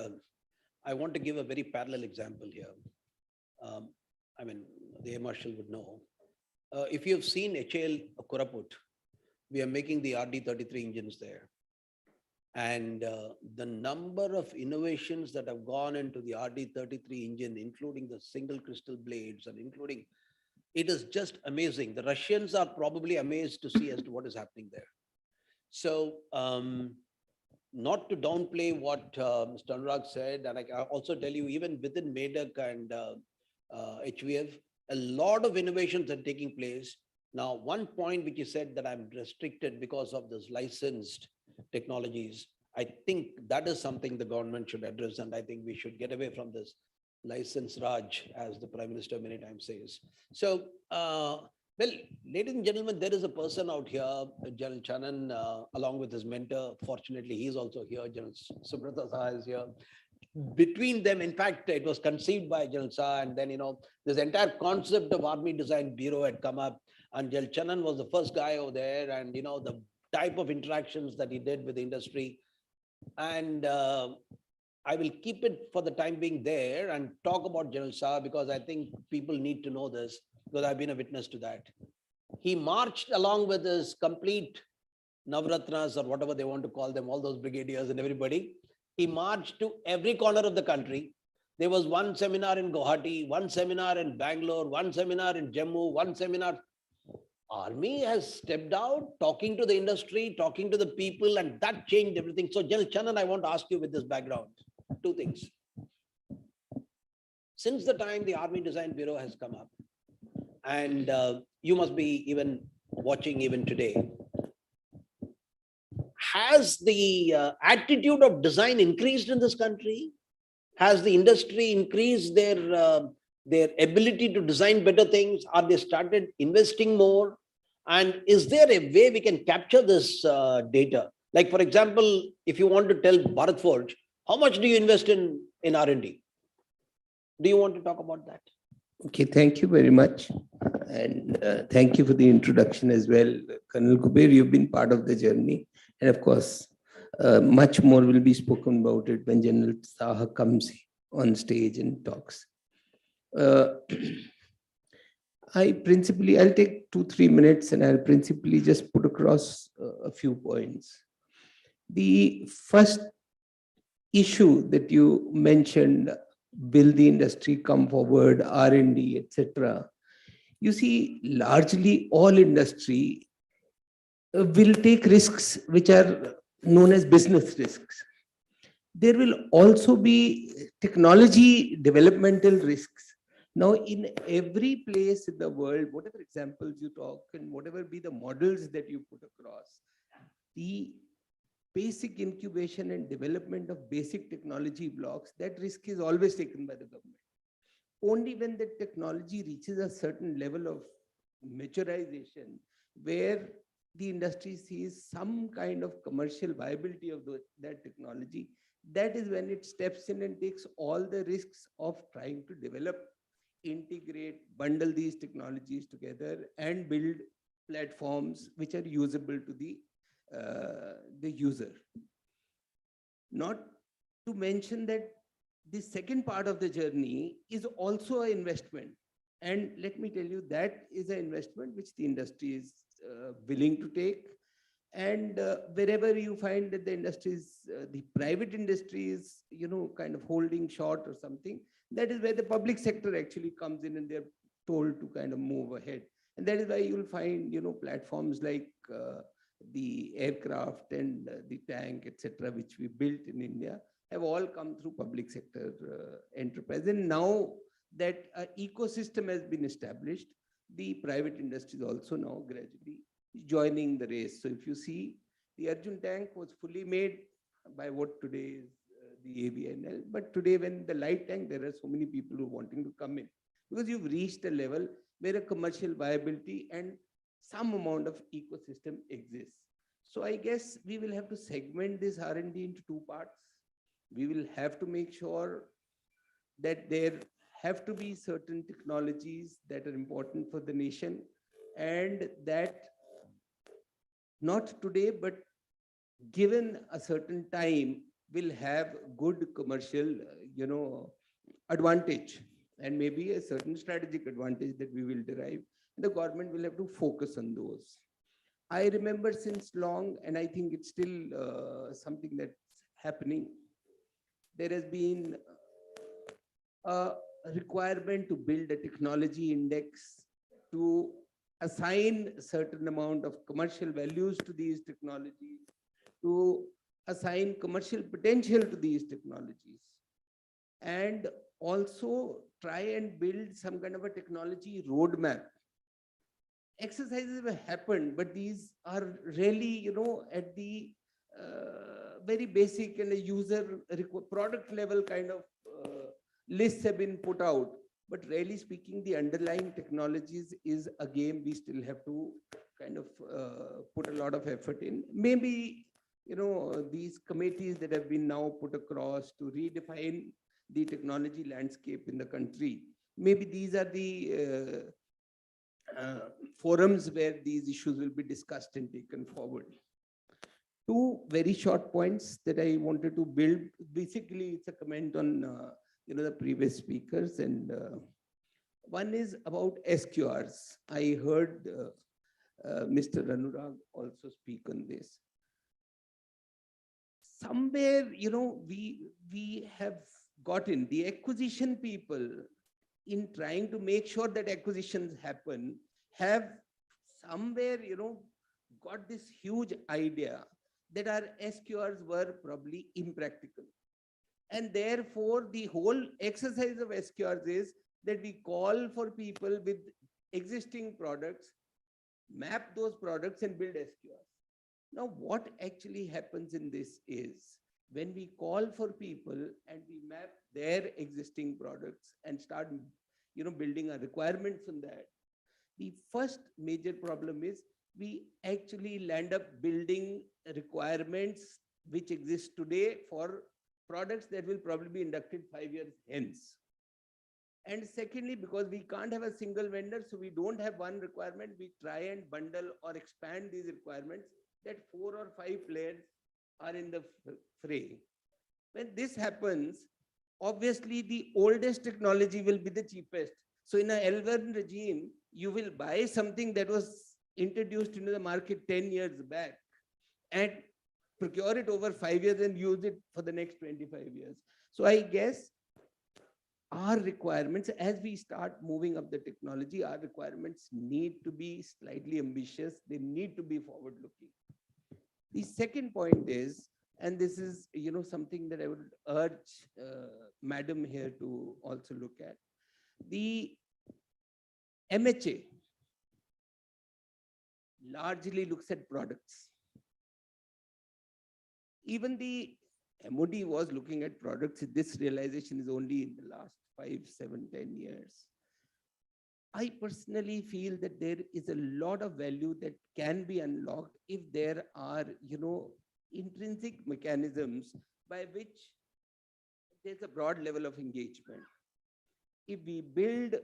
I want to give a very parallel example here. I mean, the Air Marshal would know. If you have seen HAL Koraput, we are making the RD-33 engines there. And the number of innovations that have gone into the RD-33 engine, including the single crystal blades and including, it is just amazing. The Russians are probably amazed to see as to what is happening there. So not to downplay what Mr. Anurag said, and I can also tell you, even within MEDAC and HVF, a lot of innovations are taking place. Now, one point which you said that I'm restricted because of this licensed technologies, I think that is something the government should address, and I think we should get away from this license Raj, as the Prime Minister many times says. So, well, ladies and gentlemen, there is a person out here, General Channan, along with his mentor. Fortunately, he's also here. General Subrata Saha is here. Between them, in fact, it was conceived by General Saha, and then, this entire concept of Army Design Bureau had come up, and General Channan was the first guy over there, and, the type of interactions that he did with the industry. And I will keep it for the time being there and talk about General Saha, because I think people need to know this, because I've been a witness to that. He marched along with his complete Navratnas, or whatever they want to call them, all those brigadiers and everybody. He marched to every corner of the country. There was one seminar in Guwahati, one seminar in Bangalore, one seminar in Jammu, one seminar. Army has stepped out, talking to the industry, talking to the people, and that changed everything. So, General Channan, I want to ask you with this background, two things. Since the time the Army Design Bureau has come up, and you must be even watching even today, has the attitude of design increased in this country? Has the industry increased their ability to design better things? Are they started investing more? And is there a way we can capture this data? Like, for example, if you want to tell Bharat Forge, how much do you invest in R&D? Do you want to talk about that?
Okay, thank you very much. And thank you for the introduction as well. Colonel Kuber, you've been part of the journey. And of course, much more will be spoken about it when General Saha comes on stage and talks. I'll take 2-3 minutes, and I'll principally just put across a few points. The first issue that you mentioned, will the industry come forward, R&D, etc. You see, largely all industry will take risks which are known as business risks. there will also be technology developmental risks. Now, in every place in the world, whatever examples you talk and whatever be the models that you put across, the basic incubation and development of basic technology blocks, that risk is always taken by the government. Only when the technology reaches a certain level of maturization, where the industry sees some kind of commercial viability of that technology, that is when it steps in and takes all the risks of trying to develop, integrate, bundle these technologies together and build platforms which are usable to the user. Not to mention that the second part of the journey is also an investment. And let me tell you, that is an investment which the industry is willing to take. And wherever you find that the industry is, the private industry is, kind of holding short or something, that is where the public sector actually comes in and they're told to kind of move ahead. And that is why you'll find, platforms like the aircraft and the tank, etc., which we built in India, have all come through public sector enterprise. And now that ecosystem has been established, the private industry is also now gradually joining the race. So if you see, the Arjun tank was fully made by what today is the AVNL. But today, when the light tank, there are so many people who are wanting to come in, because you've reached a level where a commercial viability and some amount of ecosystem exists. So I guess we will have to segment this R&D into two parts. We will have to make sure that there have to be certain technologies that are important for the nation, and that not today, but given a certain time, will have good commercial, advantage, and maybe a certain strategic advantage that we will derive. The government will have to focus on those. I remember since long, and I think it's still something that's happening, there has been a requirement to build a technology index to assign a certain amount of commercial values to these technologies, to assign commercial potential to these technologies, and also try and build some kind of a technology roadmap. Exercises have happened, but these are really, at the very basic and a user product level kind of lists have been put out. But really speaking, the underlying technologies is a game we still have to kind of put a lot of effort in. Maybe, these committees that have been now put across to redefine the technology landscape in the country, maybe these are the forums where these issues will be discussed and taken forward. Two very short points that I wanted to build. Basically, it's a comment on the previous speakers, and one is about SQRs. I heard Mr. Anurag also speak on this. Somewhere, we have gotten the acquisition people, in trying to make sure that acquisitions happen, have somewhere, got this huge idea that our SQRs were probably impractical. And therefore, the whole exercise of SQRs is that we call for people with existing products, map those products and build SQRs. Now, what actually happens in this is, when we call for people and we map their existing products and start, building our requirements on that, the first major problem is we actually land up building requirements which exist today for products that will probably be inducted 5 years hence. And secondly, because we can't have a single vendor, so we don't have one requirement, we try and bundle or expand these requirements that 4 or 5 players are in the fray. When this happens, obviously the oldest technology will be the cheapest. So in a L1 regime, you will buy something that was introduced into the market 10 years back and procure it over 5 years and use it for the next 25 years. So I guess our requirements, as we start moving up the technology, our requirements need to be slightly ambitious. They need to be forward-looking. The second point is, And this is, something that I would urge Madam here to also look at. The MHA largely looks at products. Even the MOD was looking at products. This realization is only in the last 5, 7, 10 years. I personally feel that there is a lot of value that can be unlocked if there are, intrinsic mechanisms by which there's a broad level of engagement. If we build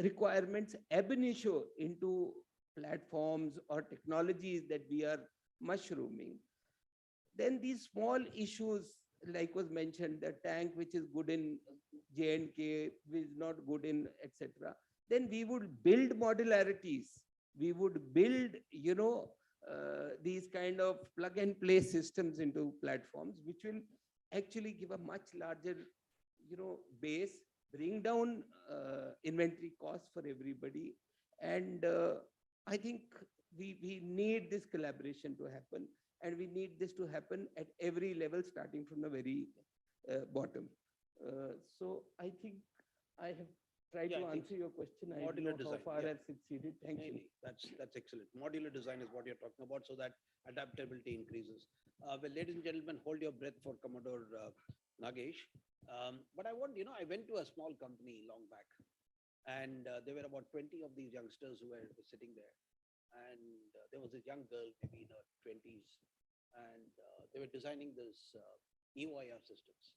requirements ab initio into platforms or technologies that we are mushrooming, then these small issues, like was mentioned, the tank which is good in J&K is not good in etc., then we would build modularities. We would build, these kind of plug and play systems into platforms, which will actually give a much larger, base, bring down inventory costs for everybody. And I think we need this collaboration to happen, and we need this to happen at every level, starting from the very bottom. So I think I have tried to answer your question. I don't know how far I've succeeded. Thank you.
That's excellent. Modular design is what you're talking about, so that adaptability increases. Well, ladies and gentlemen, hold your breath for Commodore Nagesh. But I went to a small company long back, and there were about 20 of these youngsters who were sitting there. And there was a young girl, maybe in her 20s, and they were designing this EOIR systems.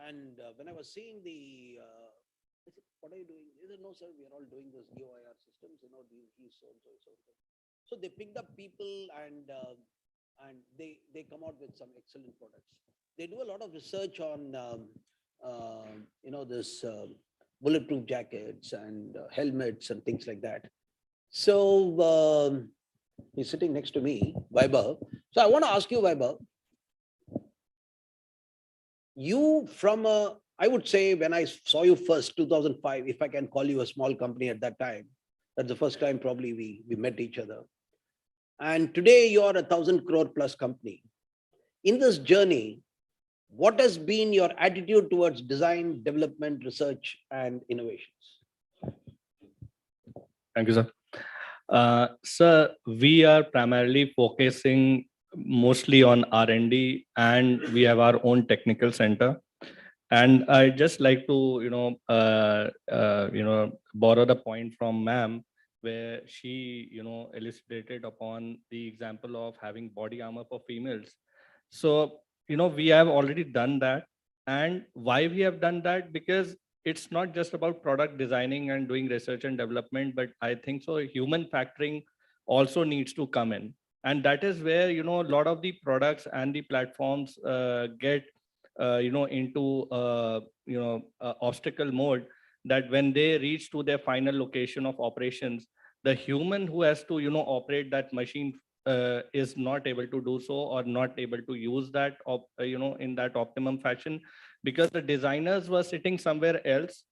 And when I was seeing I said, what are you doing? They said, no, sir, we are all doing this EOIR systems, he's so-and-so, so-and-so. So they picked up people, and they come out with some excellent products. They do a lot of research on, this bulletproof jackets and helmets and things like that. So he's sitting next to me, Vaibhav. So I want to ask you, Vaibhav, you I would say when I saw you first, 2005, if I can call you a small company at that time, that's the first time probably we met each other. And today you are a 1,000 crore plus company. In this journey, what has been your attitude towards design, development, research, and innovations?
Thank you, sir. Sir, we are primarily focusing mostly on R&D, and we have our own technical center. And I just like to, borrow the point from ma'am, where she, elucidated upon the example of having body armor for females. So, we have already done that. And why we have done that? Because it's not just about product designing and doing research and development, but I think so human factoring also needs to come in. And that is where, a lot of the products and the platforms get, into, obstacle mode, that when they reach to their final location of operations, the human who has to, operate that machine is not able to do so, or not able to use that, in that optimum fashion, because the designers were sitting somewhere else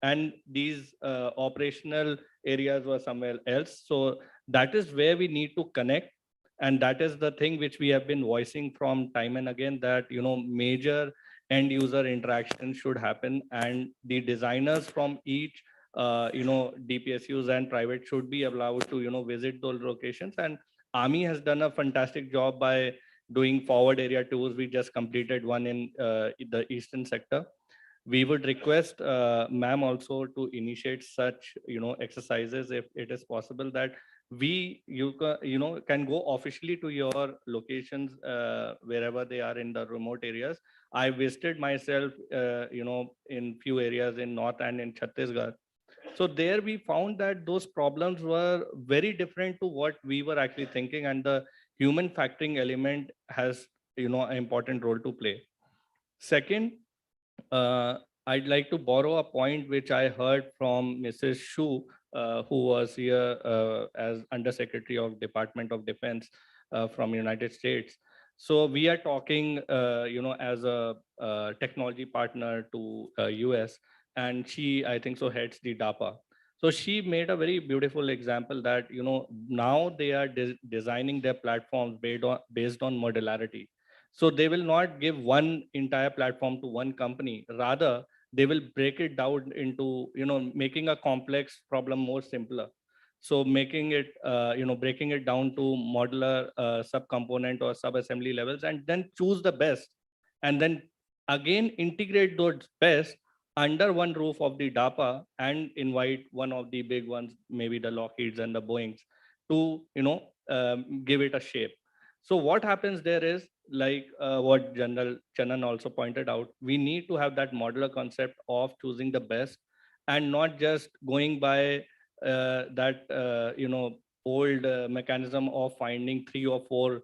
and these operational areas were somewhere else. So that is where we need to connect. And that is the thing which we have been voicing from time and again, that, major end user interaction should happen, and the designers from each, DPSUs and private should be allowed to, visit those locations. And Army has done a fantastic job by doing forward area tours. We just completed one in the eastern sector. We would request ma'am also to initiate such, exercises if it is possible, that you can go officially to your locations wherever they are in the remote areas. I visited myself, in few areas in North and in Chhattisgarh. So there we found that those problems were very different to what we were actually thinking, and the human factoring element has, an important role to play. Second, I'd like to borrow a point which I heard from Mrs. Shu, who was here as Undersecretary of Department of Defense from United States. So we are talking, as a technology partner to US, and she, I think so, heads the DAPA. So she made a very beautiful example that, now they are designing their platforms based on modularity. So they will not give one entire platform to one company. Rather, they will break it down into, making a complex problem more simpler. So making it, breaking it down to modular subcomponent or sub-assembly levels, and then choose the best. And then again, integrate those best under one roof of the DARPA and invite one of the big ones, maybe the Lockheeds and the Boeings, to, give it a shape. So what happens there is, like what General Channan also pointed out, we need to have that modular concept of choosing the best and not just going by that old mechanism of finding 3 or 4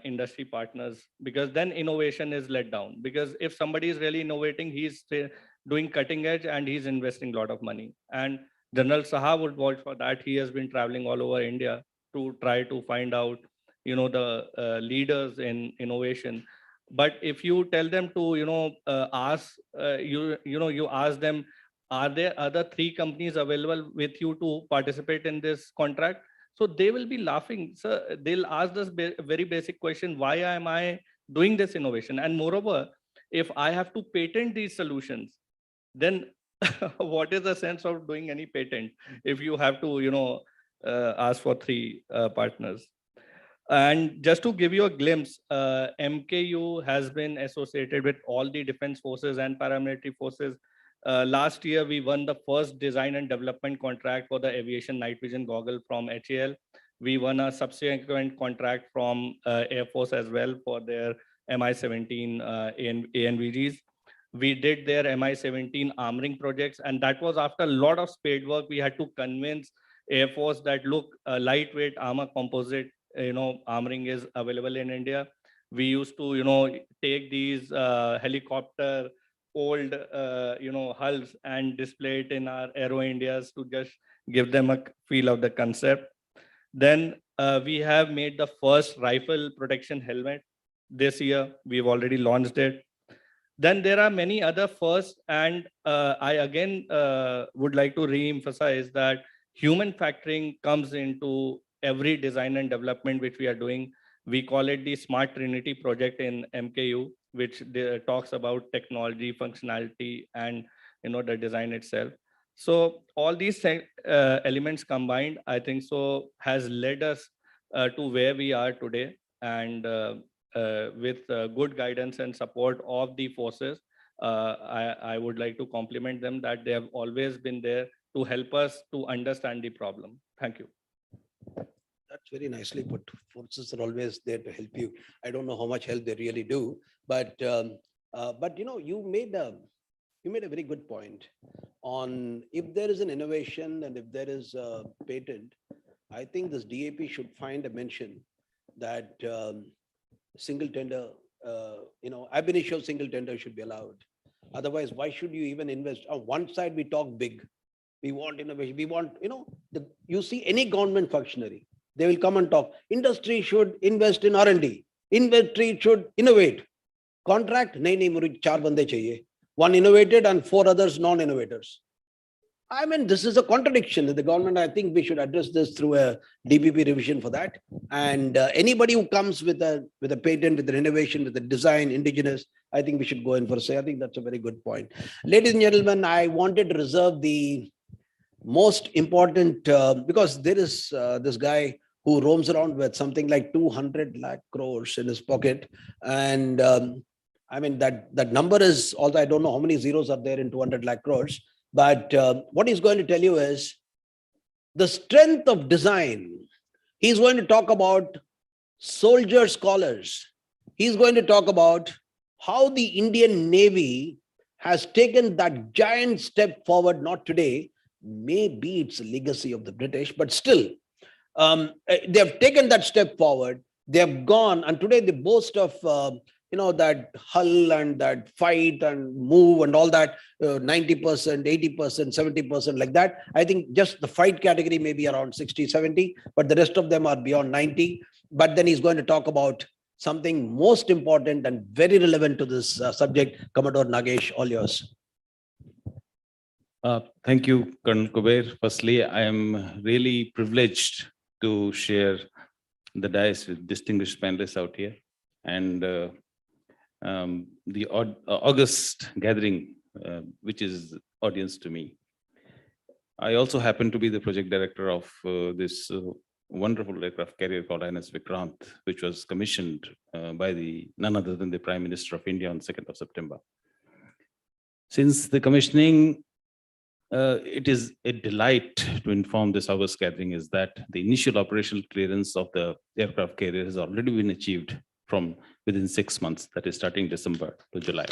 industry partners, because then innovation is let down. Because if somebody is really innovating, he's doing cutting edge and he's investing a lot of money. And General Saha would vouch for that. He has been traveling all over India to try to find out the leaders in innovation. But if you tell them to ask you ask them, are there other 3 companies available with you to participate in this contract? So they will be laughing. So they'll ask this very basic question: why am I doing this innovation? And moreover, if I have to patent these solutions, then what is the sense of doing any patent if you have to ask for 3 partners? And just to give you a glimpse, MKU has been associated with all the defense forces and paramilitary forces. Last year, we won the first design and development contract for the aviation night vision goggle from HAL. We won a subsequent contract from Air Force as well for their Mi-17 ANVGs. We did their Mi-17 armoring projects, and that was after a lot of spade work. We had to convince Air Force that, look, lightweight armor composite armoring is available in India. We used to take these helicopter old hulls and display it in our Aero Indias to just give them a feel of the concept. Then we have made the first rifle protection helmet this year. We've already launched it. Then there are many other firsts, and I again would like to re-emphasize that human factoring comes into every design and development which we are doing. We call it the Smart Trinity project in MKU, which talks about technology, functionality, and the design itself. So all these elements combined, I think so, has led us to where we are today. And with good guidance and support of the forces, I would like to compliment them that they have always been there to help us to understand the problem. Thank you.
That's very nicely put. Forces are always there to help you. I don't know how much help they really do, but you made a very good point on if there is an innovation and if there is a patent. I think this DAP should find a mention that single tender, ab initio single tender should be allowed. Otherwise, why should you even invest? On one side, we talk big. We want innovation. We want, you see any government functionary, they will come and talk. Industry should invest in R&D. Industry should innovate. Contract, nahi, mujhe 4 bande chahiye. 1 innovated and 4 others non-innovators. I mean, this is a contradiction in the government. I think we should address this through a DPP revision for that. And anybody who comes with a patent, with an innovation, with a design, indigenous, I think we should go in for a say. I think that's a very good point. Ladies and gentlemen, I wanted to reserve the most important, because there is this guy who roams around with something like 200 lakh crores in his pocket. And I mean, that number is, although I don't know how many zeros are there in 200 lakh crores, but what he's going to tell you is the strength of design. He's going to talk about soldier scholars. He's going to talk about how the Indian Navy has taken that giant step forward, not today, maybe it's a legacy of the British, but still, they have taken that step forward. They have gone, and today they boast of, that hull and that fight and move and all that, 90%, 80%, 70% like that. I think just the fight category may be around 60, 70, but the rest of them are beyond 90. But then he's going to talk about something most important and very relevant to this subject. Commodore Nagesh, all yours.
Thank you, Colonel Kuber. Firstly, I am really privileged to share the dais with distinguished panelists out here, and the August gathering, which is audience to me. I also happen to be the project director of this wonderful aircraft carrier called INS Vikrant, which was commissioned by none other than the Prime Minister of India on 2nd of September. Since the commissioning, it is a delight to inform this August gathering is that the initial operational clearance of the aircraft carrier has already been achieved from within 6 months, that is starting December to July.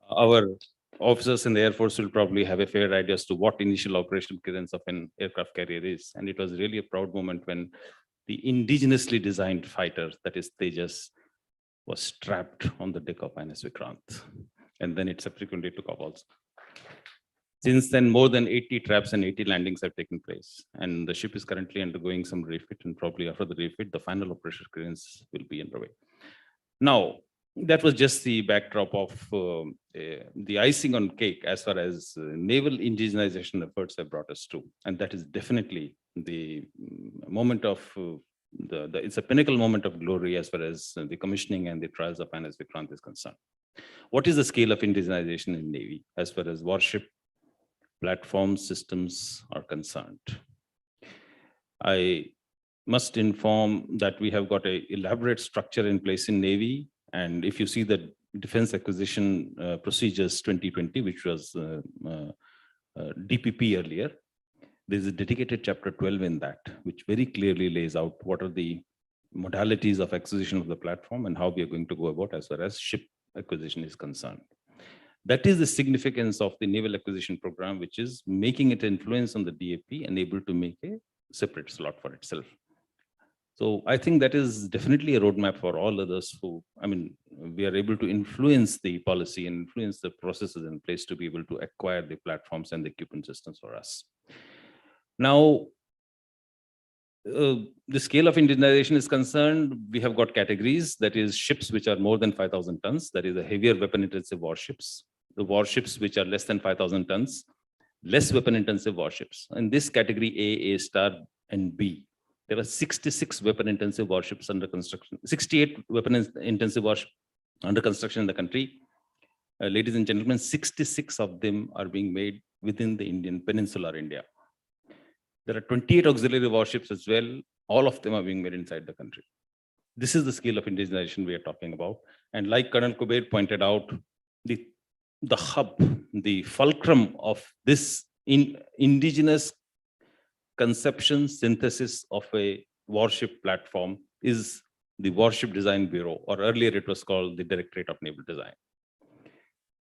Our officers in the Air Force will probably have a fair idea as to what initial operational clearance of an aircraft carrier is. And it was really a proud moment when the indigenously designed fighter, that is Tejas, was strapped on the deck of INS Vikrant. And then it subsequently took off also. Since then, more than 80 traps and 80 landings have taken place. And the ship is currently undergoing some refit, and probably after the refit, the final operational clearance will be underway. Now, that was just the backdrop of the icing on cake as far as naval indigenization efforts have brought us to. And that is definitely the moment of, it's a pinnacle moment of glory as far as the commissioning and the trials of INS Vikrant is concerned. What is the scale of indigenization in Navy as far as warship platform systems are concerned? I must inform that we have got an elaborate structure in place in Navy. And if you see the Defense Acquisition Procedures 2020, which was DPP earlier, there's a dedicated chapter 12 in that, which very clearly lays out what are the modalities of acquisition of the platform and how we are going to go about as far as ship acquisition is concerned. That is the significance of the Naval Acquisition Program, which is making it influence on the DAP and able to make a separate slot for itself. So I think that is definitely a roadmap for all others who, I mean, we are able to influence the policy and influence the processes in place to be able to acquire the platforms and the equipment systems for us. Now, the scale of indigenization is concerned, we have got categories, that is ships which are more than 5,000 tons, that is the heavier weapon intensive warships, the warships which are less than 5,000 tons, less weapon intensive warships. In this category A star and B, there are 66 weapon intensive warships under construction, 68 weapon intensive warships under construction in the country. Ladies and gentlemen, 66 of them are being made within the Indian peninsular India. There are 28 auxiliary warships as well. All of them are being made inside the country. This is the scale of indigenization we are talking about. And like Colonel Kuber pointed out, the hub, the fulcrum of this indigenous conception, synthesis of a warship platform is the Warship Design Bureau, or earlier it was called the Directorate of Naval Design.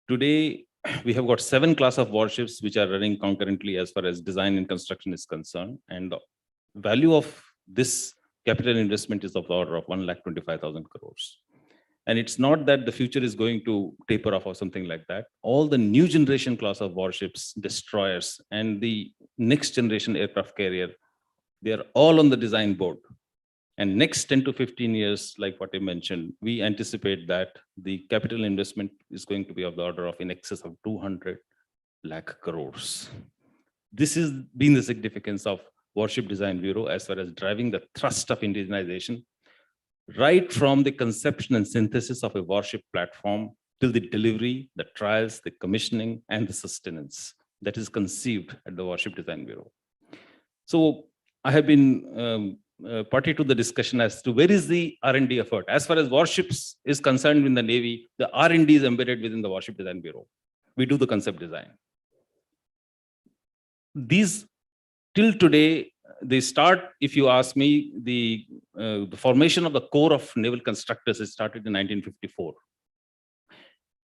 Today, we have got 7 class of warships which are running concurrently as far as design and construction is concerned. And the value of this capital investment is of the order of 1,25,000 crores. And it's not that the future is going to taper off or something like that. All the new generation class of warships, destroyers, and the next generation aircraft carrier, they are all on the design board. And next 10 to 15 years, like what I mentioned, we anticipate that the capital investment is going to be of the order of in excess of 200 lakh crores. This has been the significance of Warship Design Bureau as far as driving the thrust of indigenization, right from the conception and synthesis of a warship platform till the delivery, the trials, the commissioning, and the sustenance that is conceived at the Warship Design Bureau. So I have been party to the discussion as to where is the R&D effort. As far as warships is concerned in the Navy, the R&D is embedded within the Warship Design Bureau. We do the concept design. These, till today, they start, if you ask me, the formation of the Corps of Naval Constructors is started in 1954.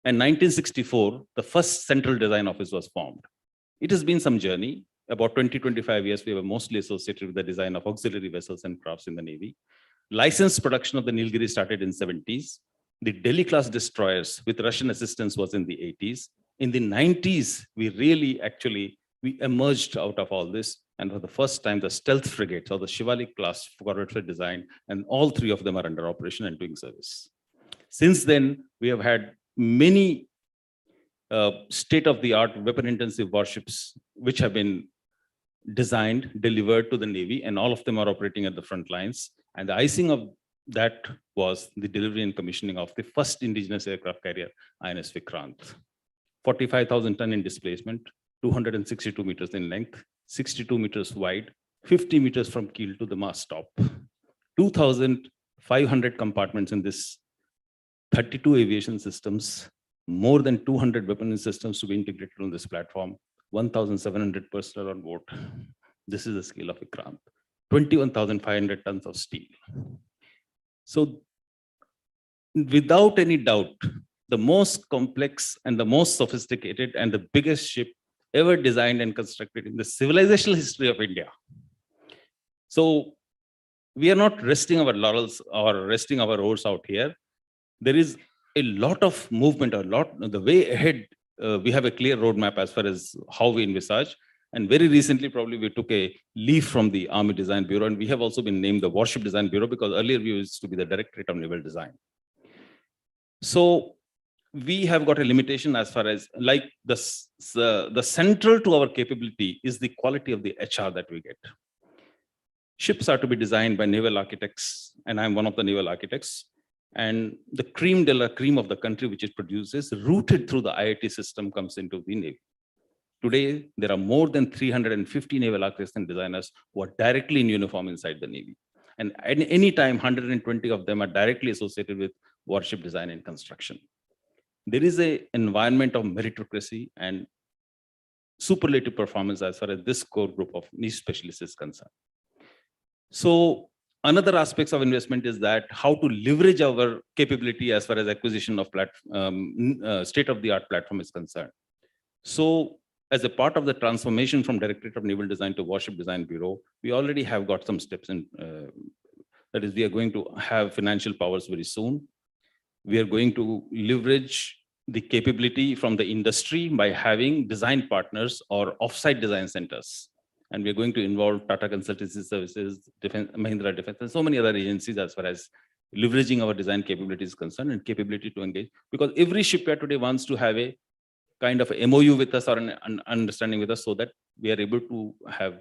And 1964, the first Central Design Office was formed. It has been some journey. About 20-25 years, we were mostly associated with the design of auxiliary vessels and crafts in the Navy. Licensed production of the Nilgiri started in 70s. The Delhi class destroyers with Russian assistance was in the 80s. In the 90s, we really we emerged out of all this. And for the first time, the stealth frigates or the Shivalik class corvettes were designed, and all 3 of them are under operation and doing service. Since then, we have had many state-of-the-art weapon-intensive warships, which have been designed, delivered to the Navy, and all of them are operating at the front lines. And the icing of that was the delivery and commissioning of the first indigenous aircraft carrier, INS Vikrant. 45,000 ton in displacement, 262 meters in length, 62 meters wide, 50 meters from keel to the mast top. 2,500 compartments in this, 32 aviation systems, more than 200 weapon systems to be integrated on this platform, 1,700 personnel on board. This is the scale of Vikrant. 21,500 tons of steel. So without any doubt, the most complex and the most sophisticated and the biggest ship ever designed and constructed in the civilizational history of India. So we are not resting our laurels or resting our oars out here. There is a lot of movement, the way ahead. We have a clear roadmap as far as how we envisage. And very recently, probably we took a leaf from the Army Design Bureau, and we have also been named the Warship Design Bureau because earlier we used to be the Directorate of Naval Design. So we have got a limitation as far as like the central to our capability is the quality of the HR that we get. Ships are to be designed by naval architects, and I'm one of the naval architects. And the cream de la cream of the country which it produces, rooted through the IIT system, comes into the Navy. Today, there are more than 350 naval architects and designers who are directly in uniform inside the Navy. And at any time, 120 of them are directly associated with warship design and construction. There is an environment of meritocracy and superlative performance as far as this core group of niche specialists is concerned. So another aspect of investment is that how to leverage our capability as far as acquisition of state-of-the-art platform is concerned. So as a part of the transformation from Directorate of Naval Design to Warship Design Bureau, we already have got some steps in, that is, we are going to have financial powers very soon. We are going to leverage the capability from the industry by having design partners or offsite design centers. And we're going to involve Tata Consultancy Services, Mahindra Defense, and so many other agencies as far as leveraging our design capabilities is concerned and capability to engage. Because every shipyard today wants to have a kind of a MOU with us or an understanding with us so that we are able to have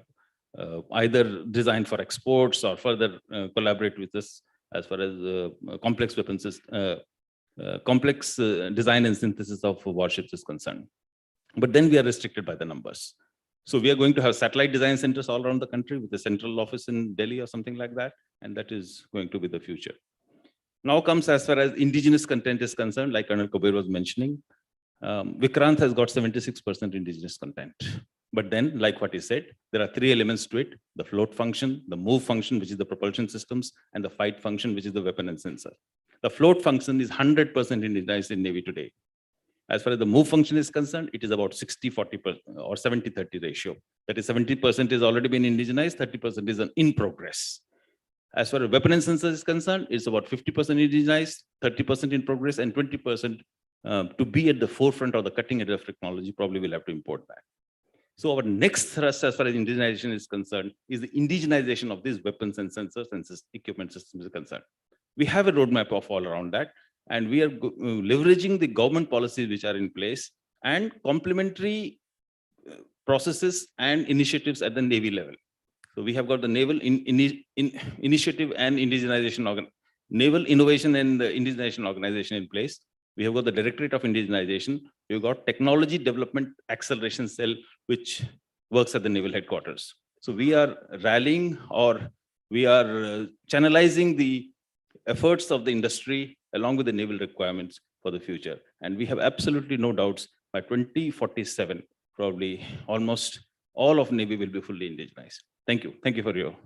either design for exports or further collaborate with us as far as complex weapons, complex design and synthesis of warships is concerned. But then we are restricted by the numbers. So we are going to have satellite design centers all around the country with a central office in Delhi or something like that. And that is going to be the future. Now comes as far as indigenous content is concerned, like Colonel Kuber was mentioning, Vikrant has got 76% indigenous content. But then, like what he said, there are three elements to it: the float function, the move function, which is the propulsion systems, and the fight function, which is the weapon and sensor. The float function is 100% indigenized in Navy today. As far as the move function is concerned, it is about 60-40% or 70-30 ratio. That is 70% is already been indigenized, 30% is in progress. As far as weapon and sensor is concerned, it's about 50% indigenized, 30% in progress, and 20% to be at the forefront of the cutting edge of technology, probably we'll have to import that. So our next thrust as far as indigenization is concerned is the indigenization of these weapons and sensors and equipment systems is concerned. We have a roadmap of all around that, and we are leveraging the government policies which are in place and complementary processes and initiatives at the Navy level. So we have got the Naval Initiative and Indigenization, Naval Innovation and the Indigenization Organization in place. We have got the Directorate of Indigenization. We've got Technology Development Acceleration Cell, which works at the Naval Headquarters. So we are rallying, or we are channelizing the efforts of the industry along with the naval requirements for the future. And we have absolutely no doubts by 2047, probably almost all of Navy will be fully indigenized. Thank you. Thank you for your.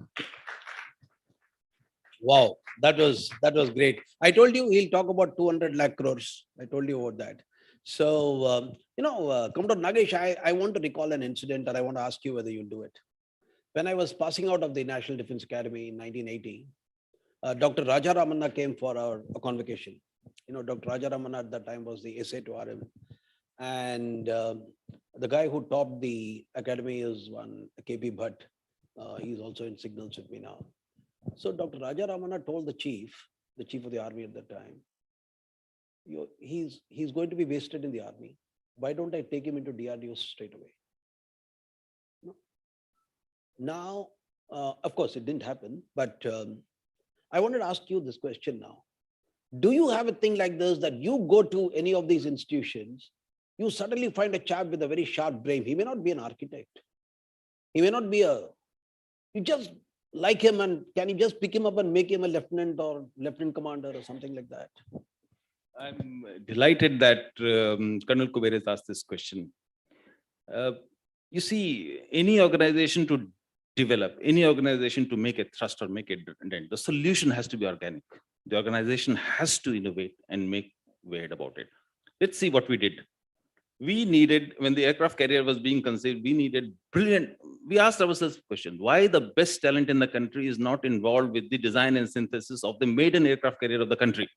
Wow, that was great. I told you he'll talk about 200 lakh crores. I told you about that. So, Commodore Nagesh, I want to recall an incident, and I want to ask you whether you'll do it. When I was passing out of the National Defense Academy in 1980, Dr. Raja Ramanna came for a convocation. Dr. Raja Ramanna at that time was the SA to RM. And the guy who topped the academy is one KP Bhatt. He's also in signals with me now. So Dr. Raja Ramanna told the chief of the army at that time, he's going to be wasted in the army. Why don't I take him into DRDO straight away? No. Now, of course, it didn't happen, but I wanted to ask you this question now. Do you have a thing like this that you go to any of these institutions, you suddenly find a chap with a very sharp brain. He may not be an architect. He may not be you just like him, and can you just pick him up and make him a lieutenant or lieutenant commander or something like that?
I'm delighted that Colonel Kuber has asked this question. You see, any organization to develop, any organization to make a thrust or make a dent, the solution has to be organic. The organization has to innovate and make way about it. Let's see what we did. We needed, when the aircraft carrier was being conceived, we needed we asked ourselves the question, why the best talent in the country is not involved with the design and synthesis of the maiden aircraft carrier of the country?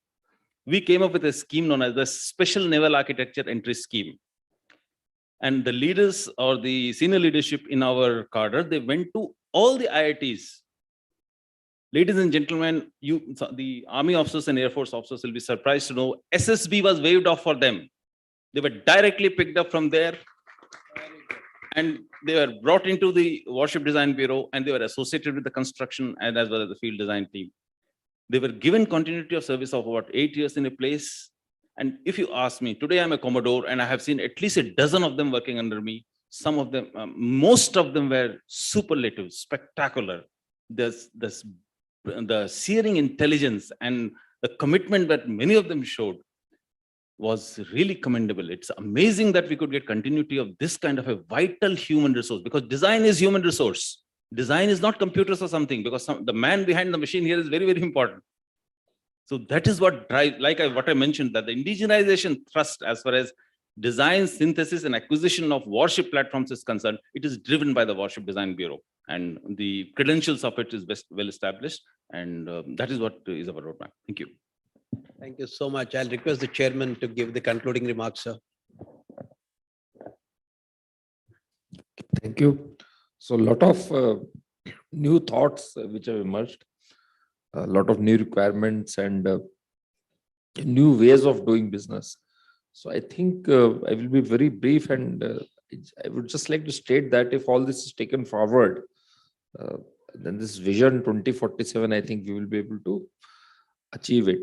We came up with a scheme known as the Special Naval Architecture Entry Scheme. And the leaders or the senior leadership in our cadre, they went to all the IITs. Ladies and gentlemen, the Army officers and Air Force officers will be surprised to know SSB was waived off for them. They were directly picked up from there and they were brought into the Warship Design Bureau, and they were associated with the construction and as well as the field design team. They were given continuity of service of about 8 years in a place. And if you ask me, today I'm a Commodore and I have seen at least a dozen of them working under me. Some of them, most of them were superlative, spectacular. The searing intelligence and the commitment that many of them showed was really commendable. It's amazing that we could get continuity of this kind of a vital human resource, because design is human resource. Design is not computers or something, because the man behind the machine here is very, very important. So that is what drives, what I mentioned, that the indigenization thrust as far as design, synthesis, and acquisition of warship platforms is concerned, it is driven by the Warship Design Bureau. And the credentials of it is well established. And that is what is our roadmap. Thank you.
Thank you so much. I'll request the chairman to give the concluding remarks, sir.
Thank you. So a lot of new thoughts which have emerged, a lot of new requirements and new ways of doing business. So I think I will be very brief, and I would just like to state that if all this is taken forward, then this vision 2047, I think we will be able to achieve it.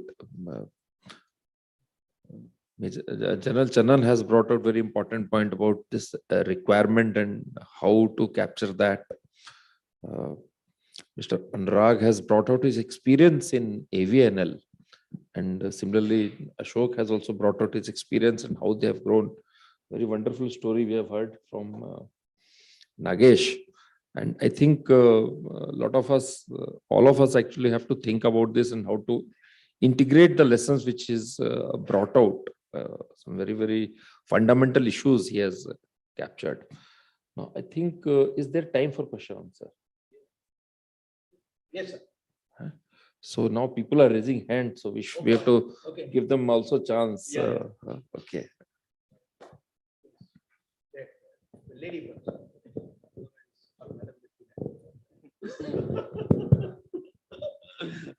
General Channan has brought out very important point about this requirement and how to capture that. Mr. Anurag has brought out his experience in AVNL, and similarly Ashok has also brought out his experience and how they have grown. Very wonderful story we have heard from Nagesh. And I think a lot of us, all of us actually have to think about this and how to integrate the lessons which is brought out. Some very, very fundamental issues he has captured. Now, I think, is there time for question answer?
Yes, sir.
So now people are raising hands, so we have to give them also chance.
Yeah.
Okay.
The lady first.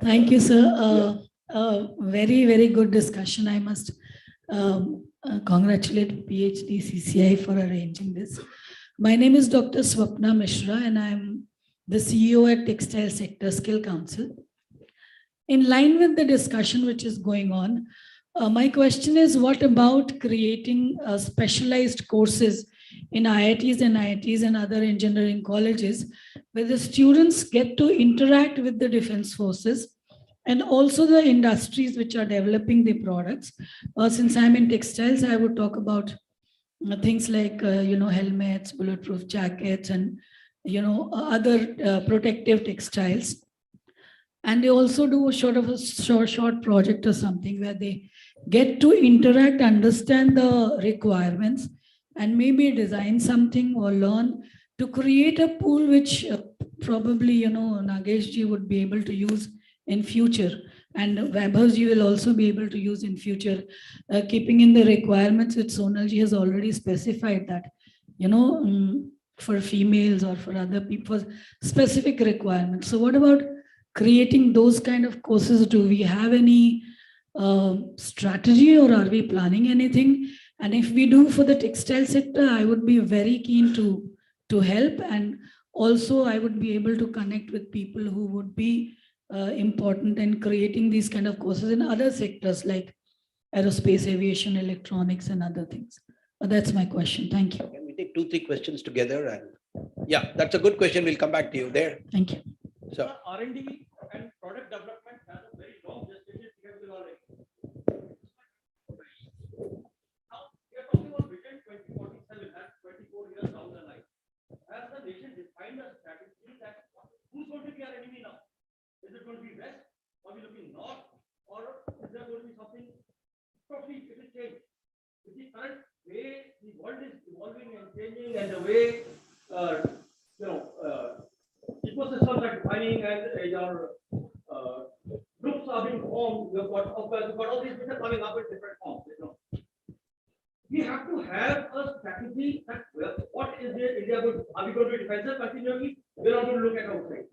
Thank you, sir. Very, very good discussion. I must congratulate PhD CCI for arranging this. My name is Dr. Swapna Mishra, and I'm the CEO at Textile Sector Skill Council. In line with the discussion which is going on, my question is, what about creating specialized courses in IITs and other engineering colleges, where the students get to interact with the defense forces and also the industries which are developing the products? Since I'm in textiles, I would talk about things like, helmets, bulletproof jackets, and, other protective textiles. And they also do a short project or something where they get to interact, understand the requirements, and maybe design something or learn to create a pool which probably, Nageshji would be able to use in future. And Vaibhavji will also be able to use in future, keeping in the requirements which Sonalji has already specified that, for females or for other people, for specific requirements. So what about creating those kind of courses? Do we have any strategy, or are we planning anything? And if we do for the textile sector, I would be very keen to help. And also I would be able to connect with people who would be important in creating these kind of courses in other sectors like aerospace, aviation, electronics, and other things. That's my question. Thank you.
Can we take 2-3 questions together? And yeah, that's a good question. We'll come back to you there.
Thank you.
So
R&D and product development has a very long gestation period already. Now, we are talking about Vision 2047, that's 24 years down the line. Has the nation defined a strategy that who's going to be our enemy now? Is it going to be West? Are we looking North? Or is there going to be something totally it will change? With the current way the world is evolving and changing, and the way ecosystems are defining, and your groups are being formed, you've got all these things are coming up in different forms. We have to have a strategy that what is the India going to, are we going to be defensive continually? We're not going to look at outside.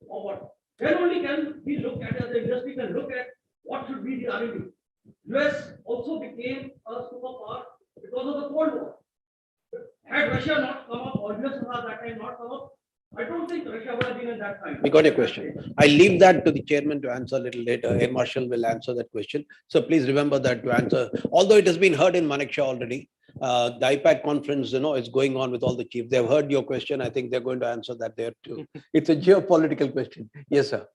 Or what? Then only can we look at, as the industry can look at what should be the R&D. US also became a superpower because of the Cold War. Had Russia not come up, or US at that time not come up, I don't think Russia would have been in that time.
we got a question. I leave that to the chairman to answer a little later. Air Marshal will answer that question. So please remember that to answer, although it has been heard in Manekshaw already. The IPAC conference, is going on with all the chiefs. They've heard your question. I think they're going to answer that there too. It's a geopolitical question. Yes, sir.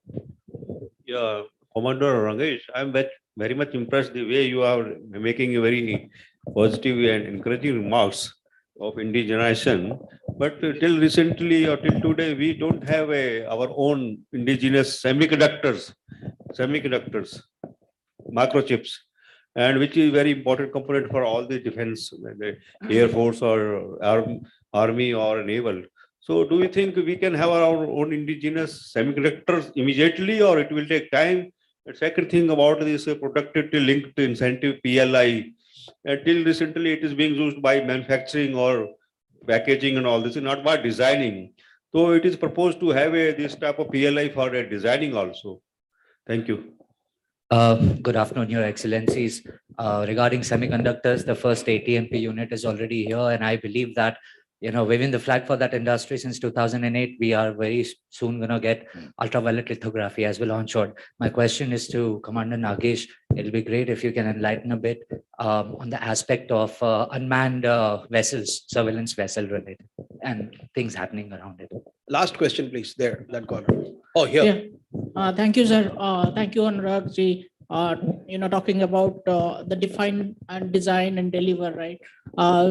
Yeah, Commander Rangesh, I'm very much impressed the way you are making a very positive and encouraging remarks of indigenization. But till recently or till today, we don't have our own indigenous semiconductors, microchips, and which is very important component for all the defense, the Air Force or Army or Naval. So do you think we can have our own indigenous semiconductors immediately, or it will take time? The second thing about this productivity linked incentive PLI, until recently it is being used by manufacturing or packaging and all this, not by designing. So it is proposed to have this type of PLI for designing also. Thank you.
Good afternoon, Your Excellencies. Regarding semiconductors, the first ATMP unit is already here, and I believe that waving the flag for that industry since 2008, we are very soon going to get ultraviolet lithography as well onshore. My question is to Commander Nagesh. It'll be great if you can enlighten a bit on the aspect of unmanned vessels, surveillance vessel related, and things happening around it.
Last question, please. There, that corner. Oh, here.
Yeah. Thank you, sir. Thank you, Anurag ji. Talking about the define and design and deliver, right?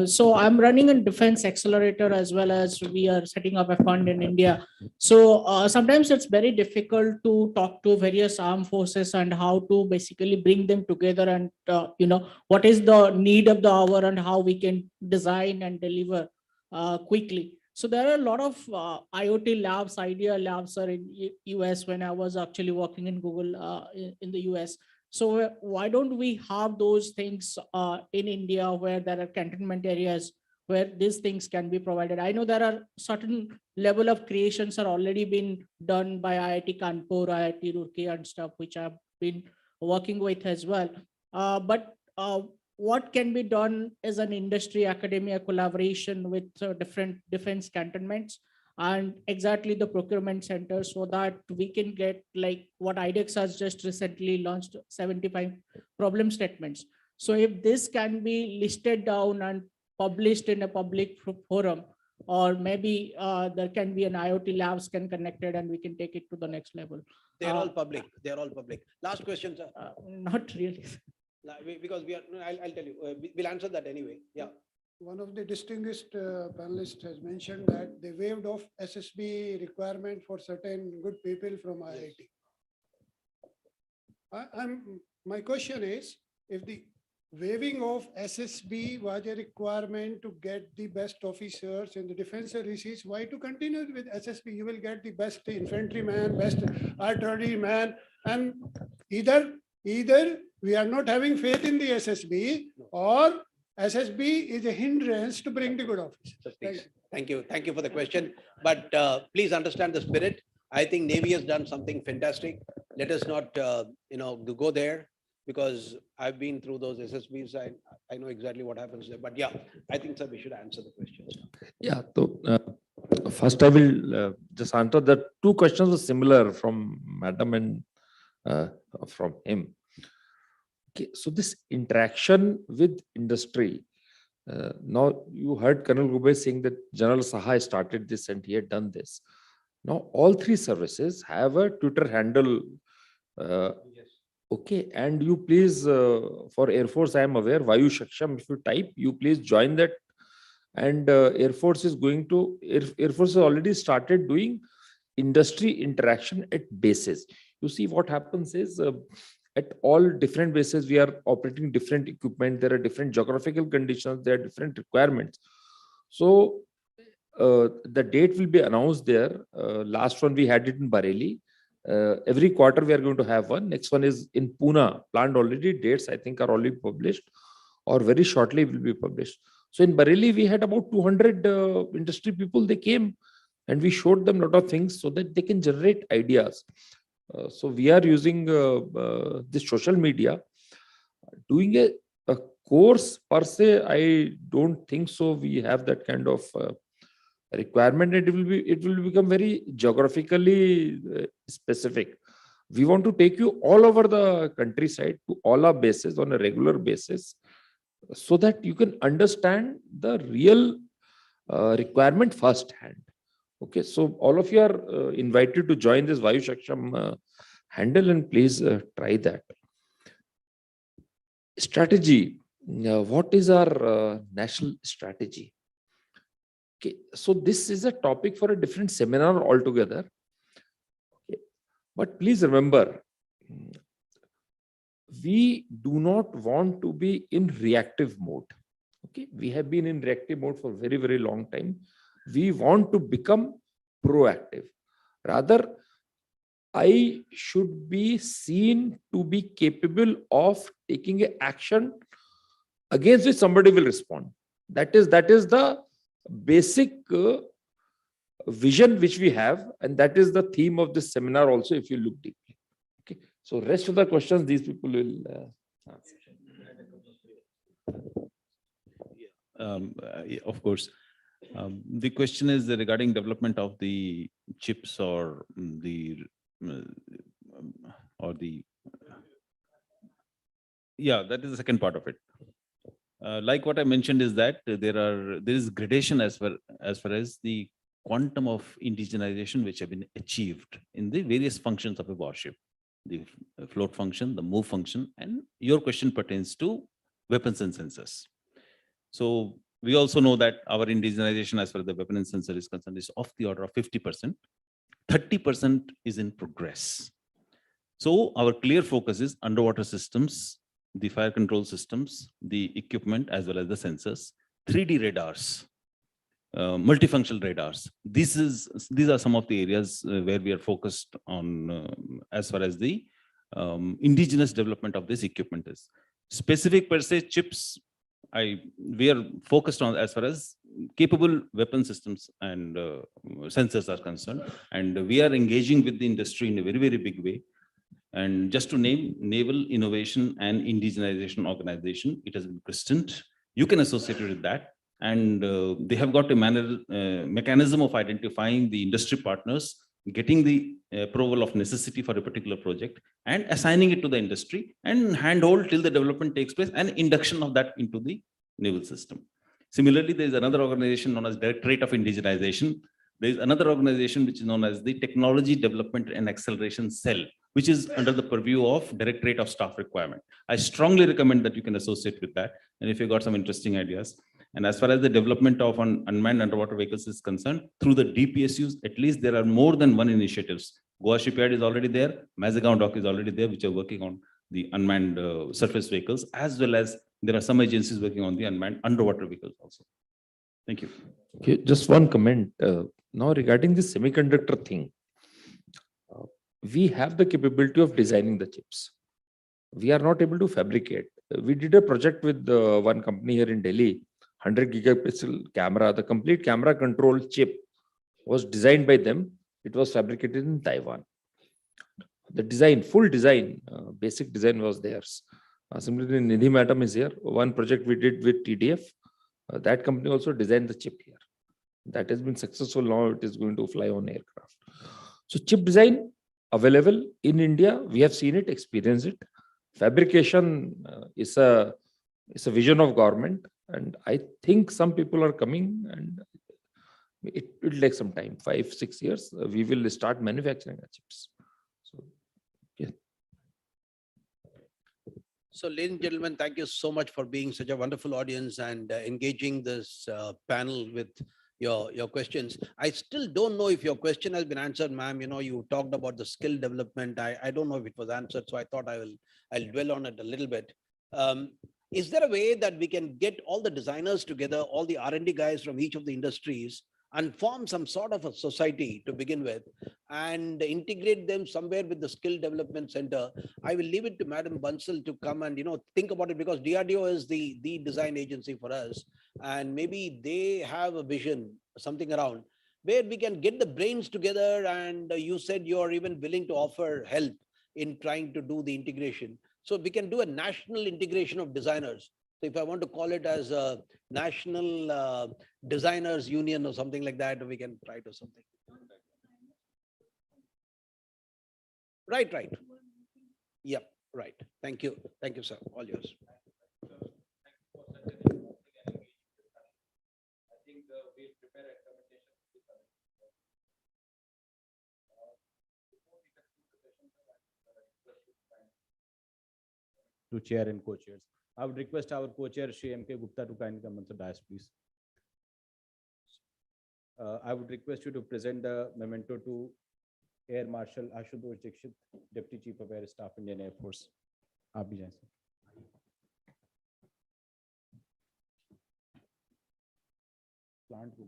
So I'm running a defense accelerator as well as we are setting up a fund in India. So sometimes it's very difficult to talk to various armed forces and how to basically bring them together and, what is the need of the hour and how we can design and deliver quickly. So there are a lot of IoT labs, idea labs are in US when I was actually working in Google in the US. So why don't we have those things in India where there are cantonment areas where these things can be provided? I know there are certain level of creations are already been done by IIT Kanpur, IIT Roorkee and stuff, which I've been working with as well. But what can be done as an industry academia collaboration with different defense cantonments and exactly the procurement center so that we can get like what IDEX has just recently launched 75 problem statements. So if this can be listed down and published in a public forum, or maybe there can be an IoT labs can connect it and we can take it to the next level.
They're all public. They're all public. Last question, sir.
Not really.
Because we are, I'll tell you, we'll answer that anyway. Yeah.
One of the distinguished panelists has mentioned that they waived off SSB requirement for certain good people from IIT. My question is, if the waiving of SSB was a requirement to get the best officers in the defense services, why to continue with SSB? You will get the best infantryman, best artilleryman, and either we are not having faith in the SSB, or SSB is a hindrance to bring the good officers.
Thank you. Thank you for the question. But please understand the spirit. I think Navy has done something fantastic. Let us not, go there. Because I've been through those SSBs. I know exactly what happens there. But yeah, I think, sir, we should answer the questions.
Yeah, so first I will just answer the two questions were similar from Madam and from him. Okay, so this interaction with industry. Now you heard Colonel Gube saying that General Saha started this and he had done this. Now all three services have a Twitter handle. Okay, and you please, for Air Force, I am aware, Vayu Shaksham, if you type, you please join that. And Air Force is going to, Air Force has already started doing industry interaction at bases. You see what happens is at all different bases, we are operating different equipment. There are different geographical conditions. There are different requirements. So the date will be announced there. Last one, we had it in Bareilly. Every quarter, we are going to have one. Next one is in Pune, planned already. Dates, I think, are already published or very shortly will be published. So in Bareilly, we had about 200 industry people. They came and we showed them a lot of things so that they can generate ideas. So we are using this social media. Doing a course per se, I don't think so. We have that kind of requirement. It will become very geographically specific. We want to take you all over the countryside to all our bases on a regular basis, so that you can understand the real requirement firsthand. Okay, so all of you are invited to join this Vayu Shaksham handle and please try that. Strategy. What is our national strategy? Okay, so this is a topic for a different seminar altogether. Okay. But please remember, we do not want to be in reactive mode. Okay, we have been in reactive mode for a very, very long time. We want to become proactive. Rather, I should be seen to be capable of taking an action against which somebody will respond. That is the basic vision which we have, and that is the theme of this seminar also, if you look deeply. Okay, so rest of the questions these people will answer.
Of course. The question is regarding development of the chips or the yeah, that is the second part of it. Like what I mentioned is that there is gradation as far as the quantum of indigenization which have been achieved in the various functions of a warship, the float function, the move function, and your question pertains to weapons and sensors. So we also know that our indigenization as far as the weapon and sensor is concerned is of the order of 50%. 30% is in progress. So our clear focus is underwater systems, the fire control systems, the equipment, as well as the sensors, 3D radars, multifunctional radars. These are some of the areas where we are focused on as far as the indigenous development of this equipment is. Specific per se chips, we are focused on as far as capable weapon systems and sensors are concerned, and we are engaging with the industry in a very, very big way. And just to name, Naval Innovation and Indigenization Organization, it has been christened. You can associate it with that, and they have got a mechanism of identifying the industry partners, getting the approval of necessity for a particular project, and assigning it to the industry, and handhold till the development takes place and induction of that into the naval system. Similarly, there is another organization known as Directorate of Indigenization. There is another organization which is known as the Technology Development and Acceleration Cell, which is under the purview of Directorate of Staff Requirement. I strongly recommend that you can associate with that, and if you got some interesting ideas. And as far as the development of unmanned underwater vehicles is concerned, through the DPSUs, at least there are more than one initiatives. Goa Shipyard is already there, Mazagon Dock is already there, which are working on the unmanned surface vehicles, as well as there are some agencies working on the unmanned underwater vehicles also. Thank you.
Okay, just one comment. Now regarding the semiconductor thing, we have the capability of designing the chips. We are not able to fabricate. We did a project with one company here in Delhi, 100 gigapixel camera. The complete camera control chip was designed by them. It was fabricated in Taiwan. The design, full design, basic design was theirs. Similarly, Nidhi madam is here. One project we did with TDF, that company also designed the chip here. That has been successful. Now it is going to fly on aircraft. So chip design available in India. We have seen it, experienced it. Fabrication is a vision of government, and I think some people are coming, and it will take some time, 5-6 years. We will start manufacturing the chips. So, yeah.
So, ladies and gentlemen, thank you so much for being such a wonderful audience and engaging this panel with your questions. I still don't know if your question has been answered, ma'am. You know, you talked about the skill development. I don't know if it was answered, so I thought I'll dwell on it a little bit. Is there a way that we can get all the designers together, all the R&D guys from each of the industries, and form some sort of a society to begin with and integrate them somewhere with the skill development center? I will leave it to Madam Bansal to come and, you know, think about it, because DRDO is the design agency for us. And maybe they have a vision, something around where we can get the brains together. And you said you're even willing to offer help in trying to do the integration. So we can do a national integration of designers. So if I want to call it as a national designers union or something like that, we can try to something. Right. Yep. Right. Thank you. Thank you, sir. All yours.
To chair and co-chairs. I would request our co-chair, Shri M.K. Gupta, to kindly come on the dais, please. I would request you to present the memento to Air Marshal Ashutosh Dikshit, Deputy Chief of Air Staff, Indian Air Force. आप भी जाएं sir. Plant को.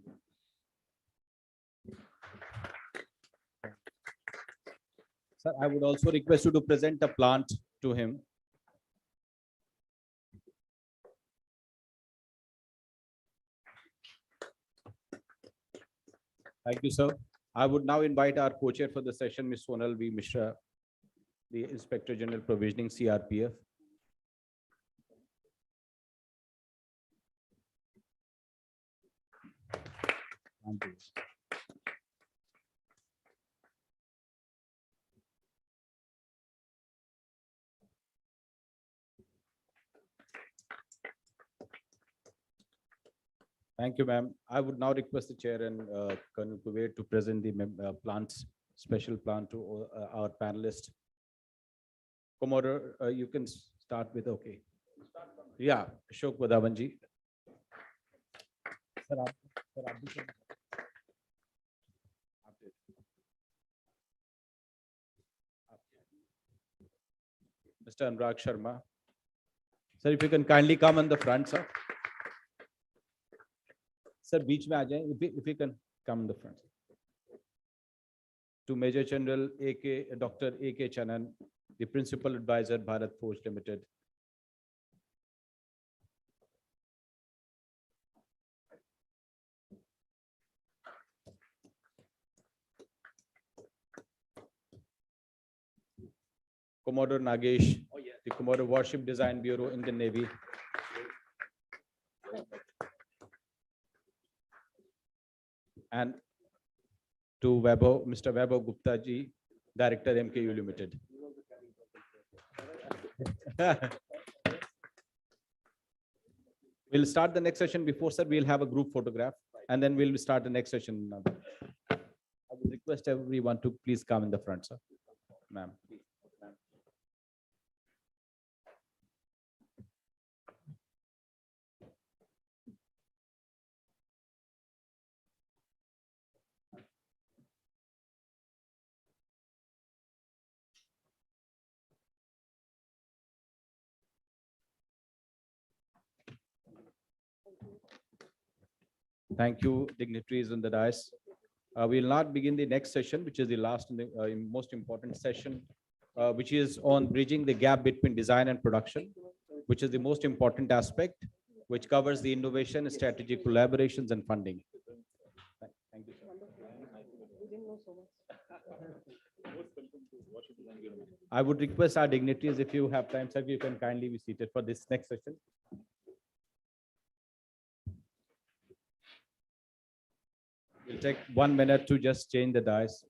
Sir, I would also request you to present the plant to him. Thank you, sir. I would now invite our co-chair for the session, Ms. Sonal V. Mishra, the Inspector General Provisioning, CRPF. Thank you, ma'am. I would now request the chair and Colonel Kuwait to present the plants, special plant to our panelists. Commodore, you can start with, okay. Yeah, Ashok Vadavanji. Mr. Anurag Sharma. Sir, if you can kindly come on the front, sir. Sir, beach mein aa jaye, if you can come in the front. To Major General Dr. A.K. Chanan, the Principal Advisor, Bharat Forge Limited. Commodore Nagesh, the Commodore Warship Design Bureau, Indian Navy. And to Mr. Vaibhav Gupta ji, Director, MKU Limited. We'll start the next session before, sir. We'll have a group photograph and then we'll start the next session. I would request everyone to please come in the front, sir. Ma'am. Thank you, dignitaries on the dais. We will not begin the next session, which is the last and the most important session, which is on bridging the gap between design and production, which is the most important aspect, which covers the innovation, strategic collaborations, and funding. Thank you. I would request our dignitaries, if you have time, sir, you can kindly be seated for this next session. We'll take 1 minute to just change the dice.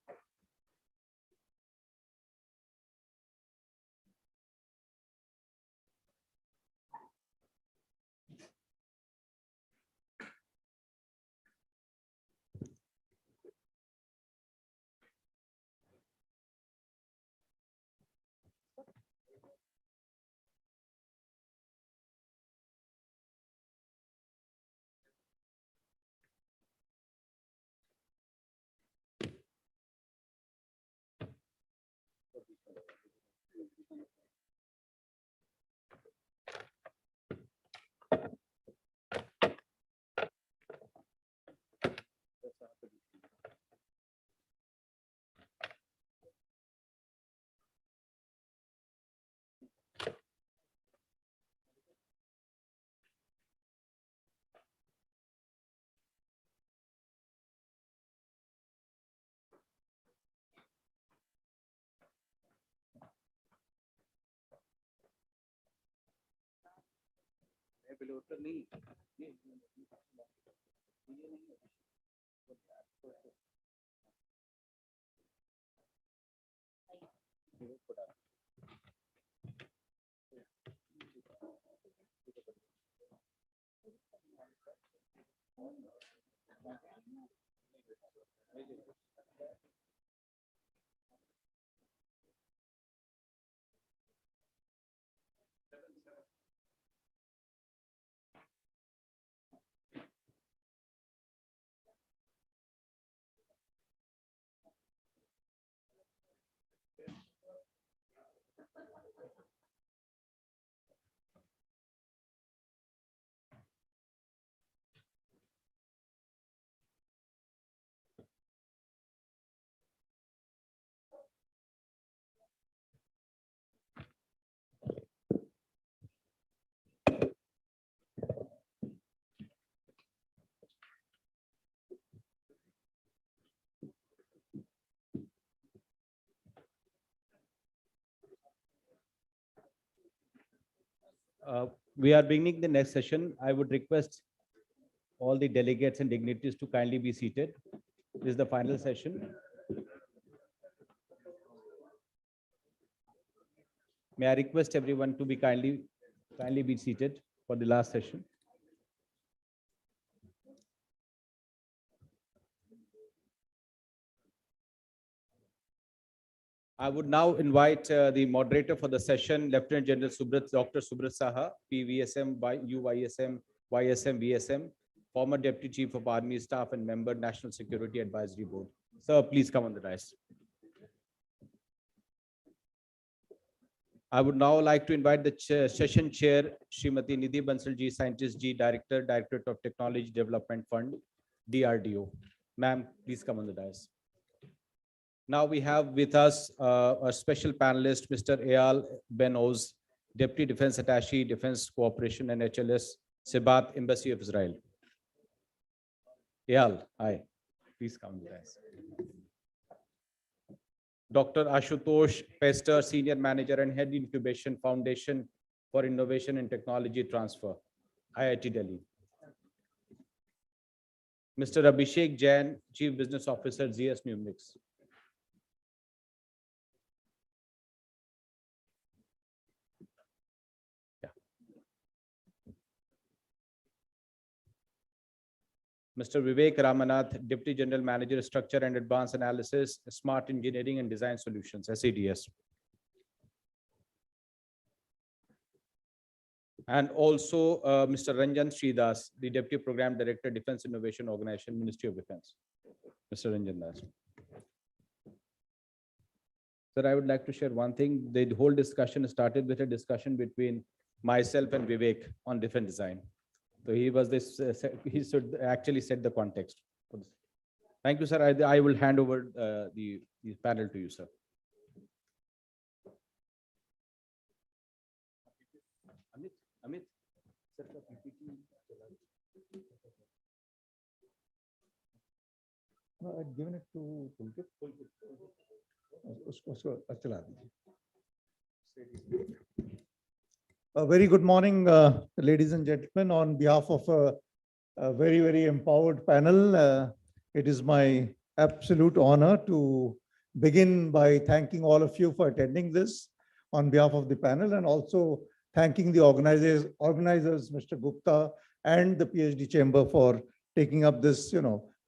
We are beginning the next session. I would request all the delegates and dignitaries to kindly be seated. This is the final session. May I request everyone to be kindly be seated for the last session. I would now invite the moderator for the session, Lieutenant General Dr. Subrat Saha, PVSM, UYSM, YSM, VSM, former Deputy Chief of Army Staff and member, National Security Advisory Board. Sir, please come on the dais. I would now like to invite the session chair, Srimati Nidhi Bansal Ji, Scientist G, Director, Directorate of Technology Development Fund, DRDO. Ma'am, please come on the dais. Now we have with us a special panelist, Mr. Eyal Ben-Oz, Deputy Defense Attaché, Defense Cooperation and HLS, Sebat, Embassy of Israel. Eyal, hi. Please come with us. Dr. Ashutosh Pester, Senior Manager and Head Incubation Foundation for Innovation and Technology Transfer, IIT Delhi. Mr. Abhishek Jain, Chief Business Officer, ZS Numix. Mr. Vivek Ramanath, Deputy General Manager, Structure and Advanced Analysis, Smart Engineering and Design Solutions, SADS. And also Mr. Ranjan Sridas, the Deputy Program Director, Defense Innovation Organization, Ministry of Defense. Mr. Ranjan Das. Sir, I would like to share one thing. The whole discussion started with a discussion between myself and Vivek on different design. So he was this, he should actually set the context for this. Thank you, sir. I will hand over the panel to you, sir. Amit, sir,
I'd given it to Pulkit.
A very good morning, ladies and gentlemen. On behalf of a very, very empowered panel, it is my absolute honor to begin by thanking all of you for attending this on behalf of the panel, and also thanking the organizers, Mr. Gupta and the PhD Chamber for taking up this,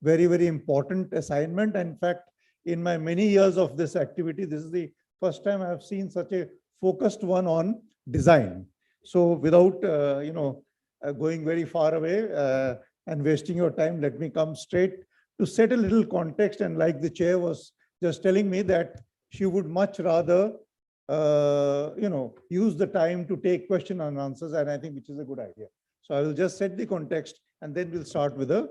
very, very important assignment. In fact, in my many years of this activity, this is the first time I have seen such a focused one on design. So without, going very far away and wasting your time, let me come straight to set a little context. And like the chair was just telling me that she would much rather, use the time to take question and answers, and I think which is a good idea. So I will just set the context, and then we'll start with a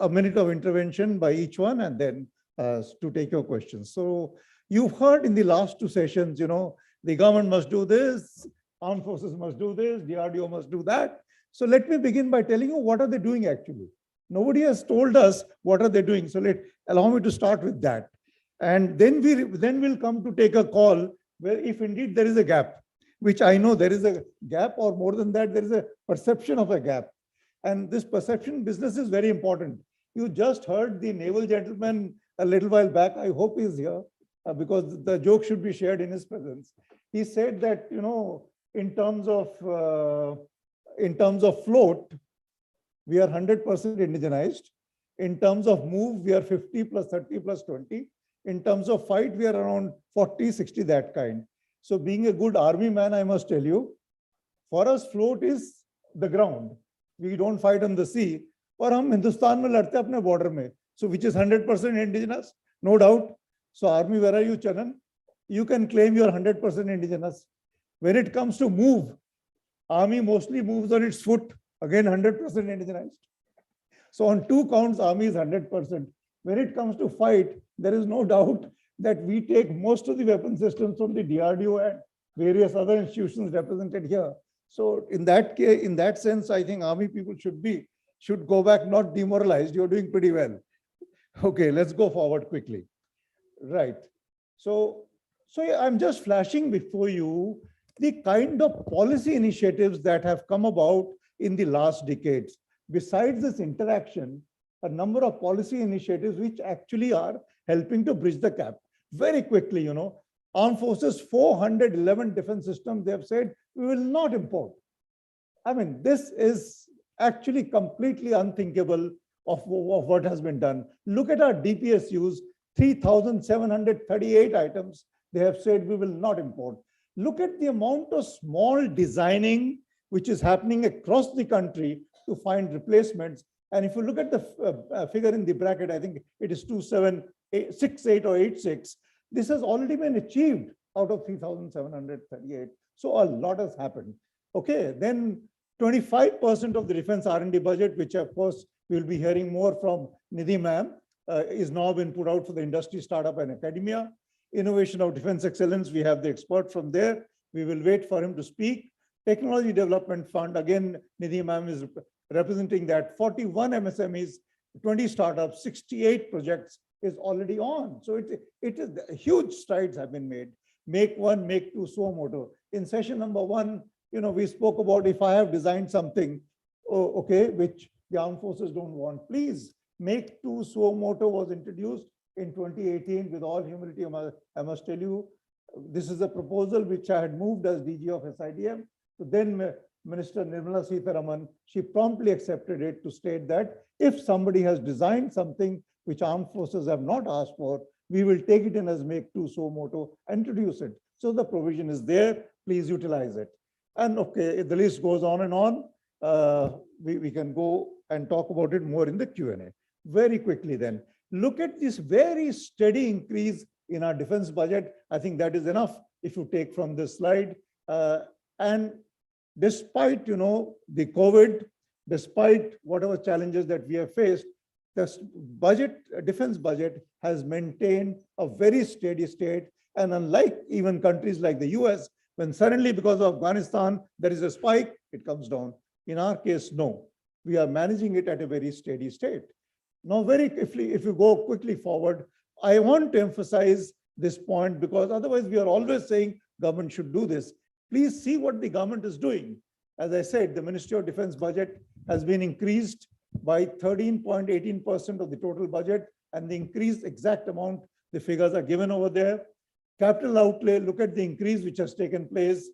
minute of intervention by each one, and then to take your questions. So you've heard in the last two sessions, the government must do this, armed forces must do this, DRDO must do that. So let me begin by telling you what are they doing actually. Nobody has told us what are they doing. So allow me to start with that. And then we'll come to take a call where if indeed there is a gap, which I know there is a gap, or more than that, there is a perception of a gap. And this perception business is very important. You just heard the naval gentleman a little while back. I hope he's here because the joke should be shared in his presence. He said that, in terms of float, we are 100% indigenized. In terms of move, we are 50 plus 30 plus 20. In terms of fight, we are around 40, 60, that kind. So being a good army man, I must tell you, for us, float is the ground. We don't fight on the sea. Or hum Hindustan mein ladte apne border mein. So which is 100% indigenous, no doubt. So army, where are you, Chanan? You can claim you are 100% indigenous. When it comes to move, army mostly moves on its foot, again 100% indigenized. So on two counts, army is 100%. When it comes to fight, there is no doubt that we take most of the weapon systems from the DRDO and various other institutions represented here. So in that case, in that sense, I think army people should go back, not demoralized. You're doing pretty well. Okay, let's go forward quickly. Right. So yeah, I'm just flashing before you the kind of policy initiatives that have come about in the last decades. Besides this interaction, a number of policy initiatives which actually are helping to bridge the gap. Very quickly, Armed Forces 411 defense systems, they have said, we will not import. I mean, this is actually completely unthinkable of what has been done. Look at our DPSUs, 3,738 items. They have said we will not import. Look at the amount of small designing which is happening across the country to find replacements. And if you look at the figure in the bracket, I think it is 2768 or 86. This has already been achieved out of 3,738. So a lot has happened. Okay, then 25% of the defense R&D budget, which of course we'll be hearing more from Nidhi ma'am, is now been put out for the industry, startup and academia. Innovation of Defense Excellence, we have the expert from there. We will wait for him to speak. Technology Development Fund, again, Nidhi ma'am is representing that. 41 MSMEs, 20 startups, 68 projects is already on. So it is huge strides have been made. Make one, make two, suo moto. In session number one, we spoke about if I have designed something, which the armed forces don't want, please make two, suo moto was introduced in 2018. With all humility, I must tell you, this is a proposal which I had moved as DG of SIDM. So then Minister Nirmala Sitharaman, she promptly accepted it to state that if somebody has designed something which armed forces have not asked for, we will take it in as make two, suo moto, introduce it. So the provision is there, please utilize it. And okay, the list goes on and on. We can go and talk about it more in the Q&A. Very quickly then, look at this very steady increase in our defense budget. I think that is enough if you take from this slide. And despite, the COVID, despite whatever challenges that we have faced, the defense budget has maintained a very steady state. And unlike even countries like the US, when suddenly because of Afghanistan, there is a spike, it comes down. In our case, no. We are managing it at a very steady state. Now, very quickly, if you go quickly forward, I want to emphasize this point, because otherwise we are always saying government should do this. Please see what the government is doing. As I said, the Ministry of Defense budget has been increased by 13.18% of the total budget, and the increased exact amount, the figures are given over there. Capital outlay, look at the increase which has taken place.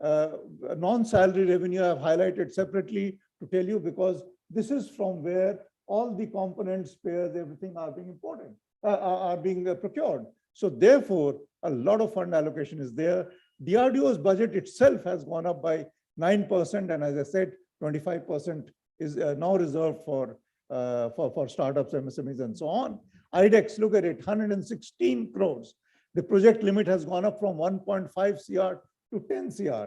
Non-salary revenue I've highlighted separately to tell you, because this is from where all the components, spares, everything are being imported, are being procured. So therefore, a lot of fund allocation is there. DRDO's budget itself has gone up by 9%, and as I said, 25% is now reserved for startups, MSMEs, and so on. IDEX, look at it, 116 crores. The project limit has gone up from 1.5 CR to 10 CR.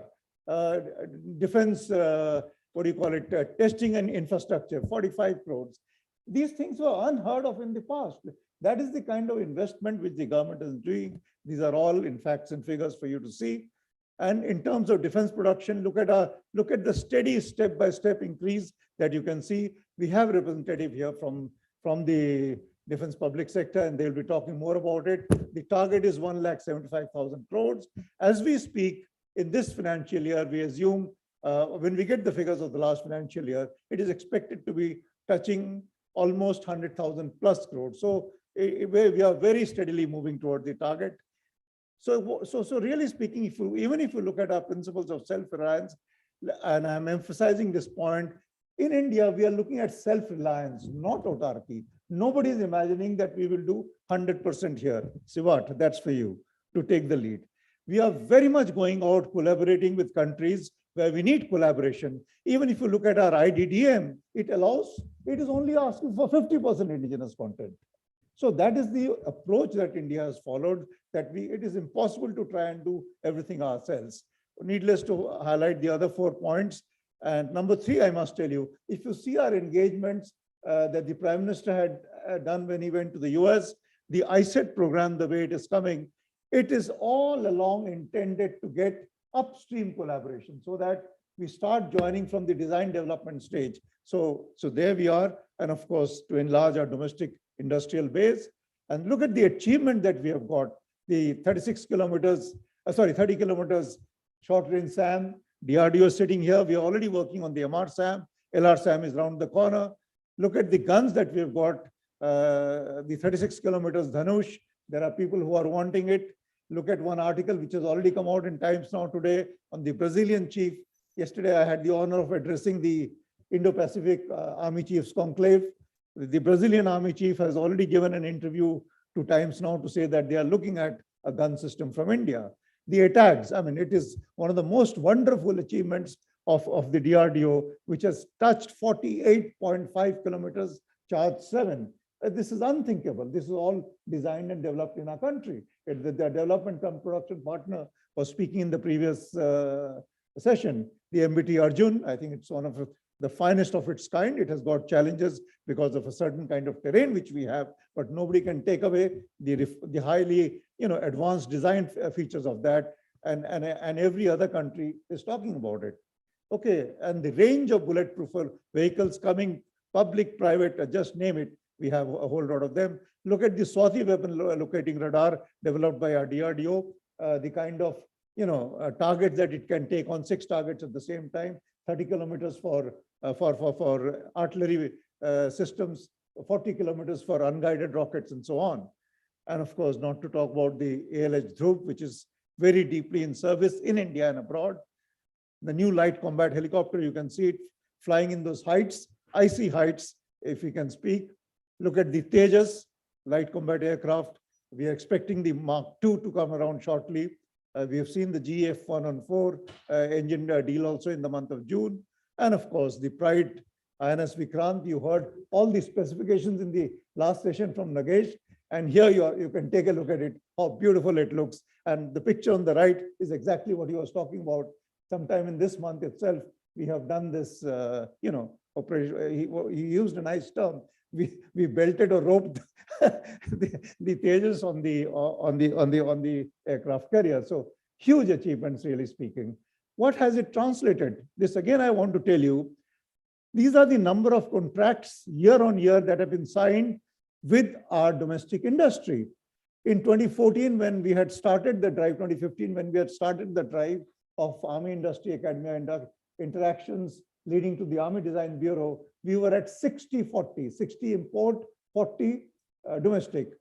Defense, what do you call it, testing and infrastructure, 45 crores. These things were unheard of in the past. That is the kind of investment which the government is doing. These are all in facts and figures for you to see. And in terms of defense production, look at the steady step-by-step increase that you can see. We have a representative here from the defense public sector, and they'll be talking more about it. The target is 1,75,000 crores. As we speak, in this financial year, we assume when we get the figures of the last financial year, it is expected to be touching almost 100,000 plus crores. So we are very steadily moving toward the target. So really speaking, even if you look at our principles of self-reliance, and I'm emphasizing this point, in India, we are looking at self-reliance, not autarky. Nobody is imagining that we will do 100% here. Sivat, that's for you to take the lead. We are very much going out collaborating with countries where we need collaboration. Even if you look at our IDDM, it is only asking for 50% indigenous content. So that is the approach that India has followed, that it is impossible to try and do everything ourselves. Needless to highlight the other 4 points. And number 3, I must tell you, if you see our engagements that the Prime Minister had done when he went to the US, the ISET program, the way it is coming, it is all along intended to get upstream collaboration so that we start joining from the design development stage. So there we are. And of course, to enlarge our domestic industrial base. And look at the achievement that we have got. The 30 kilometers short range SAM. DRDO is sitting here. We are already working on the MR SAM. LR SAM is around the corner. Look at the guns that we've got. The 36 kilometers Dhanush. There are people who are wanting it. Look at one article which has already come out in Times Now today on the Brazilian chief. Yesterday, I had the honor of addressing the Indo-Pacific Army Chiefs Conclave. The Brazilian Army chief has already given an interview to Times Now to say that they are looking at a gun system from India. The ATAGS, I mean, it is one of the most wonderful achievements of the DRDO, which has touched 48.5 kilometers, charge 7. This is unthinkable. This is all designed and developed in our country. The development and production partner was speaking in the previous session, the MBT Arjun. I think it's one of the finest of its kind. It has got challenges because of a certain kind of terrain which we have, but nobody can take away the highly advanced design features of that, and every other country is talking about it. Okay, and the range of bulletproof vehicles coming, public, private, just name it, we have a whole lot of them. Look at the Swati weapon locating radar developed by our DRDO, the kind of targets that it can take on 6 targets at the same time, 30 kilometers for artillery systems, 40 kilometers for unguided rockets, and so on. And of course, not to talk about the ALH Dhruv, which is very deeply in service in India and abroad. The new light combat helicopter, you can see it flying in those heights, icy heights, if we can speak. Look at the Tejas, light combat aircraft. We are expecting the Mark II to come around shortly. We have seen the GF-114 engine deal also in the month of June. And of course, the Pride INS Vikrant, you heard all the specifications in the last session from Nagesh. And here you can take a look at it, how beautiful it looks. And the picture on the right is exactly what he was talking about. Sometime in this month itself, we have done this, operation. He used a nice term. We belted or roped the Tejas on the aircraft carrier. So huge achievements, really speaking. What has it translated? This again, I want to tell you, these are the number of contracts year on year that have been signed with our domestic industry. In 2014, when we had started the drive, 2015, when we had started the drive of Army Industry Academia interactions leading to the Army Design Bureau, we were at 60-40, 60 import, 40 domestic.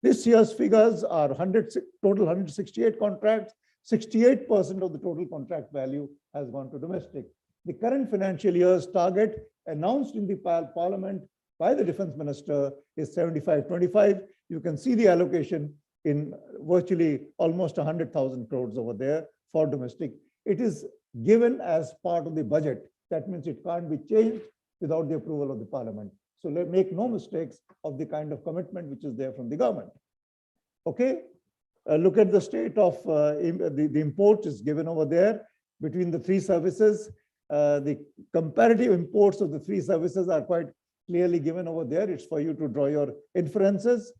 This year's figures are total 168 contracts, 68% of the total contract value has gone to domestic. The current financial year's target announced in the Parliament by the Defense Minister is 75-25. You can see the allocation in virtually almost 100,000 crores over there for domestic. It is given as part of the budget. That means it can't be changed without the approval of the Parliament. So make no mistakes of the kind of commitment which is there from the government. Okay, look at the state of the import is given over there between the three services. The comparative imports of the three services are quite clearly given over there. It's for you to draw your inferences.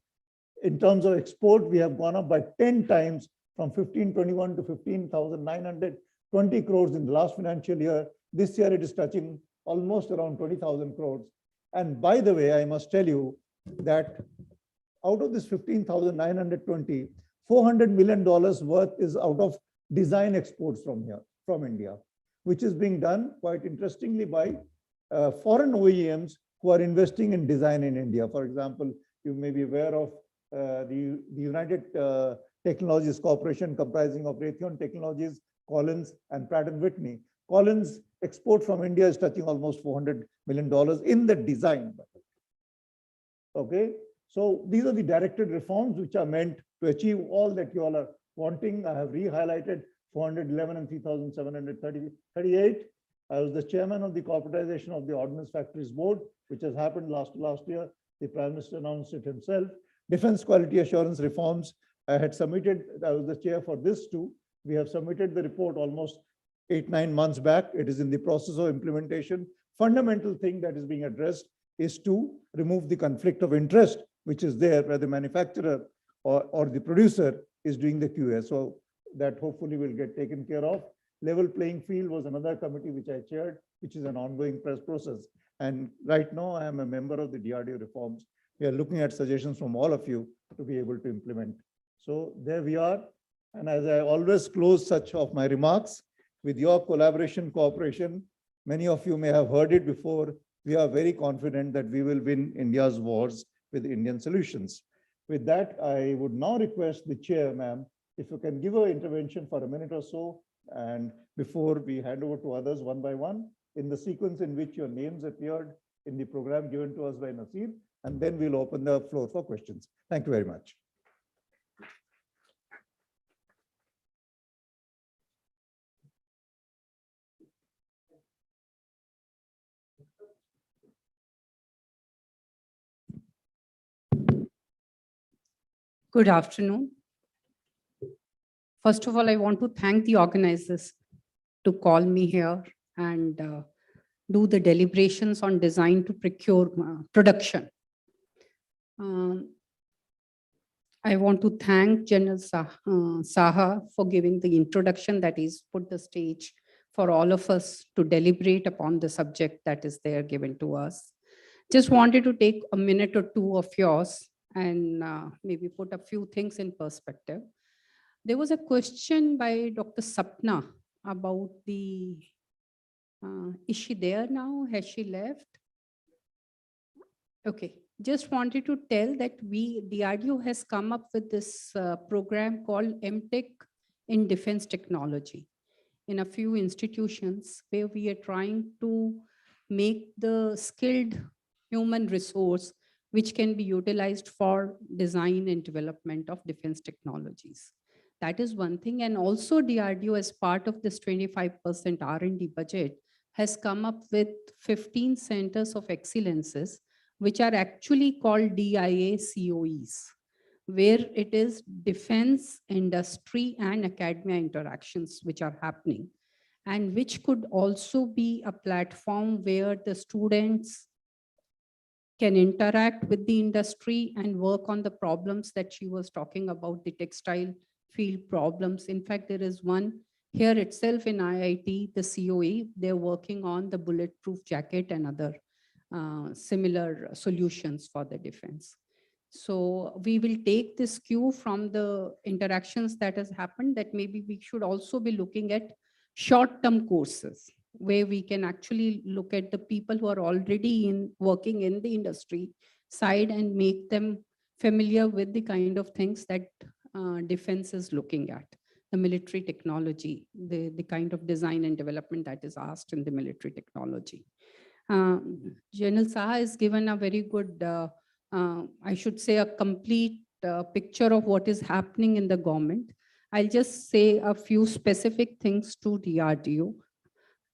In terms of export, we have gone up by 10 times from 1521 to 15,920 crores in the last financial year. This year it is touching almost around 20,000 crores. And by the way, I must tell you that out of this 15,920, $400 million worth is out of design exports from here, from India, which is being done quite interestingly by foreign OEMs who are investing in design in India. For example, you may be aware of the United Technologies Corporation comprising of Raytheon Technologies, Collins, and Pratt & Whitney. Collins export from India is touching almost $400 million in the design. Okay, so these are the directed reforms which are meant to achieve all that you all are wanting. I have re-highlighted 411 and 3,738. I was the chairman of the corporatization of the Ordnance Factories Board, which has happened last year. The Prime Minister announced it himself. Defense quality assurance reforms, I had submitted, I was the chair for this too. We have submitted the report almost 8-9 months back. It is in the process of implementation. Fundamental thing that is being addressed is to remove the conflict of interest, which is there where the manufacturer or the producer is doing the QA. So that hopefully will get taken care of. Level playing field was another committee which I chaired, which is an ongoing process. And right now I am a member of the DRDO reforms. We are looking at suggestions from all of you to be able to implement. So there we are. And as I always close such of my remarks, with your collaboration, cooperation, many of you may have heard it before, we are very confident that we will win India's wars with Indian solutions. With that, I would now request the chair, ma'am, if you can give an intervention for a minute or so, and before we hand over to others one by one, in the sequence in which your names appeared in the program given to us by Nasir, and then we'll open the floor for questions. Thank you very much.
Good afternoon. First of all, I want to thank the organizers to call me here and do the deliberations on design to procure production. I want to thank General Saha for giving the introduction, that is put the stage for all of us to deliberate upon the subject that is there given to us. Just wanted to take a minute or two of yours and maybe put a few things in perspective. There was a question by Dr. Sapna about the, is she there now? Has she left? Okay, just wanted to tell that DRDO has come up with this program called MTech in Defense Technology in a few institutions where we are trying to make the skilled human resource which can be utilized for design and development of defense technologies. That is one thing. And also DRDO, as part of this 25% R&D budget, has come up with 15 centers of excellences, which are actually called DIA COEs, where it is defense, industry, and academia interactions which are happening, and which could also be a platform where the students can interact with the industry and work on the problems that she was talking about, the textile field problems. In fact, there is one here itself in IIT, the COE, they're working on the bulletproof jacket and other similar solutions for the defense. So we will take this cue from the interactions that has happened, that maybe we should also be looking at short-term courses where we can actually look at the people who are already working in the industry side and make them familiar with the kind of things that defense is looking at, the military technology, the kind of design and development that is asked in the military technology. General Saha has given a very good, I should say, a complete picture of what is happening in the government. I'll just say a few specific things to DRDO.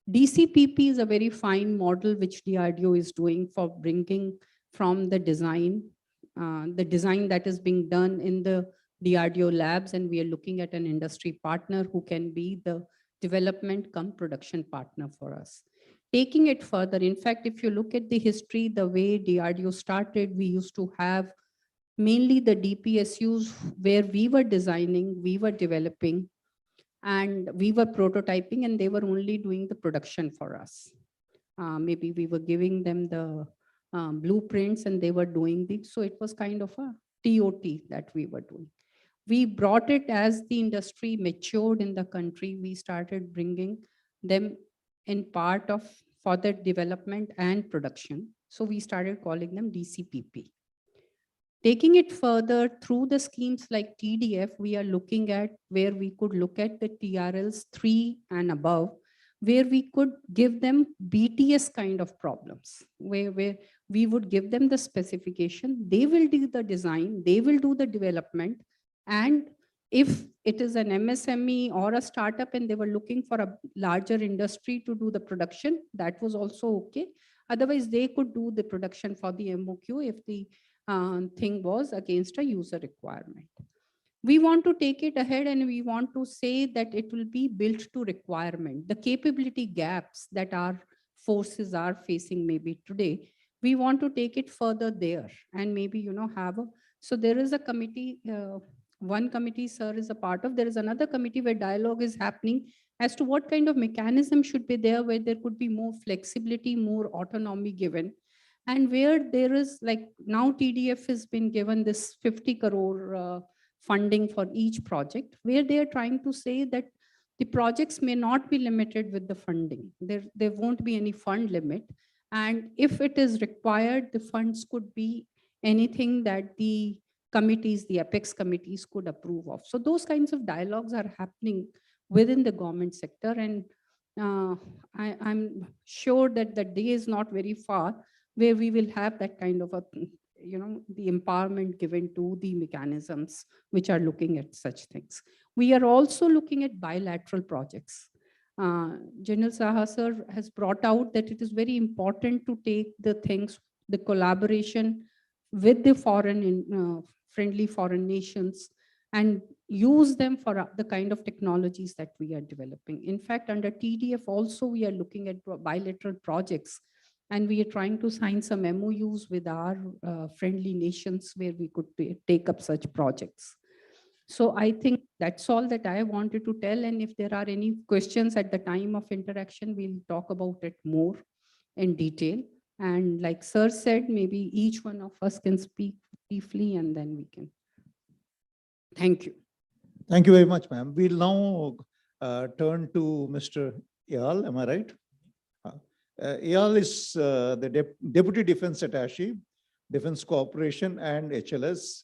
DCPP is a very fine model which DRDO is doing for bringing from the design that is being done in the DRDO labs, and we are looking at an industry partner who can be the development come production partner for us. Taking it further, in fact, if you look at the history, the way DRDO started, we used to have mainly the DPSUs where we were designing, we were developing, and we were prototyping, and they were only doing the production for us. Maybe we were giving them the blueprints and they were doing so it was kind of a TOT that we were doing. We brought it as the industry matured in the country, we started bringing them in part of further development and production. So we started calling them DCPP. Taking it further through the schemes like TDF, we are looking at where we could look at the TRLs 3 and above, where we could give them BTS kind of problems, where we would give them the specification, they will do the design, they will do the development, and if it is an MSME or a startup and they were looking for a larger industry to do the production, that was also okay. Otherwise, they could do the production for the MOQ if the thing was against a user requirement. We want to take it ahead and we want to say that it will be built to requirement. The capability gaps that our forces are facing maybe today, we want to take it further there and maybe, have a, so there is a committee, one committee sir is a part of, there is another committee where dialogue is happening as to what kind of mechanism should be there, where there could be more flexibility, more autonomy given. And where there is like now TDF has been given this 50 crore funding for each project, where they are trying to say that the projects may not be limited with the funding. There won't be any fund limit. And if it is required, the funds could be anything that the committees, the apex committees could approve of. So those kinds of dialogues are happening within the government sector. And I'm sure that the day is not very far where we will have that kind of a, the empowerment given to the mechanisms which are looking at such things. We are also looking at bilateral projects. General Saha sir has brought out that it is very important to take the things, the collaboration with the friendly foreign nations and use them for the kind of technologies that we are developing. In fact, under TDF also, we are looking at bilateral projects. And we are trying to sign some MOUs with our friendly nations where we could take up such projects. So I think that's all that I wanted to tell. And if there are any questions at the time of interaction, we'll talk about it more in detail. And like sir said, maybe each one of us can speak briefly and then we can. Thank you.
Thank you very much, ma'am. We'll now turn to Mr. Eyal, am I right? Eyal is the Deputy Defense Attaché, Defense Cooperation and HLS,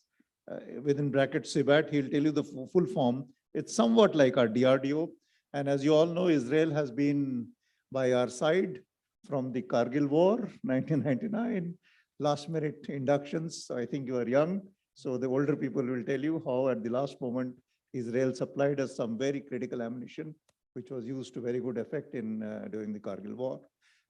within bracket CBAT. He'll tell you the full form. It's somewhat like our DRDO. And as you all know, Israel has been by our side from the Kargil War, 1999, last minute inductions. So I think you are young. So the older people will tell you how at the last moment, Israel supplied us some very critical ammunition, which was used to very good effect in during the Kargil War.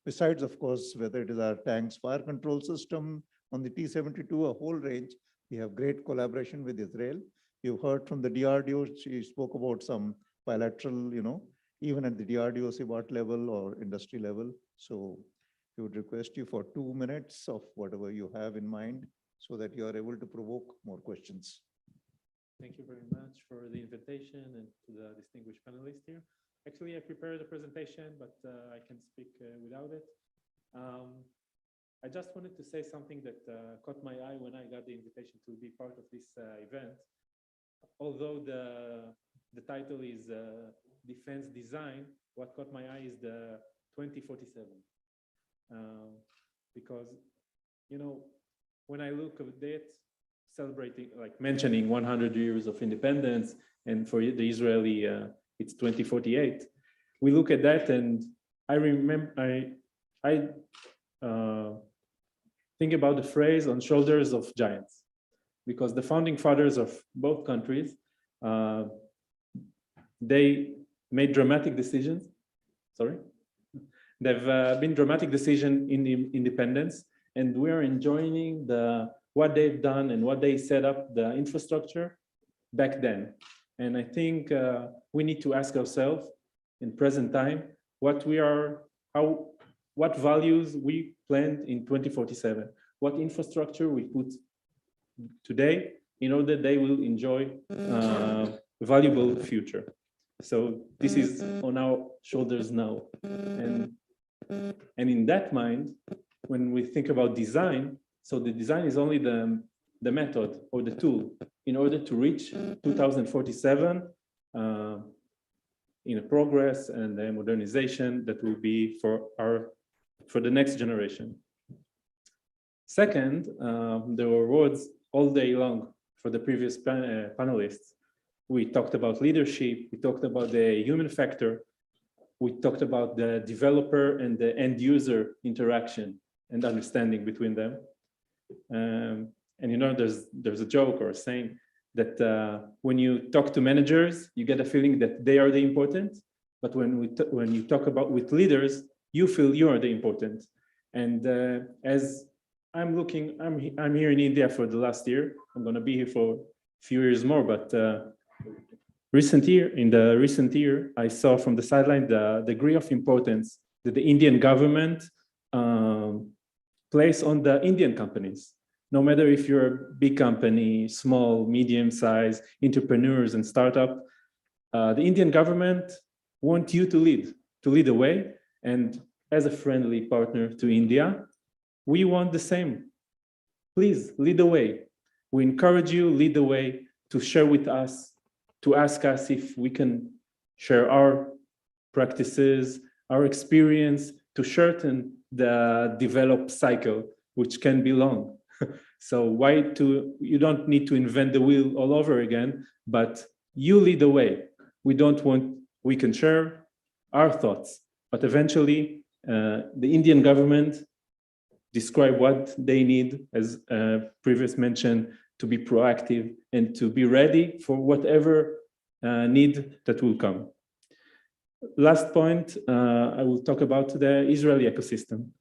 Besides, of course, whether it is our tanks fire control system on the T-72, a whole range, we have great collaboration with Israel. You've heard from the DRDO, she spoke about some bilateral, even at the DRDO CBAT level or industry level. So we would request you for 2 minutes of whatever you have in mind so that you are able to provoke more questions.
Thank you very much for the invitation and to the distinguished panelists here. Actually, I prepared a presentation, but I can speak without it. I just wanted to say something that caught my eye when I got the invitation to be part of this event. Although the title is Defense Design, what caught my eye is the 2047. Because, you know, when I look at that, celebrating, like mentioning 100 years of independence, and for the Israeli, it's 2048. We look at that, and I remember, I think about the phrase "on shoulders of giants," because the founding fathers of both countries, they made dramatic decisions. Sorry, they've been dramatic decision in the independence, and we are enjoying what they've done and what they set up the infrastructure back then. And I think we need to ask ourselves in present time what values we planned in 2047, what infrastructure we put today in order they will enjoy a valuable future. So this is on our shoulders now. And in that mind, when we think about design, so the design is only the method or the tool in order to reach 2047 in a progress and a modernization that will be for the next generation. Second, there were words all day long for the previous panelists. We talked about leadership, we talked about the human factor, we talked about the developer and the end user interaction and understanding between them. And you know, there's a joke or a saying that when you talk to managers, you get a feeling that they are the important, but when you talk about with leaders, you feel you are the important. And as I'm here in India for the last year. I'm going to be here for a few years more, but in the recent year, I saw from the sideline the degree of importance that the Indian government place on the Indian companies. No matter if you're a big company, small, medium-sized, entrepreneurs and startup, the Indian government want you to lead the way. And as a friendly partner to India, we want the same. Please lead the way. We encourage you, lead the way, to share with us, to ask us if we can share our practices, our experience, to shorten the develop cycle, which can be long. So you don't need to invent the wheel all over again, but you lead the way. We can share our thoughts, but eventually the Indian government describe what they need, as previous mentioned, to be proactive and to be ready for whatever need that will come. Last point, I will talk about the Israeli ecosystem.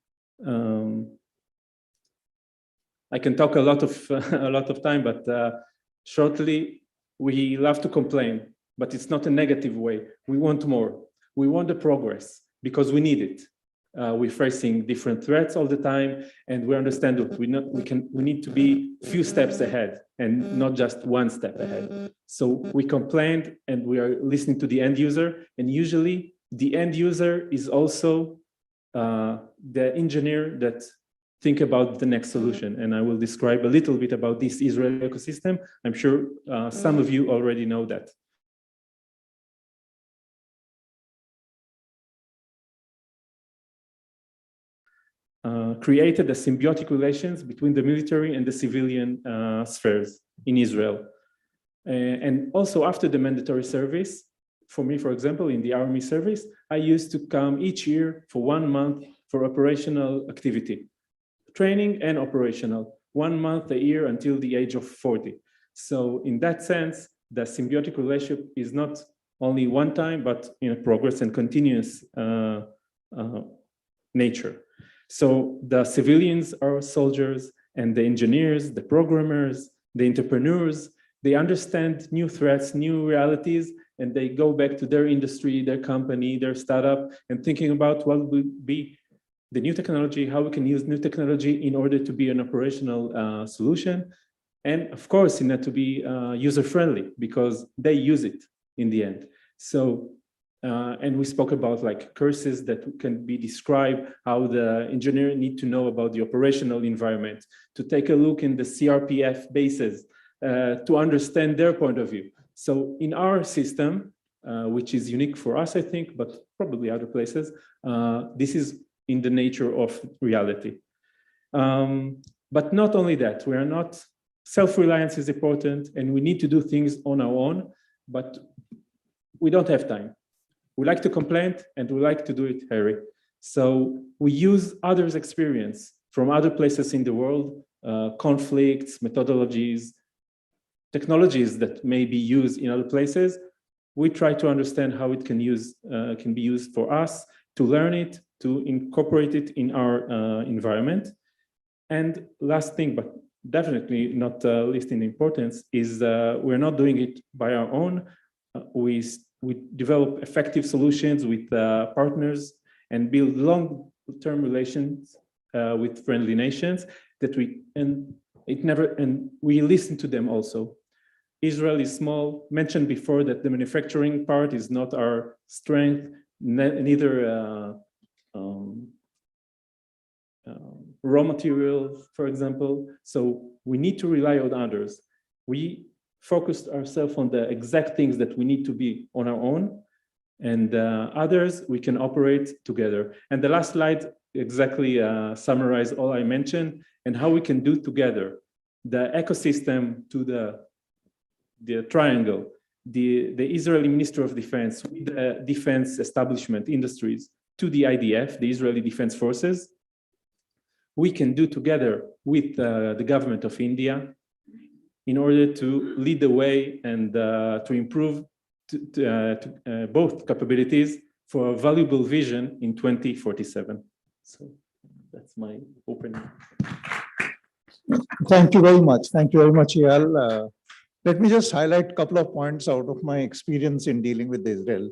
I can talk a lot of time, but shortly, we love to complain, but it's not a negative way. We want more. We want the progress because we need it. We're facing different threats all the time, and we understand that we need to be a few steps ahead and not just one step ahead. So we complained, and we are listening to the end user, and usually the end user is also the engineer that think about the next solution. And I will describe a little bit about this Israeli ecosystem. I'm sure some of you already know that. Created a symbiotic relations between the military and the civilian spheres in Israel. And also after the mandatory service, for me, for example, in the army service, I used to come each year for 1 month for operational activity, training and operational, 1 month a year until the age of 40. So in that sense, the symbiotic relationship is not only one time, but in a progress and continuous nature. So the civilians are soldiers, and the engineers, the programmers, the entrepreneurs, they understand new threats, new realities, and they go back to their industry, their company, their startup, and thinking about what will be the new technology, how we can use new technology in order to be an operational solution. And of course, in that to be user-friendly, because they use it in the end. So And we spoke about like curses that can be described, how the engineer need to know about the operational environment, to take a look in the CRPF bases, to understand their point of view. So in our system, which is unique for us, I think, but probably other places, this is in the nature of reality. But not only that, we are not, self-reliance is important and we need to do things on our own, but we don't have time. We like to complain and we like to do it hurry. So we use others' experience from other places in the world, conflicts, methodologies, technologies that may be used in other places. We try to understand how it can be used for us, to learn it, to incorporate it in our environment. And last thing, but definitely not least in importance, is we're not doing it by our own. We develop effective solutions with partners and build long-term relations with friendly nations that we listen to them also. Israel is small. Mentioned before that the manufacturing part is not our strength, neither raw materials, for example. So we need to rely on others. We focused ourselves on the exact things that we need to be on our own, and others we can operate together. And the last slide exactly summarized all I mentioned and how we can do together the ecosystem to the triangle, the Israeli Minister of Defense, with the defense establishment industries, to the IDF, the Israeli Defense Forces. We can do together with the government of India in order to lead the way and to improve both capabilities for a valuable vision in 2047. So that's my opening.
Thank you very much. Thank you very much, Eyal. Let me just highlight a couple of points out of my experience in dealing with Israel.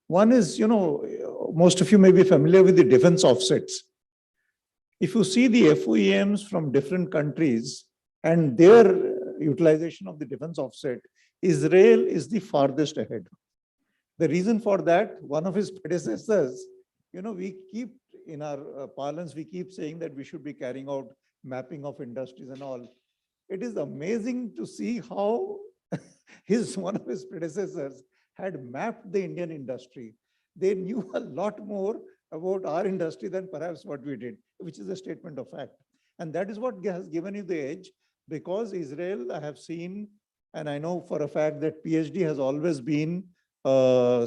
One is, most of you may be familiar with the defense offsets. If you see the FOEMs from different countries and their utilization of the defense offset, Israel is the farthest ahead. The reason for that, one of his predecessors, we keep in our parlance, we keep saying that we should be carrying out mapping of industries and all. It is amazing to see how one of his predecessors had mapped the Indian industry. They knew a lot more about our industry than perhaps what we did, which is a statement of fact. And that is what has given you the edge, because Israel, I have seen, and I know for a fact that PhD has always been literally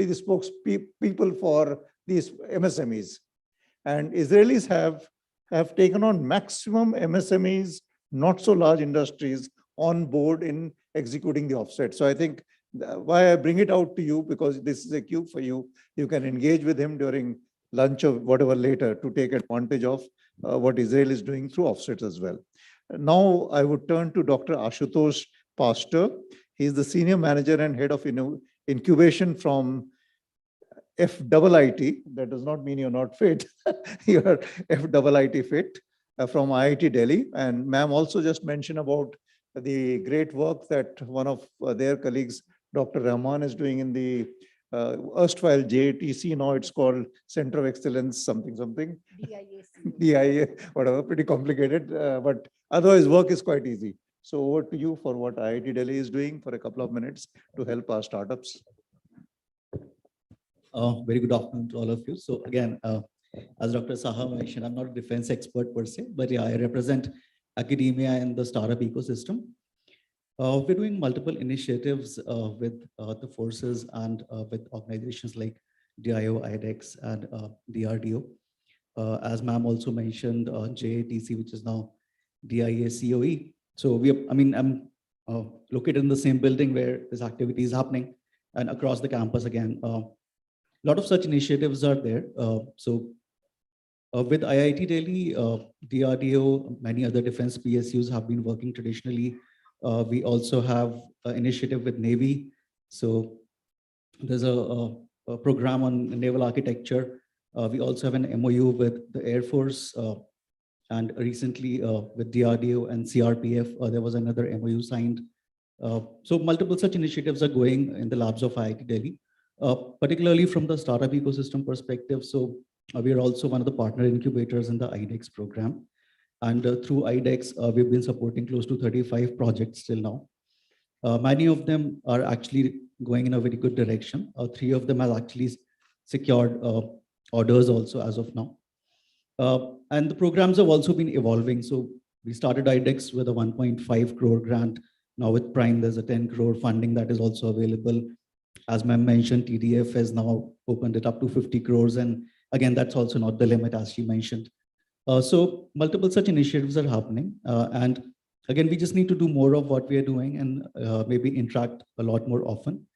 the spokespeople for these MSMEs. And Israelis have taken on maximum MSMEs, not so large industries, on board in executing the offset. So I think why I bring it out to you, because this is a cue for you. You can engage with him during lunch or whatever later to take advantage of what Israel is doing through offsets as well. Now I would turn to Dr. Ashutosh Pastor. He's the Senior Manager and Head of Incubation from FIIT. That does not mean you're not fit. You're FIIT fit from IIT Delhi. And ma'am also just mentioned about the great work that one of their colleagues, Dr. Rahman, is doing in the erstwhile JATC. Now it's called Center of Excellence, something. DIA, whatever, pretty complicated. But otherwise, work is quite easy. So over to you for what IIT Delhi is doing for a couple of minutes to help our startups.
Very good afternoon to all of you. So again, as Dr. Saha mentioned, I'm not a defense expert per se, but yeah, I represent academia and the startup ecosystem. We're doing multiple initiatives with the forces and with organizations like DIO, IDEX, and DRDO. As ma'am also mentioned, JATC, which is now DIA COE. So I'm located in the same building where this activity is happening, and across the campus again. A lot of such initiatives are there. With IIT Delhi, DRDO, many other defense PSUs have been working traditionally. We also have an initiative with Navy. So there's a program on naval architecture. We also have an MOU with the Air Force, and recently with DRDO and CRPF, there was another MOU signed. So multiple such initiatives are going in the labs of IIT Delhi. particularly from the startup ecosystem perspective. So we are also one of the partner incubators in the IDEX program. And through IDEX, we've been supporting close to 35 projects till now. Many of them are actually going in a very good direction. 3 of them have actually secured orders also as of now. And the programs have also been evolving. So we started IDEX with a 1.5 crore grant. Now with Prime, there's a 10 crore funding that is also available. As ma'am mentioned, TDF has now opened it up to 50 crores. And again, that's also not the limit, as she mentioned. So multiple such initiatives are happening. And again, we just need to do more of what we are doing and maybe interact a lot more often.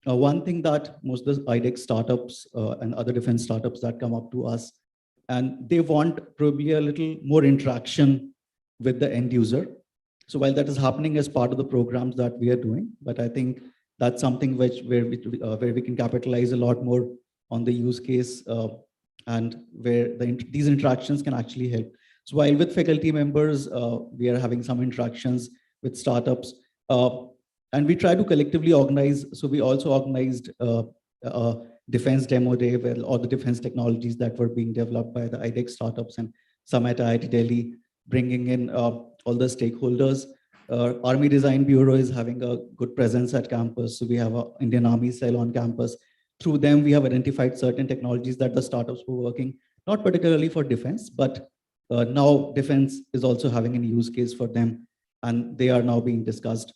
One thing that most of the IDEX startups and other defense startups that come up to us, and they want probably a little more interaction with the end user. So while that is happening as part of the programs that we are doing, but I think that's something where we can capitalize a lot more on the use case and where these interactions can actually help. So while with faculty members, we are having some interactions with startups, and we try to collectively organize. So we also organized a defense demo day where all the defense technologies that were being developed by the IDEX startups and some at IIT Delhi, bringing in all the stakeholders. Army Design Bureau is having a good presence at campus. So we have an Indian Army cell on campus. Through them, we have identified certain technologies that the startups were working, not particularly for defense, but now defense is also having a use case for them, and they are now being discussed.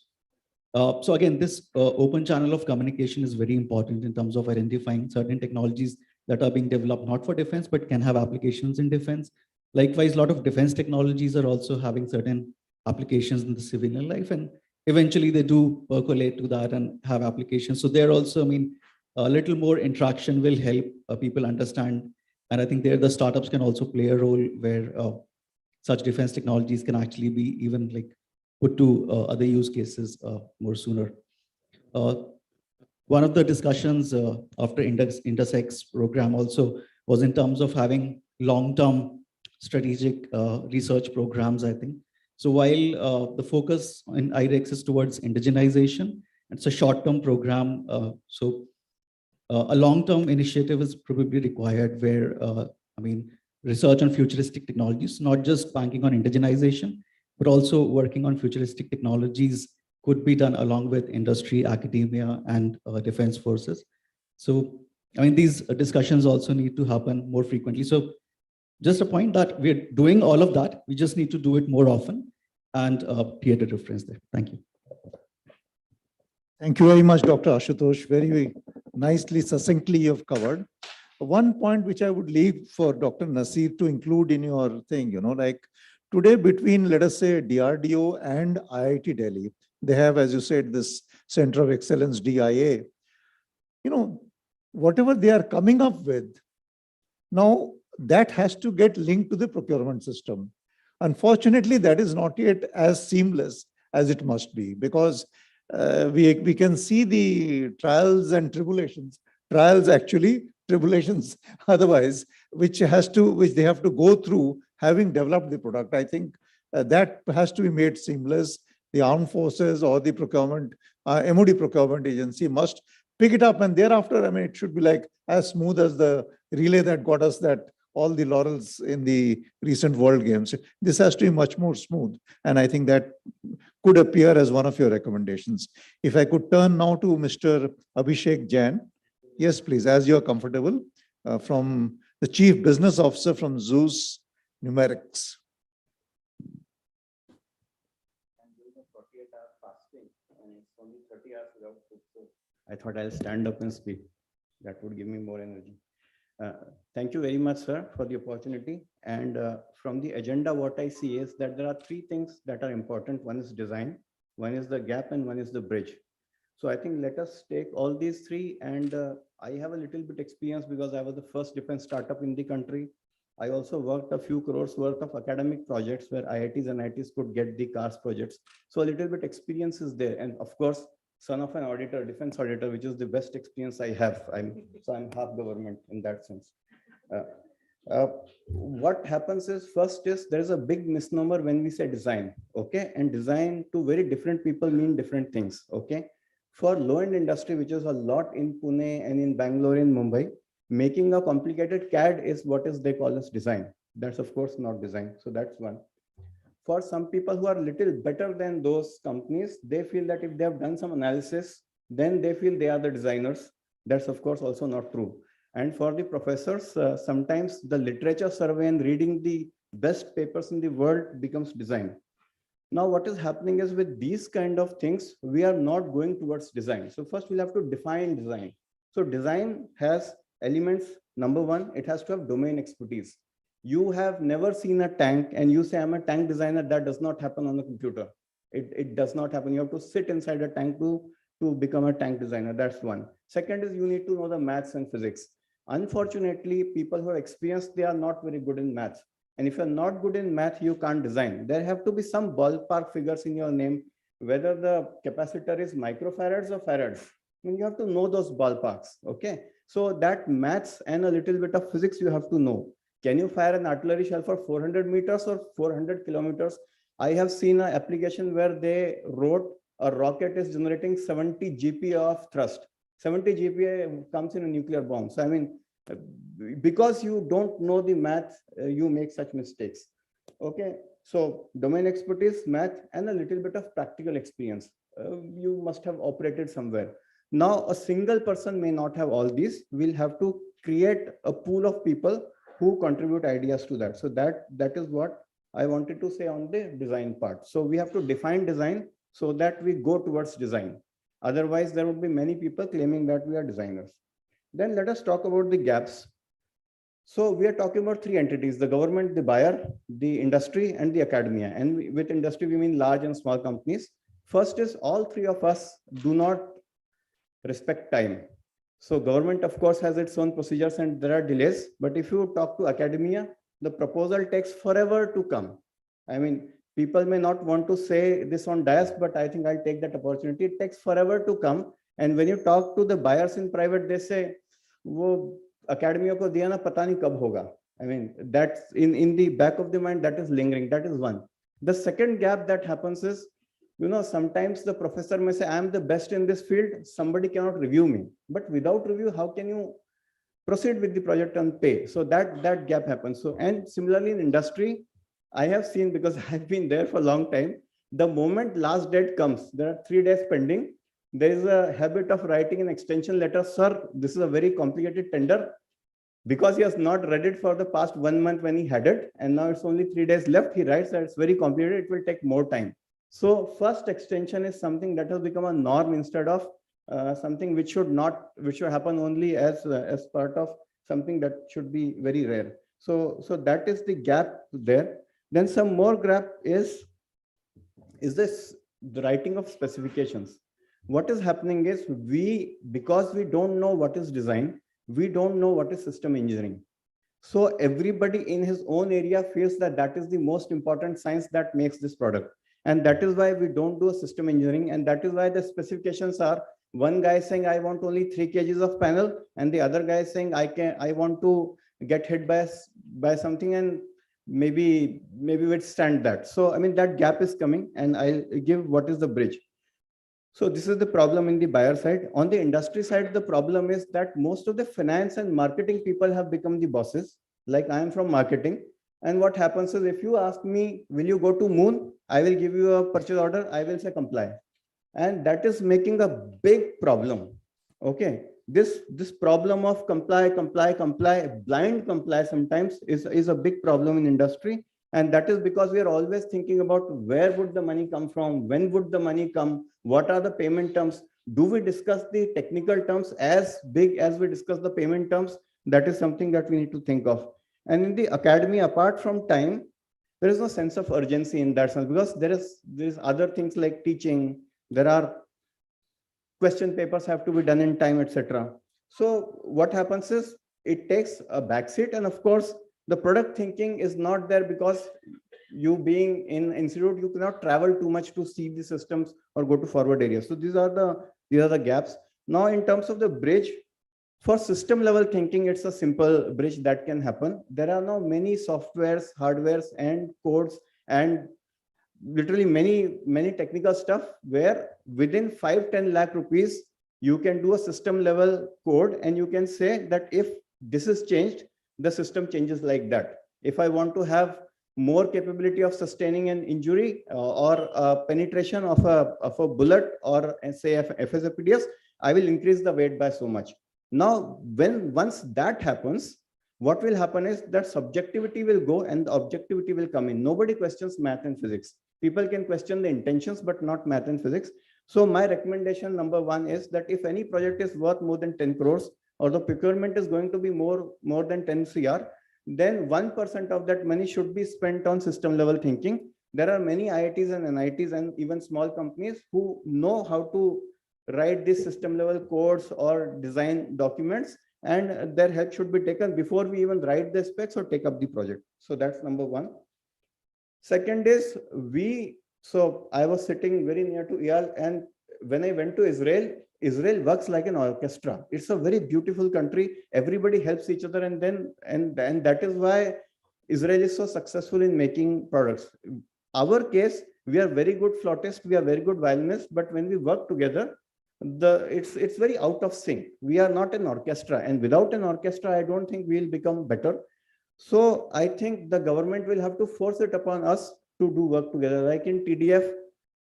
So again, this open channel of communication is very important in terms of identifying certain technologies that are being developed, not for defense, but can have applications in defense. Likewise, a lot of defense technologies are also having certain applications in the civilian life, and eventually they do percolate to that and have applications. So there also, I mean, a little more interaction will help people understand. And I think there the startups can also play a role where such defense technologies can actually be even like put to other use cases more sooner. One of the discussions after Intersects program also was in terms of having long-term strategic research programs, I think. So while the focus in IDEX is towards indigenization, it's a short-term program. So a long-term initiative is probably required where, I mean, research on futuristic technologies, not just banking on indigenization, but also working on futuristic technologies could be done along with industry, academia, and defense forces. So, I mean, these discussions also need to happen more frequently. So just a point that we're doing all of that. We just need to do it more often and create a difference there. Thank you.
Thank you very much, Dr. Ashutosh. Very nicely, succinctly you've covered. One point which I would leave for Dr. Nasir to include in your thing, you know, like today between, let us say, DRDO and IIT Delhi, they have, as you said, this Center of Excellence, DIA. You know, whatever they are coming up with, now that has to get linked to the procurement system. Unfortunately, that is not yet as seamless as it must be, because we can see the trials and tribulations, tribulations otherwise, which they have to go through having developed the product. I think that has to be made seamless. The armed forces or the procurement, MOD procurement agency must pick it up, and thereafter, I mean, it should be like as smooth as the relay that got us that all the laurels in the recent World Games. This has to be much more smooth. And I think that could appear as one of your recommendations. If I could turn now to Mr. Abhishek Jain. Yes, please, as you're comfortable, from the Chief Business Officer from Zeus Numerics.
I thought I'll stand up and speak. That would give me more energy. Thank you very much, sir, for the opportunity. And from the agenda, what I see is that there are 3 things that are important. One is design, one is the gap, and one is the bridge. So I think let us take all these 3. And I have a little bit experience because I was the first defense startup in the country. I also worked a few crores worth of academic projects where IITs and IITs could get the CARS projects. So a little bit experience is there. And of course, son of an auditor, defense auditor, which is the best experience I have. So I'm half government in that sense. What happens is, first is there is a big misnomer when we say design, okay? And design to very different people mean different things, okay? For low-end industry, which is a lot in Pune and in Bangalore, in Mumbai, making a complicated CAD is what is they call as design. That's of course not design. So that's one. For some people who are little better than those companies, they feel that if they have done some analysis, then they feel they are the designers. That's of course also not true. And for the professors, sometimes the literature survey and reading the best papers in the world becomes design. Now, what is happening is with these kind of things, we are not going towards design. So first we'll have to define design. So design has elements. Number one, it has to have domain expertise. You have never seen a tank and you say, I'm a tank designer. That does not happen on the computer. It does not happen. You have to sit inside a tank to become a tank designer. That's one. Second is you need to know the maths and physics. Unfortunately, people who have experience, they are not very good in maths. And if you're not good in math, you can't design. There have to be some ballpark figures in your name, whether the capacitor is microfarads or farads. I mean, you have to know those ballparks, okay? So that maths and a little bit of physics you have to know. Can you fire an artillery shell for 400 meters or 400 kilometers? I have seen an application where they wrote a rocket is generating 70 GPa of thrust. 70 GPa comes in a nuclear bomb. So I mean, because you don't know the math, you make such mistakes. Okay, so domain expertise, math, and a little bit of practical experience. You must have operated somewhere. Now, a single person may not have all these. We'll have to create a pool of people who contribute ideas to that. So that is what I wanted to say on the design part. So we have to define design so that we go towards design. Otherwise, there would be many people claiming that we are designers. Then let us talk about the gaps. So we are talking about three entities: the government, the buyer, the industry, and the academia. And with industry, we mean large and small companies. First is all three of us do not respect time. So government, of course, has its own procedures and there are delays. But if you talk to academia, the proposal takes forever to come. I mean, people may not want to say this on dais, but I think I'll take that opportunity. It takes forever to come. And when you talk to the buyers in private, they say, "Wo academia ko diya na, pata nahi kab hoga." I mean, that's in the back of the mind, that is lingering. That is one. The second gap that happens is, sometimes the professor may say, I'm the best in this field. Somebody cannot review me. But without review, how can you proceed with the project and pay? So that gap happens. So, and similarly in industry, I have seen, because I've been there for a long time, the moment last date comes, there are 3 days pending. There is a habit of writing an extension letter. Sir, this is a very complicated tender. Because he has not read it for the past 1 month when he had it, and now it's only 3 days left, he writes that it's very complicated, it will take more time. So first extension is something that has become a norm instead of something which should happen only as part of something that should be very rare. So that is the gap there. Then some more gap is this the writing of specifications. What is happening is because we don't know what is design, we don't know what is system engineering. So everybody in his own area feels that is the most important science that makes this product. And that is why we don't do a system engineering. And that is why the specifications are one guy saying, I want only 3 kgs of panel. And the other guy saying, I want to get hit by something and maybe withstand that. So, I mean, that gap is coming, and I'll give what is the bridge. So this is the problem in the buyer side. On the industry side, the problem is that most of the finance and marketing people have become the bosses. Like I am from marketing. And what happens is, if you ask me, will you go to moon? I will give you a purchase order. I will say comply. And that is making a big problem. Okay. This problem of comply, blind comply sometimes is a big problem in industry. And that is because we are always thinking about where would the money come from? When would the money come? What are the payment terms? Do we discuss the technical terms as big as we discuss the payment terms? That is something that we need to think of. And in the academy, apart from time, there is no sense of urgency in that sense, because there is other things like teaching. There are question papers have to be done in time, etc. So what happens is it takes a backseat, and of course, the product thinking is not there because you being in institute, you cannot travel too much to see the systems or go to forward areas. So these are the gaps. Now, in terms of the bridge, for system level thinking, it's a simple bridge that can happen. There are now many softwares, hardwares, and codes and literally many technical stuff where within 5-10 lakh rupees, you can do a system level code and you can say that if this is changed, the system changes like that. If I want to have more capability of sustaining an injury or penetration of a bullet or say FSFPDS, I will increase the weight by so much. Now, once that happens, what will happen is that subjectivity will go and the objectivity will come in. Nobody questions math and physics. People can question the intentions, but not math and physics. So my recommendation number one is that if any project is worth more than 10 crores or the procurement is going to be more than 10 CR, then 1% of that money should be spent on system level thinking. There are many IITs and NITs and even small companies who know how to write these system level codes or design documents, and their help should be taken before we even write the specs or take up the project. So that's number one. Second is so I was sitting very near to Eyal, and when I went to Israel, Israel works like an orchestra. It's a very beautiful country. Everybody helps each other, and that is why Israel is so successful in making products. Our case, we are very good flautists, we are very good violinists, but when we work together, it's very out of sync. We are not an orchestra, and without an orchestra, I don't think we'll become better. So I think the government will have to force it upon us to do work together. Like in TDF,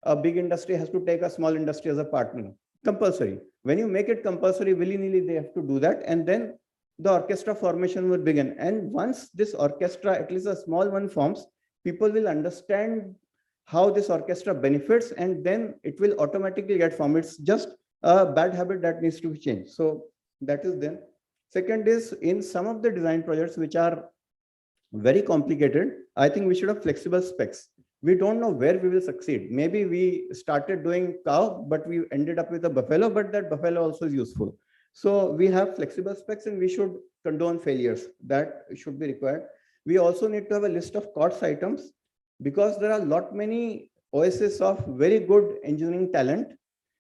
a big industry has to take a small industry as a partner. Compulsory. When you make it compulsory, willy-nilly they have to do that, and then the orchestra formation will begin. And once this orchestra, at least a small one, forms, people will understand how this orchestra benefits, and then it will automatically get formed. It's just a bad habit that needs to be changed. So that is then. Second is, in some of the design projects which are very complicated, I think we should have flexible specs. We don't know where we will succeed. Maybe we started doing cow, but we ended up with a buffalo, but that buffalo also is useful. So we have flexible specs and we should condone failures. That should be required. We also need to have a list of COTS items, because there are many oases of very good engineering talent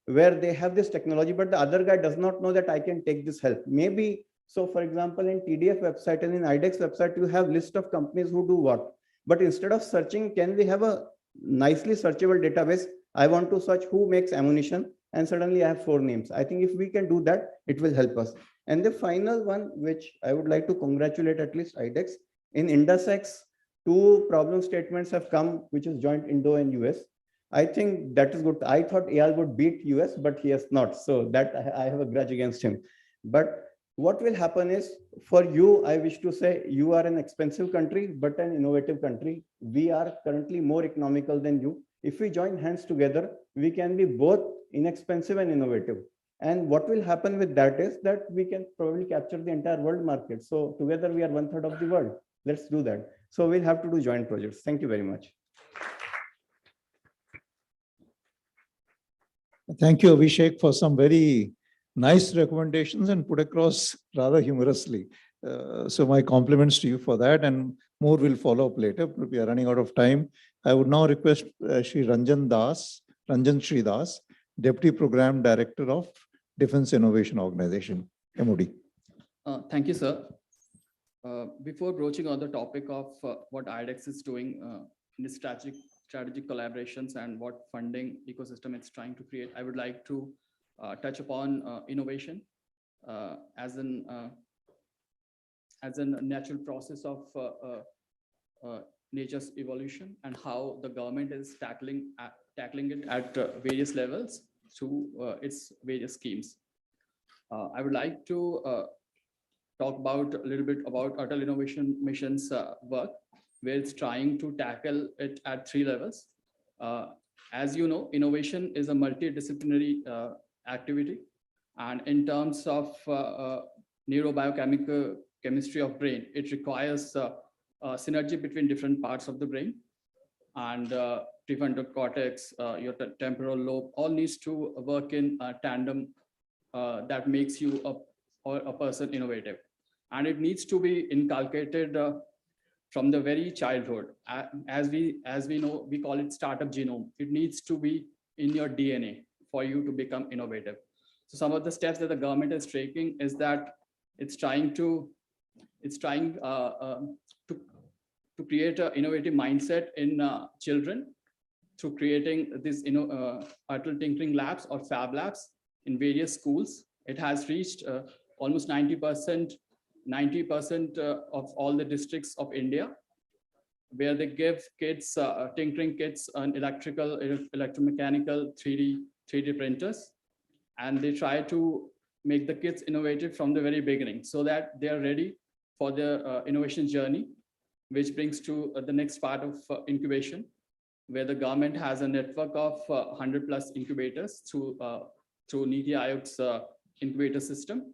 where they have this technology, but the other guy does not know that I can take this help. Maybe, so for example, in TDF website and in IDEX website, you have list of companies who do what. But instead of searching, can we have a nicely searchable database? I want to search who makes ammunition, and suddenly I have 4 names. I think if we can do that, it will help us. And the final one, which I would like to congratulate at least IDEX, in INDUSX, 2 problem statements have come, which is joint Indo and US. I think that is good. I thought Eyal would beat US, but he has not. So that I have a grudge against him. But what will happen is, for you, I wish to say, you are an expensive country, but an innovative country. We are currently more economical than you. If we join hands together, we can be both inexpensive and innovative. And what will happen with that is that we can probably capture the entire world market. So together we are 1/3 of the world. Let's do that. So we'll have to do joint projects. Thank you very much.
Thank you, Abhishek, for some very nice recommendations and put across rather humorously. So my compliments to you for that, and more will follow up later. We are running out of time. I would now request Shri Ranjan Sri Das, Deputy Program Director of Defense Innovation Organization, MOD.
Thank you, sir. Before broaching on the topic of what IDEX is doing in the strategic collaborations and what funding ecosystem it's trying to create, I would like to touch upon innovation as a natural process of nature's evolution, and how the government is tackling it at various levels through its various schemes. I would like to talk about a little bit about Atal Innovation Mission's work, where it's trying to tackle it at 3 levels. As you know, innovation is a multidisciplinary activity, and in terms of neurobiochemical chemistry of brain, it requires synergy between different parts of the brain, and prefrontal cortex, your temporal lobe, all needs to work in tandem. That makes you a person innovative, and it needs to be inculcated from the very childhood. As we know, we call it startup genome. It needs to be in your DNA for you to become innovative. So some of the steps that the government is taking is that it's trying to create an innovative mindset in children, through creating these Atal Tinkering Labs or Fab Labs in various schools. It has reached almost 90% of all the districts of India, where they give kids tinkering kits on electromechanical 3D printers, and they try to make the kids innovative from the very beginning so that they are ready for the innovation journey, which brings to the next part of incubation, where the government has a network of 100+ incubators through NITI Aayog's incubator system.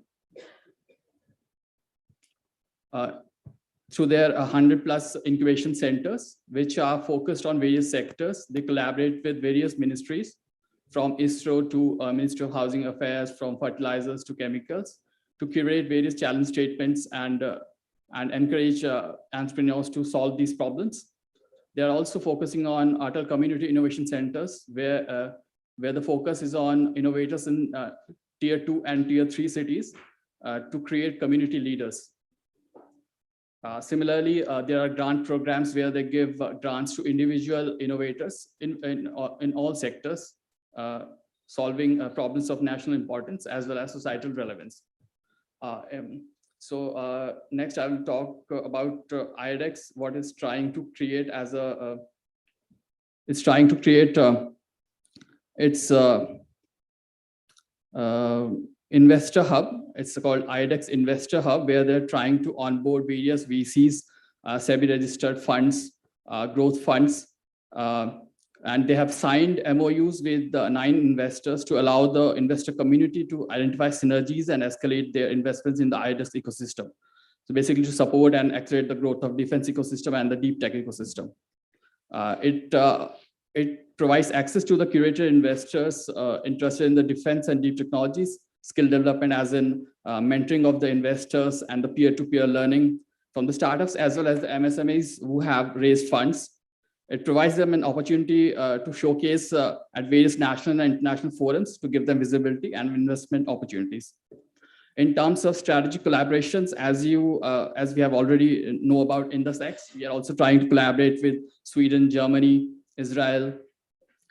Through their 100+ incubation centers, which are focused on various sectors. They collaborate with various ministries, from ISRO to Ministry of Housing Affairs, from fertilizers to chemicals, to curate various challenge statements and encourage entrepreneurs to solve these problems. They are also focusing on Atal Community Innovation Centers, where the focus is on innovators in Tier 2 and Tier 3 cities to create community leaders. Similarly, there are grant programs where they give grants to individual innovators in all sectors, solving problems of national importance as well as societal relevance. Next, I will talk about IDEX, what it's trying to create as it's trying to create its investor hub. It's called IDEX Investor Hub, where they're trying to onboard various VCs, SEBI-registered funds, growth funds, and they have signed MOUs with 9 investors to allow the investor community to identify synergies and escalate their investments in the IDEX ecosystem. So basically to support and accelerate the growth of defense ecosystem and the deep tech ecosystem. It provides access to the curated investors interested in the defense and deep technologies, skill development as in mentoring of the investors and the peer-to-peer learning from the startups as well as the MSMEs who have raised funds. It provides them an opportunity to showcase at various national and international forums to give them visibility and investment opportunities. In terms of strategic collaborations, as we have already know about IndusX, we are also trying to collaborate with Sweden, Germany, Israel,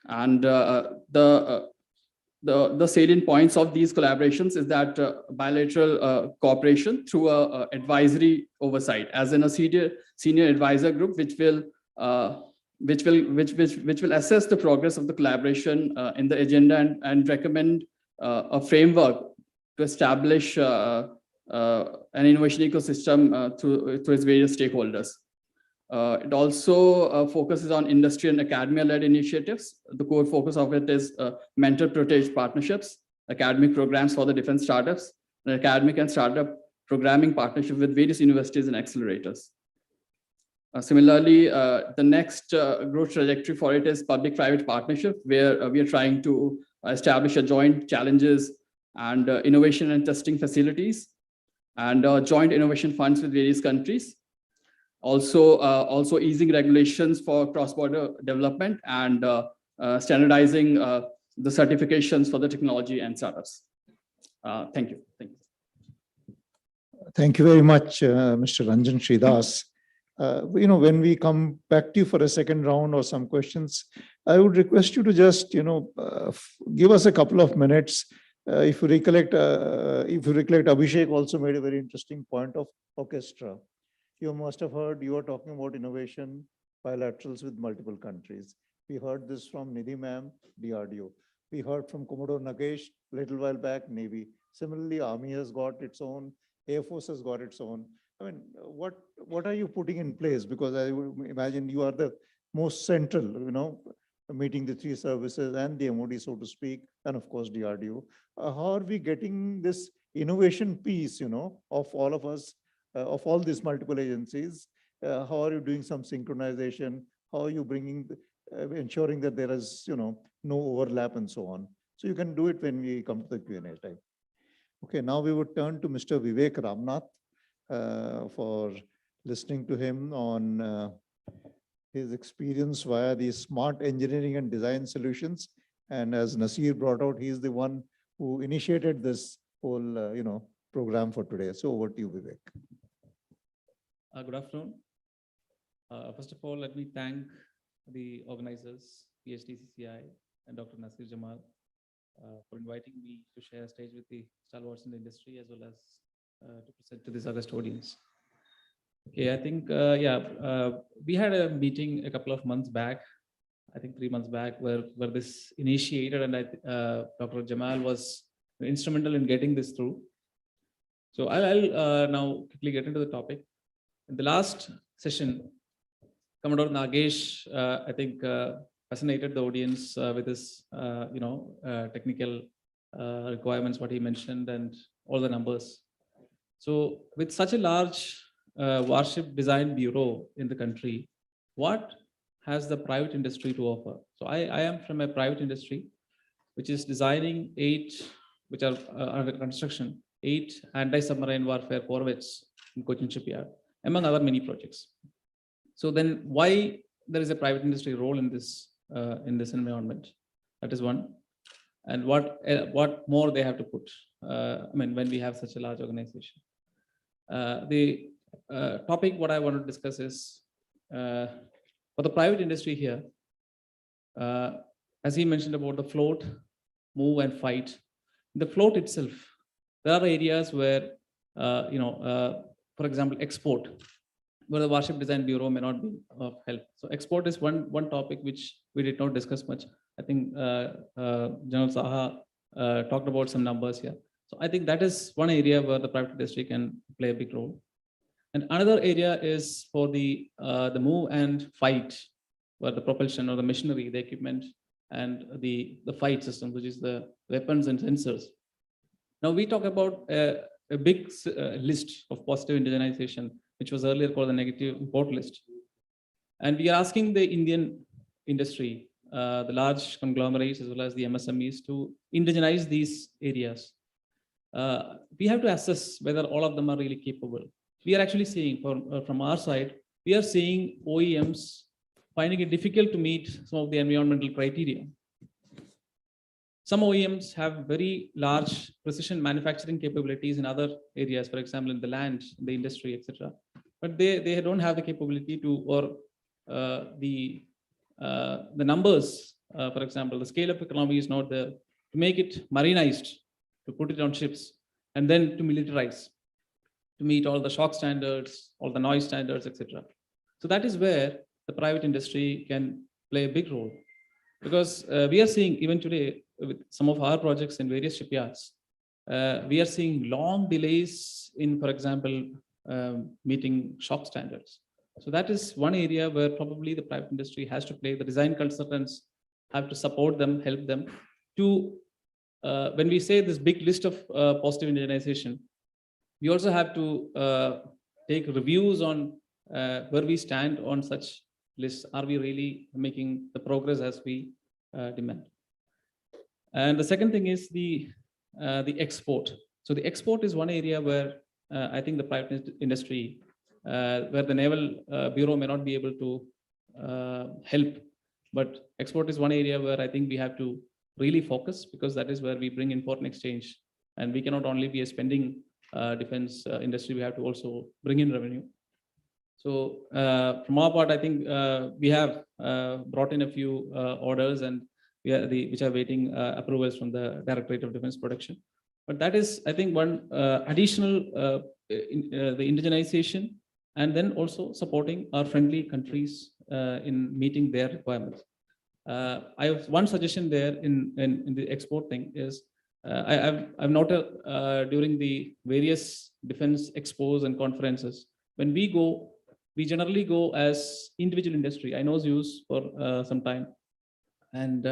and the salient points of these collaborations is that bilateral cooperation through a advisory oversight, as in a senior advisor group, which will assess the progress of the collaboration in the agenda and recommend a framework to establish an innovation ecosystem through its various stakeholders. It also focuses on industry and academia-led initiatives. The core focus of it is mentor-protege partnerships, academic programs for the defense startups, and academic and startup programming partnership with various universities and accelerators. Similarly, the next growth trajectory for it is public-private partnership, where we are trying to establish a joint challenges and innovation and testing facilities, and joint innovation funds with various countries. Also easing regulations for cross-border development and standardizing the certifications for the technology and startups. Thank you.
Thank you very much, Mr. Ranjan Sridas. When we come back to you for a second round or some questions, I would request you to just, give us a couple of minutes. If you recollect, Abhishek also made a very interesting point of orchestra. You must have heard you are talking about innovation bilaterals with multiple countries. We heard this from Nidhi ma'am, DRDO. We heard from Commodore Nagesh a little while back, Navy. Similarly, Army has got its own, Air Force has got its own. I mean, what are you putting in place? Because I would imagine you are the most central, meeting the 3 services and the MOD, so to speak, and of course, DRDO. How are we getting this innovation piece, of all of us, of all these multiple agencies? How are you doing some synchronization? How are you bringing, ensuring that there is, no overlap and so on? So you can do it when we come to the Q&A time. Okay, now we would turn to Mr. Vivek Ramnath for listening to him on his experience via the smart engineering and design solutions. And as Nasir brought out, he's the one who initiated this whole, program for today. So over to you, Vivek.
Good afternoon. First of all, let me thank the organizers PhD CCI, and Dr. Nasir Jamal for inviting me to share stage with the stalwarts in the industry as well as to present to this august audience. Okay, I think, we had a meeting a couple of months back, I think 3 months back, where this initiated, and Dr. Jamal was instrumental in getting this through. So I'll now quickly get into the topic. In the last session, Commodore Nagesh, I think, fascinated the audience with his, technical requirements, what he mentioned, and all the numbers. So with such a large warship design bureau in the country, what has the private industry to offer? So I am from a private industry, which is designing 8, which are under construction, 8 anti-submarine warfare corvettes in Cochin Shipyard, among other many projects. So then why there is a private industry role in this environment? That is one. And what more they have to put, when we have such a large organization. The topic what I want to discuss is, for the private industry here, as he mentioned about the float, move and fight. The float itself, there are areas where, for example, export, where the Warship Design Bureau may not be of help. So export is one topic which we did not discuss much. I think General Saha talked about some numbers here. So I think that is one area where the private industry can play a big role. And another area is for the move and fight, where the propulsion or the machinery, the equipment, and the fight system, which is the weapons and sensors. Now we talk about a big list of positive indigenization, which was earlier called the negative import list. And we are asking the Indian industry, the large conglomerates as well as the MSMEs, to indigenize these areas. We have to assess whether all of them are really capable. We are actually seeing from our side, we are seeing OEMs finding it difficult to meet some of the environmental criteria. Some OEMs have very large precision manufacturing capabilities in other areas, for example, in the land, the industry, etc. But they don't have the capability to, or the numbers, for example, the scale of economy is not there to make it marinized, to put it on ships, and then to militarize, to meet all the shock standards, all the noise standards, etc. So that is where the private industry can play a big role. Because we are seeing even today with some of our projects in various shipyards, we are seeing long delays in, for example, meeting shock standards. So that is one area where probably the private industry has to play. The design consultants have to support them, help them to, when we say this big list of positive indigenization, we also have to take reviews on where we stand on such lists. Are we really making the progress as we demand? And the second thing is the export. So the export is one area where I think the private industry, where the Naval Bureau may not be able to help, but export is one area where I think we have to really focus, because that is where we bring in foreign exchange, and we cannot only be a spending defense industry, we have to also bring in revenue. So from our part, I think we have brought in a few orders, and which are waiting approvals from the Directorate of Defense Production. But that is, I think, one additional the indigenization, and then also supporting our friendly countries in meeting their requirements. I have one suggestion there in the export thing is, I've noted during the various defense expos and conferences, when we go, we generally go as individual industry. I know Zeus for some time, and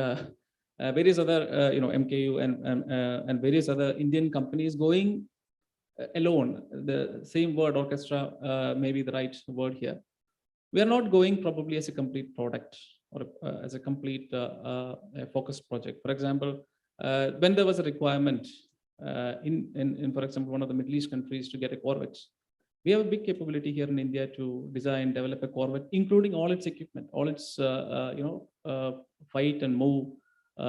various other, MKU and various other Indian companies going alone. The same word, orchestra, may be the right word here. We are not going probably as a complete product or as a complete focused project. For example, when there was a requirement in, for example, one of the Middle East countries to get a corvette, we have a big capability here in India to design, develop a corvette, including all its equipment, all its, fight and move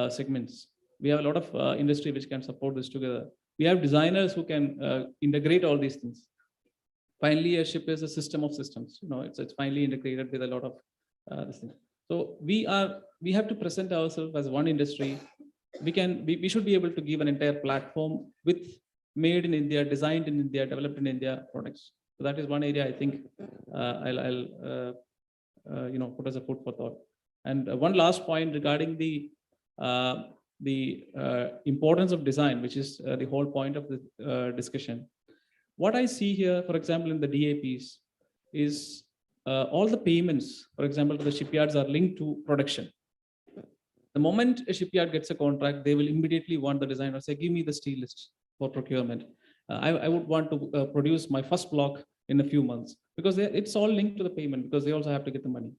segments. We have a lot of industry which can support this together. We have designers who can integrate all these things. Finally, a ship is a system of systems. It's finally integrated with a lot of this thing. So we have to present ourselves as one industry. We should be able to give an entire platform with made in India, designed in India, developed in India products. So that is one area I think I'll put as a food for thought. And one last point regarding the importance of design, which is the whole point of the discussion. What I see here, for example, in the DAPs is all the payments, for example, to the shipyards are linked to production. The moment a shipyard gets a contract, they will immediately want the designer say, give me the steel list for procurement. I would want to produce my first block in a few months, because it's all linked to the payment, because they also have to get the money.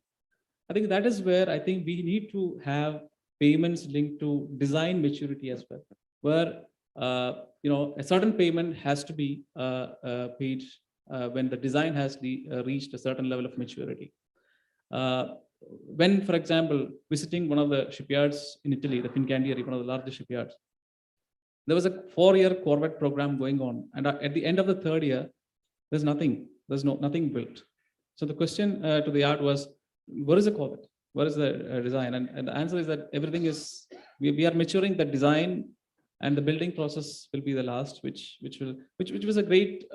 I think that is where I think we need to have payments linked to design maturity as well, where a certain payment has to be paid when the design has reached a certain level of maturity. When, for example, visiting one of the shipyards in Italy, the Fincantieri, one of the largest shipyards, there was a 4-year Corvette program going on, and at the end of the 3rd year, there's nothing built. So the question to the yard was, where is the Corvette? Where is the design? And the answer is that everything is, we are maturing the design, and the building process will be the last, which was a great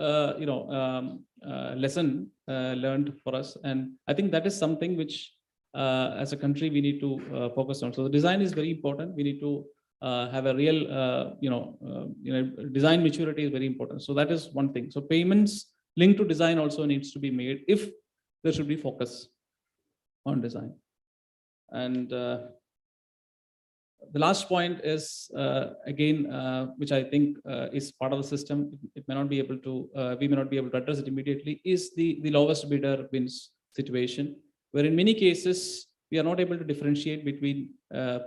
lesson learned for us. And I think that is something which as a country we need to focus on. So the design is very important. We need to have a real design maturity is very important. So that is one thing. So payments linked to design also needs to be made if there should be focus on design. And the last point is again, which I think is part of the system. It may not be able to, we may not be able to address it immediately, is the lowest bidder wins situation, where in many cases, we are not able to differentiate between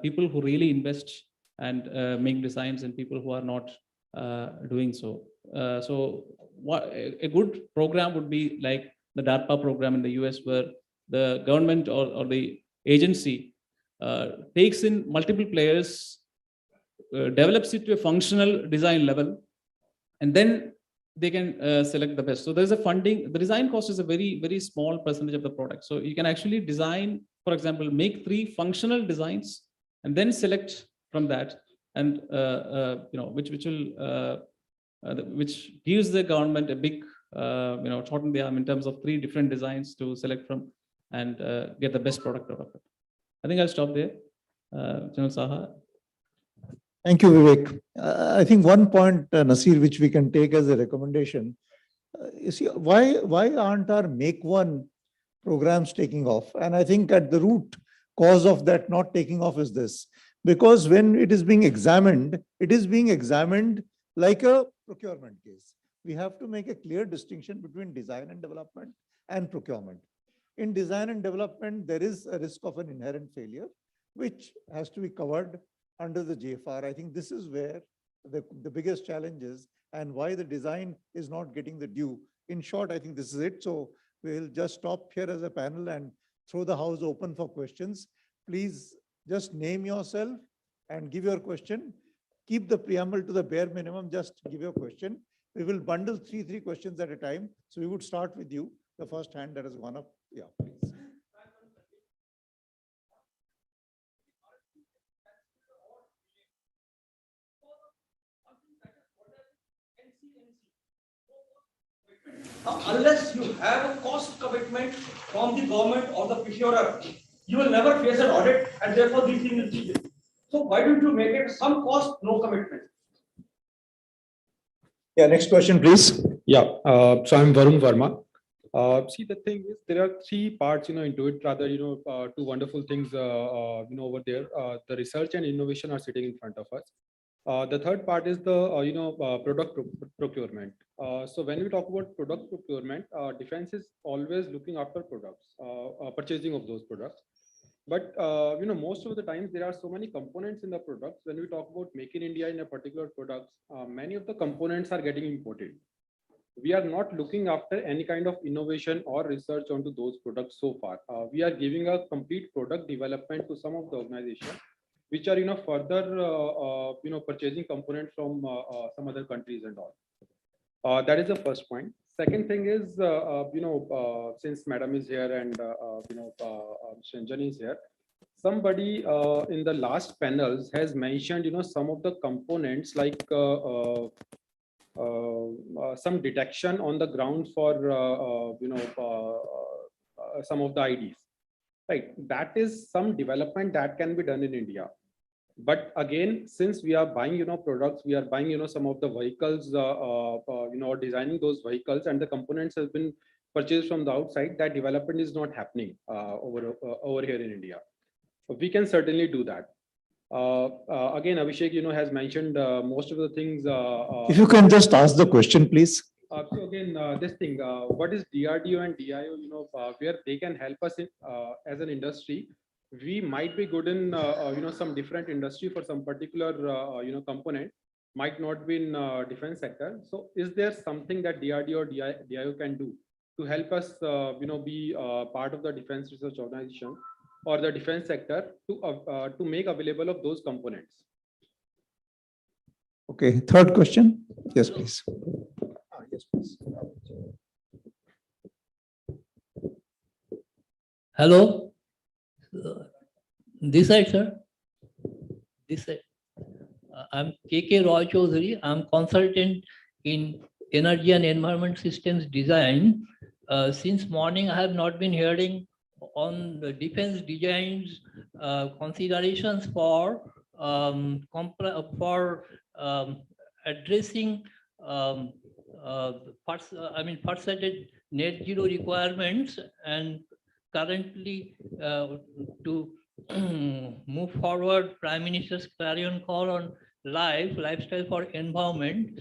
people who really invest and make designs and people who are not doing so. So a good program would be like the DARPA program in the US, where the government or the agency takes in multiple players, develops it to a functional design level, and then they can select the best. So there's a funding. The design cost is a very, very small percentage of the product. So you can actually design, for example, make 3 functional designs and then select from that, and which gives the government a big shot in the arm in terms of 3 different designs to select from and get the best product out of it. I think I'll stop there. General Saha.
Thank you, Vivek. I think one point, Nasir, which we can take as a recommendation, you see, why aren't our Make One programs taking off? And I think at the root cause of that not taking off is this, because when it is being examined, it is being examined like a procurement case. We have to make a clear distinction between design and development and procurement. In design and development, there is a risk of an inherent failure, which has to be covered under the JFR. I think this is where the biggest challenge is, and why the design is not getting the due. In short, I think this is it. So we'll just stop here as a panel and throw the house open for questions. Please just name yourself and give your question. Keep the preamble to the bare minimum, just give your question. We will bundle three questions at a time. So we would start with you, the first hand that has gone up. Yeah, please.
Unless you have a cost commitment from the government or the procurer, you will never face an audit, and therefore these things will be. So why don't you make it some cost, no commitment?
Yeah, next question, please.
Yeah, so I'm Varun Verma. See, the thing is, there are 3 parts, into it. Rather, 2 wonderful things, over there. The research and innovation are sitting in front of us. The third part is the, product procurement. So when we talk about product procurement, defense is always looking after products, purchasing of those products. But, most of the times there are so many components in the products. When we talk about Make in India in a particular product, many of the components are getting imported. We are not looking after any kind of innovation or research onto those products so far. We are giving a complete product development to some of the organizations, which are, further, purchasing components from some other countries and all. That is the first point. Second thing is, since Madam is here and, Mr. Anjani is here, somebody in the last panels has mentioned, some of the components like some detection on the ground for, some of the IDs. Right, that is some development that can be done in India. But again, since we are buying, products, we are buying, some of the vehicles, or designing those vehicles, and the components has been purchased from the outside, that development is not happening over here in India. We can certainly do that. Again, Abhishek, has mentioned most of the things.
If you can just ask the question, please.
So again, this thing, what is DRDO and DIO, where they can help us in, as an industry. We might be good in, some different industry for some particular, component, might not be in defense sector. So is there something that DRDO or DIO can do to help us, be part of the defense research organization or the defense sector to make available of those components?
Okay, third question. Yes, please. Yes, please.
Hello. This side, sir. This side. I'm KK Roy Chaudhary. I'm consultant in energy and environment systems design. Since morning, I have not been hearing on the defense designs considerations for addressing first-sighted net zero requirements, and currently to move forward Prime Minister's clarion call on lifestyle for environment.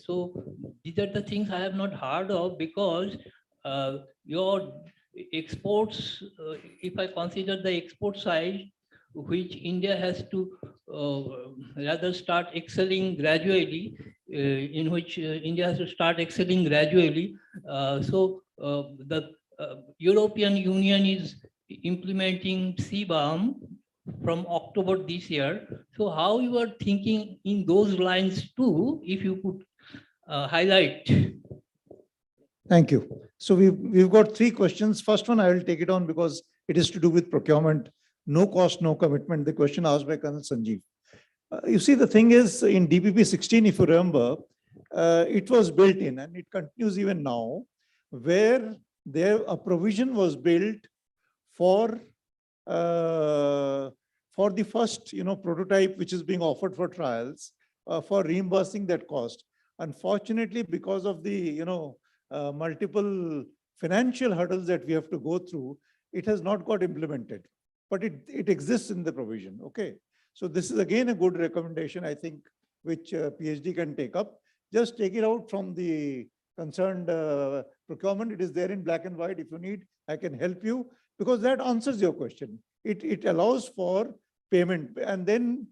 So these are the things I have not heard of, because your exports, if I consider the export side, which India has to rather start excelling gradually, in which India has to start excelling gradually. So the European Union is implementing CBAM from October this year. So how you are thinking in those lines too, if you could highlight.
Thank you. So we've got three questions. First one, I will take it on because it is to do with procurement. No cost, no commitment. The question asked by Colonel Sanjeev. You see, the thing is, in DPP 16, if you remember, it was built in, and it continues even now, where there a provision was built for the first, prototype which is being offered for trials, for reimbursing that cost. Unfortunately, because of the, multiple financial hurdles that we have to go through, it has not got implemented, but it exists in the provision. Okay. So this is again a good recommendation, I think, which PhD can take up. Just take it out from the concerned procurement. It is there in black and white. If you need, I can help you, because that answers your question. It allows for payment. And then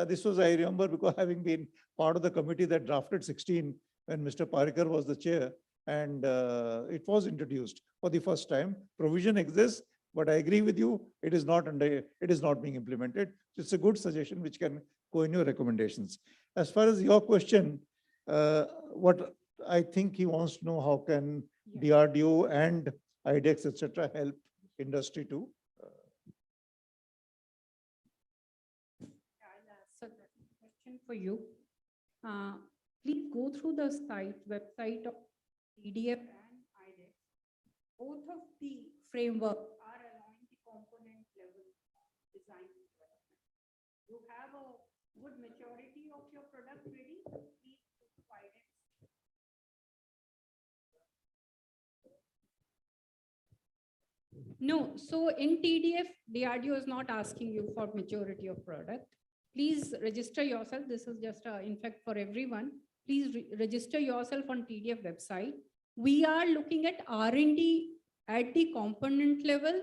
this was, I remember, because having been part of the committee that drafted 16 when Mr. Parikar was the chair, and it was introduced for the first time. Provision exists, but I agree with you, it is not being implemented. It's a good suggestion which can go in your recommendations. As far as your question, what I think he wants to know, how can DRDO and IDEX, etc., help industry to?
I'll answer that question for you. Please go through the website of PDF and IDEX. Both of the framework are along the component level design and development. You have a good maturity of your product ready, please go to IDEX. No, so in TDF, DRDO is not asking you for maturity of product. Please register yourself. This is just, in fact, for everyone. Please register yourself on TDF website. We are looking at R&D at the component level,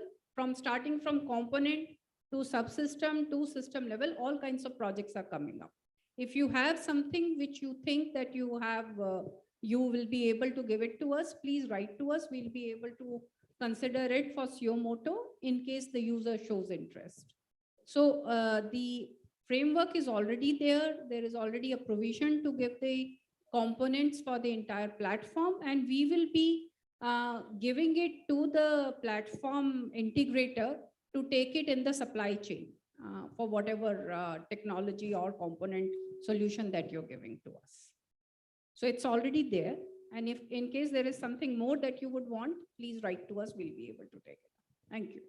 starting from component to subsystem to system level. All kinds of projects are coming up. If you have something which you think that you have, you will be able to give it to us, please write to us. We'll be able to consider it for suo motu in case the user shows interest. So the framework is already there. There is already a provision to give the components for the entire platform, and we will be giving it to the platform integrator to take it in the supply chain for whatever technology or component solution that you're giving to us. So it's already there. And if in case there is something more that you would want, please write to us. We'll be able to take it. Thank you.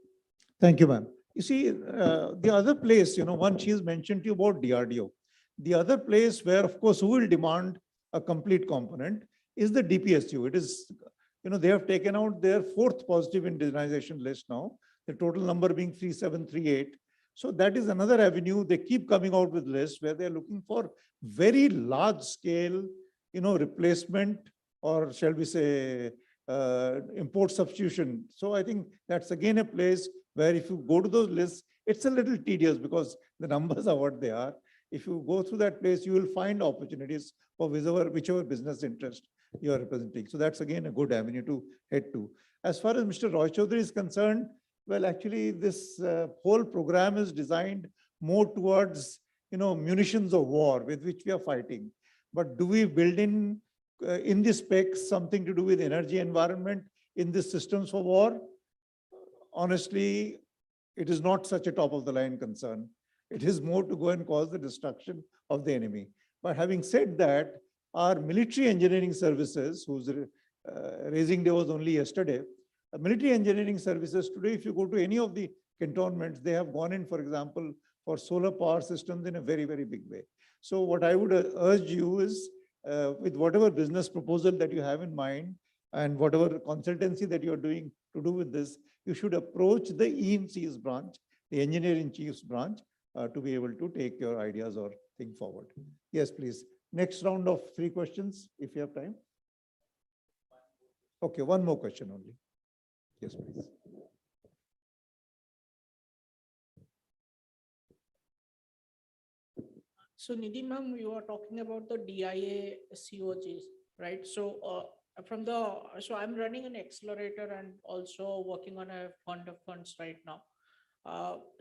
Thank you, ma'am. You see, the other place, one she's mentioned to you about DRDO. The other place where, of course, who will demand a complete component is the DPSU. It is, they have taken out their 4th positive indigenization list now, the total number being 3738. So that is another avenue. They keep coming out with lists where they're looking for very large scale, replacement, or shall we say, import substitution. So I think that's again a place where if you go to those lists, it's a little tedious because the numbers are what they are. If you go through that place, you will find opportunities for whichever business interest you are representing. So that's again a good avenue to head to. As far as Mr. Roy Chaudhary is concerned, well, actually this whole program is designed more towards, munitions of war with which we are fighting. But do we build in the specs something to do with energy environment in the systems for war? Honestly, it is not such a top of the line concern. It is more to go and cause the destruction of the enemy. But having said that, our military engineering services, whose raising day was only yesterday, military engineering services today, if you go to any of the cantonments, they have gone in, for example, for solar power systems in a very, very big way. So what I would urge you is, with whatever business proposal that you have in mind and whatever consultancy that you're doing to do with this, you should approach the EMC's branch, the engineering chief's branch, to be able to take your ideas or think forward. Yes, please. Next round of 3 questions, if you have time. Okay, one more question only. Yes, please.
So Nidhi ma'am, you are talking about the DIA COGs, right? So so I'm running an accelerator and also working on a fund of funds right now.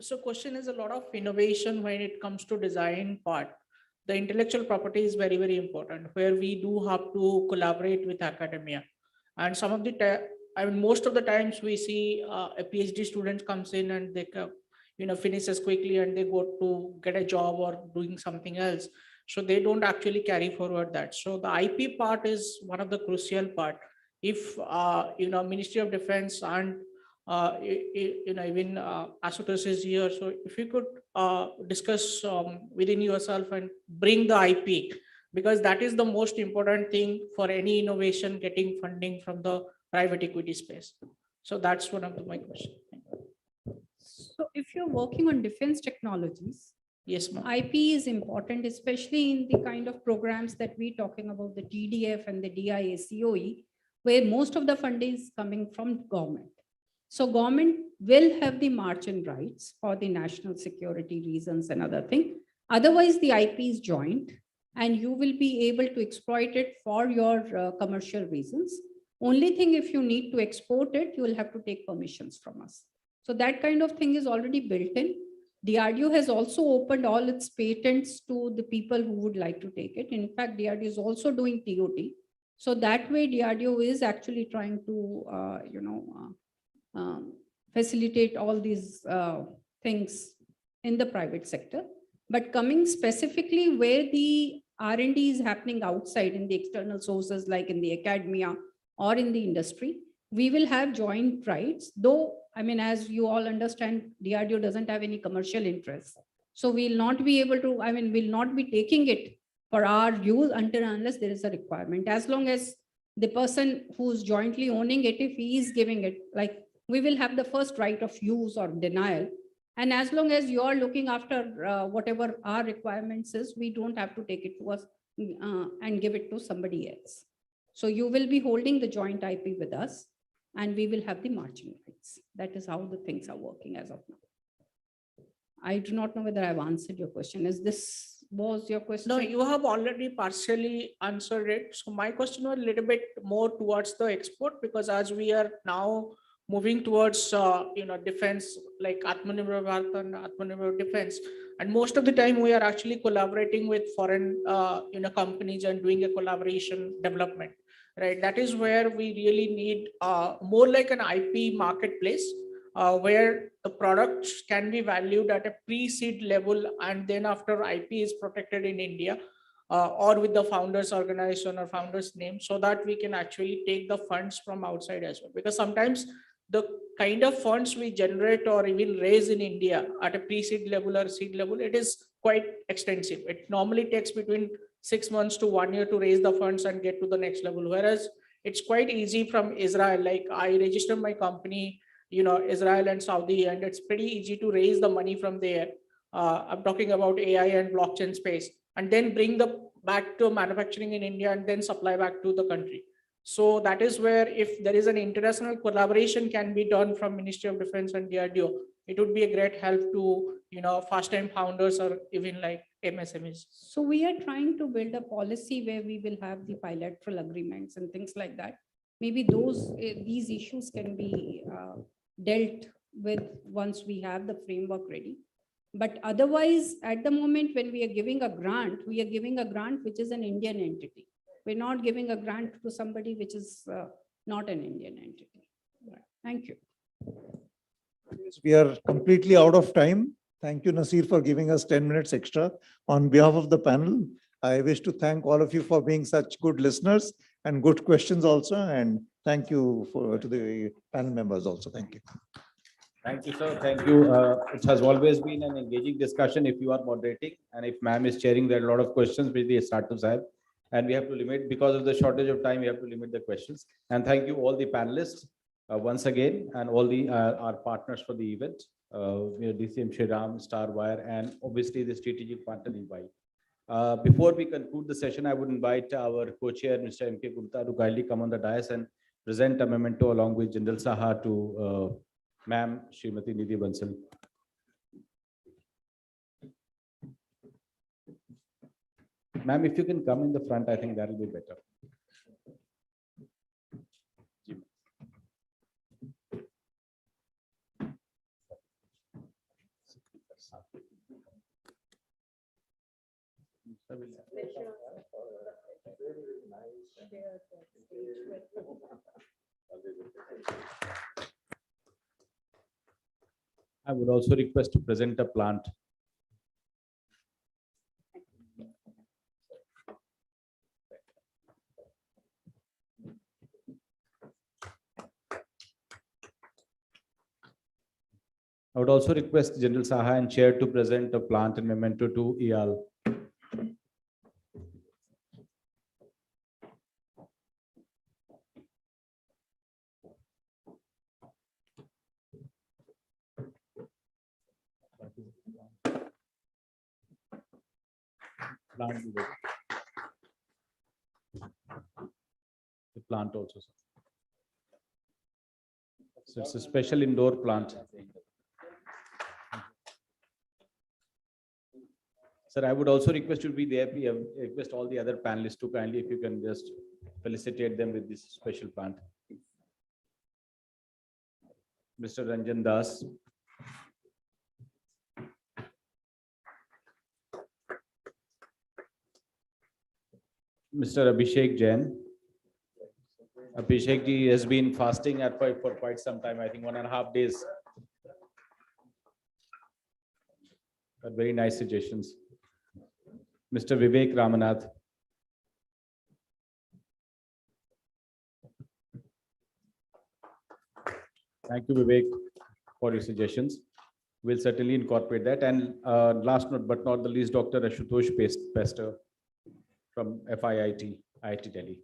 So question is a lot of innovation when it comes to design part. The intellectual property is very, very important, where we do have to collaborate with academia. And some of the most of the times we see a PhD student comes in and they finishes quickly and they go to get a job or doing something else. So they don't actually carry forward that. So the IP part is one of the crucial part. If Ministry of Defense and even Asutosh is here, so if you could discuss within yourself and bring the IP, because that is the most important thing for any innovation getting funding from the private equity space. So that's one of my questions.
So if you're working on defense technologies,
yes, ma'am.
IP is important, especially in the kind of programs that we're talking about, the TDF and the DIA COE, where most of the funding is coming from government. So government will have the margin rights for the national security reasons and other thing. Otherwise, the IP is joint and you will be able to exploit it for your commercial reasons. Only thing, if you need to export it, you will have to take permissions from us. So that kind of thing is already built in. DRDO has also opened all its patents to the people who would like to take it. In fact, DRDO is also doing TOT. So that way DRDO is actually trying to, facilitate all these things in the private sector. But coming specifically where the R&D is happening outside in the external sources, like in the academia or in the industry, we will have joint rights, though, as you all understand, DRDO doesn't have any commercial interest. So we'll not be able to, we'll not be taking it for our use unless there is a requirement. As long as the person who's jointly owning it, if he is giving it, like we will have the first right of use or denial. And as long as you are looking after whatever our requirements is, we don't have to take it to us and give it to somebody else. So you will be holding the joint IP with us and we will have the margin rights. That is how the things are working as of now. I do not know whether I've answered your question. Was your question?
No, you have already partially answered it. So my question was a little bit more towards the export, because as we are now moving towards defense, like Atmanirbhar Bharat and Atmanirbhar Defense, and most of the time we are actually collaborating with foreign companies and doing a collaboration development, right? That is where we really need more like an IP marketplace, where the products can be valued at a pre-seed level, and then after IP is protected in India, or with the founders organization or founders name, so that we can actually take the funds from outside as well. Because sometimes the kind of funds we generate or even raise in India at a pre-seed level or seed level, it is quite extensive. It normally takes between 6 months to 1 year to raise the funds and get to the next level. Whereas it's quite easy from Israel. Like I register my company, Israel and Saudi, and it's pretty easy to raise the money from there. I'm talking about AI and blockchain space, and then bring the back to manufacturing in India and then supply back to the country. So that is where, if there is an international collaboration can be done from Ministry of Defense and DRDO, it would be a great help to, first-time founders or even like MSMEs.
So we are trying to build a policy where we will have the bilateral agreements and things like that. Maybe these issues can be dealt with once we have the framework ready. But otherwise, at the moment, when we are giving a grant which is an Indian entity. We're not giving a grant to somebody which is not an Indian entity. Right. Thank you.
We are completely out of time. Thank you, Nasir, for giving us 10 minutes extra. On behalf of the panel, I wish to thank all of you for being such good listeners and good questions also. And thank you to the panel members also. Thank you.
Thank you, sir. Thank you. It has always been an engaging discussion if you are moderating, and if ma'am is chairing, there are a lot of questions which the startups have. And we have to limit, because of the shortage of time, we have to limit the questions. And thank you all the panelists once again, and all the our partners for the event, DCM Shriram, Starwire, and obviously the strategic partner EY. Before we conclude the session, I would invite our co-chair, Mr. M.K. Gupta, to kindly come on the dais and present a memento along with General Saha to Ma'am Srimati Nidhi Bansal. Ma'am, if you can come in the front, I think that will be better. I would also request to present a plant. I would also request General Saha and Chair to present a plant and memento to EAL. The plant also. So it's a special indoor plant. Sir, I would also request you to be there. We request all the other panelists to kindly, if you can just felicitate them with this special plant. Mr. Ranjan Das. Mr. Abhishek Jain. Abhishek ji has been fasting for quite some time, I think 1.5 days. Very nice suggestions. Mr. Vivek Ramanath. Thank you, Vivek, for your suggestions. We'll certainly incorporate that. And last but not the least, Dr. Ashutosh Pester from FIIT, IIT Delhi.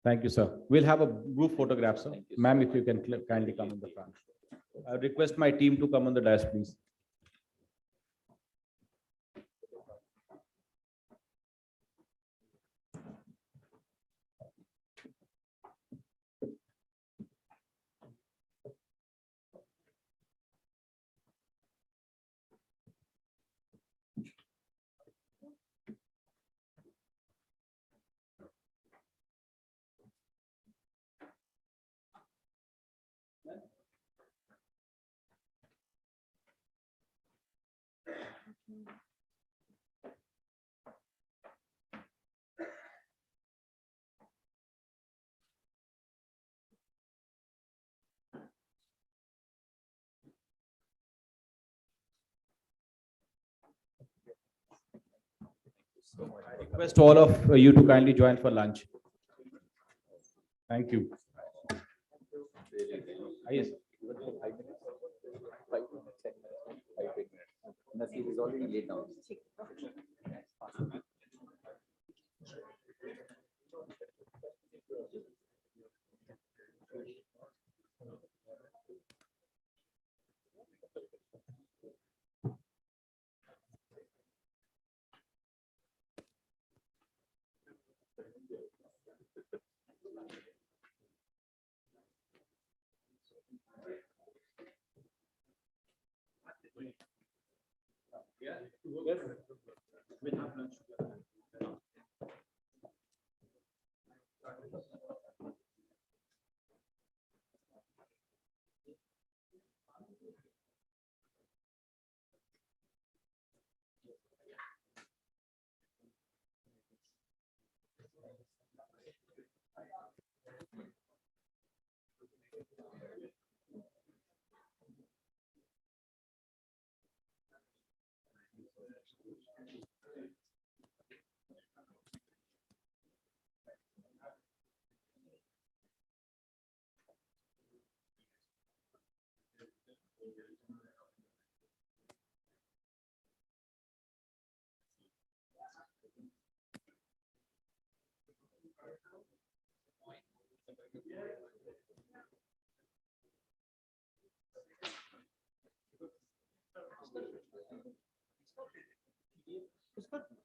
Thank you, sir. We'll have a group photograph, sir. Ma'am, if you can kindly come in the front. I request my team to come on the dais, please. Request all of you to kindly join for lunch. Thank you. Yes.
Nasir is already laid down.
It's good.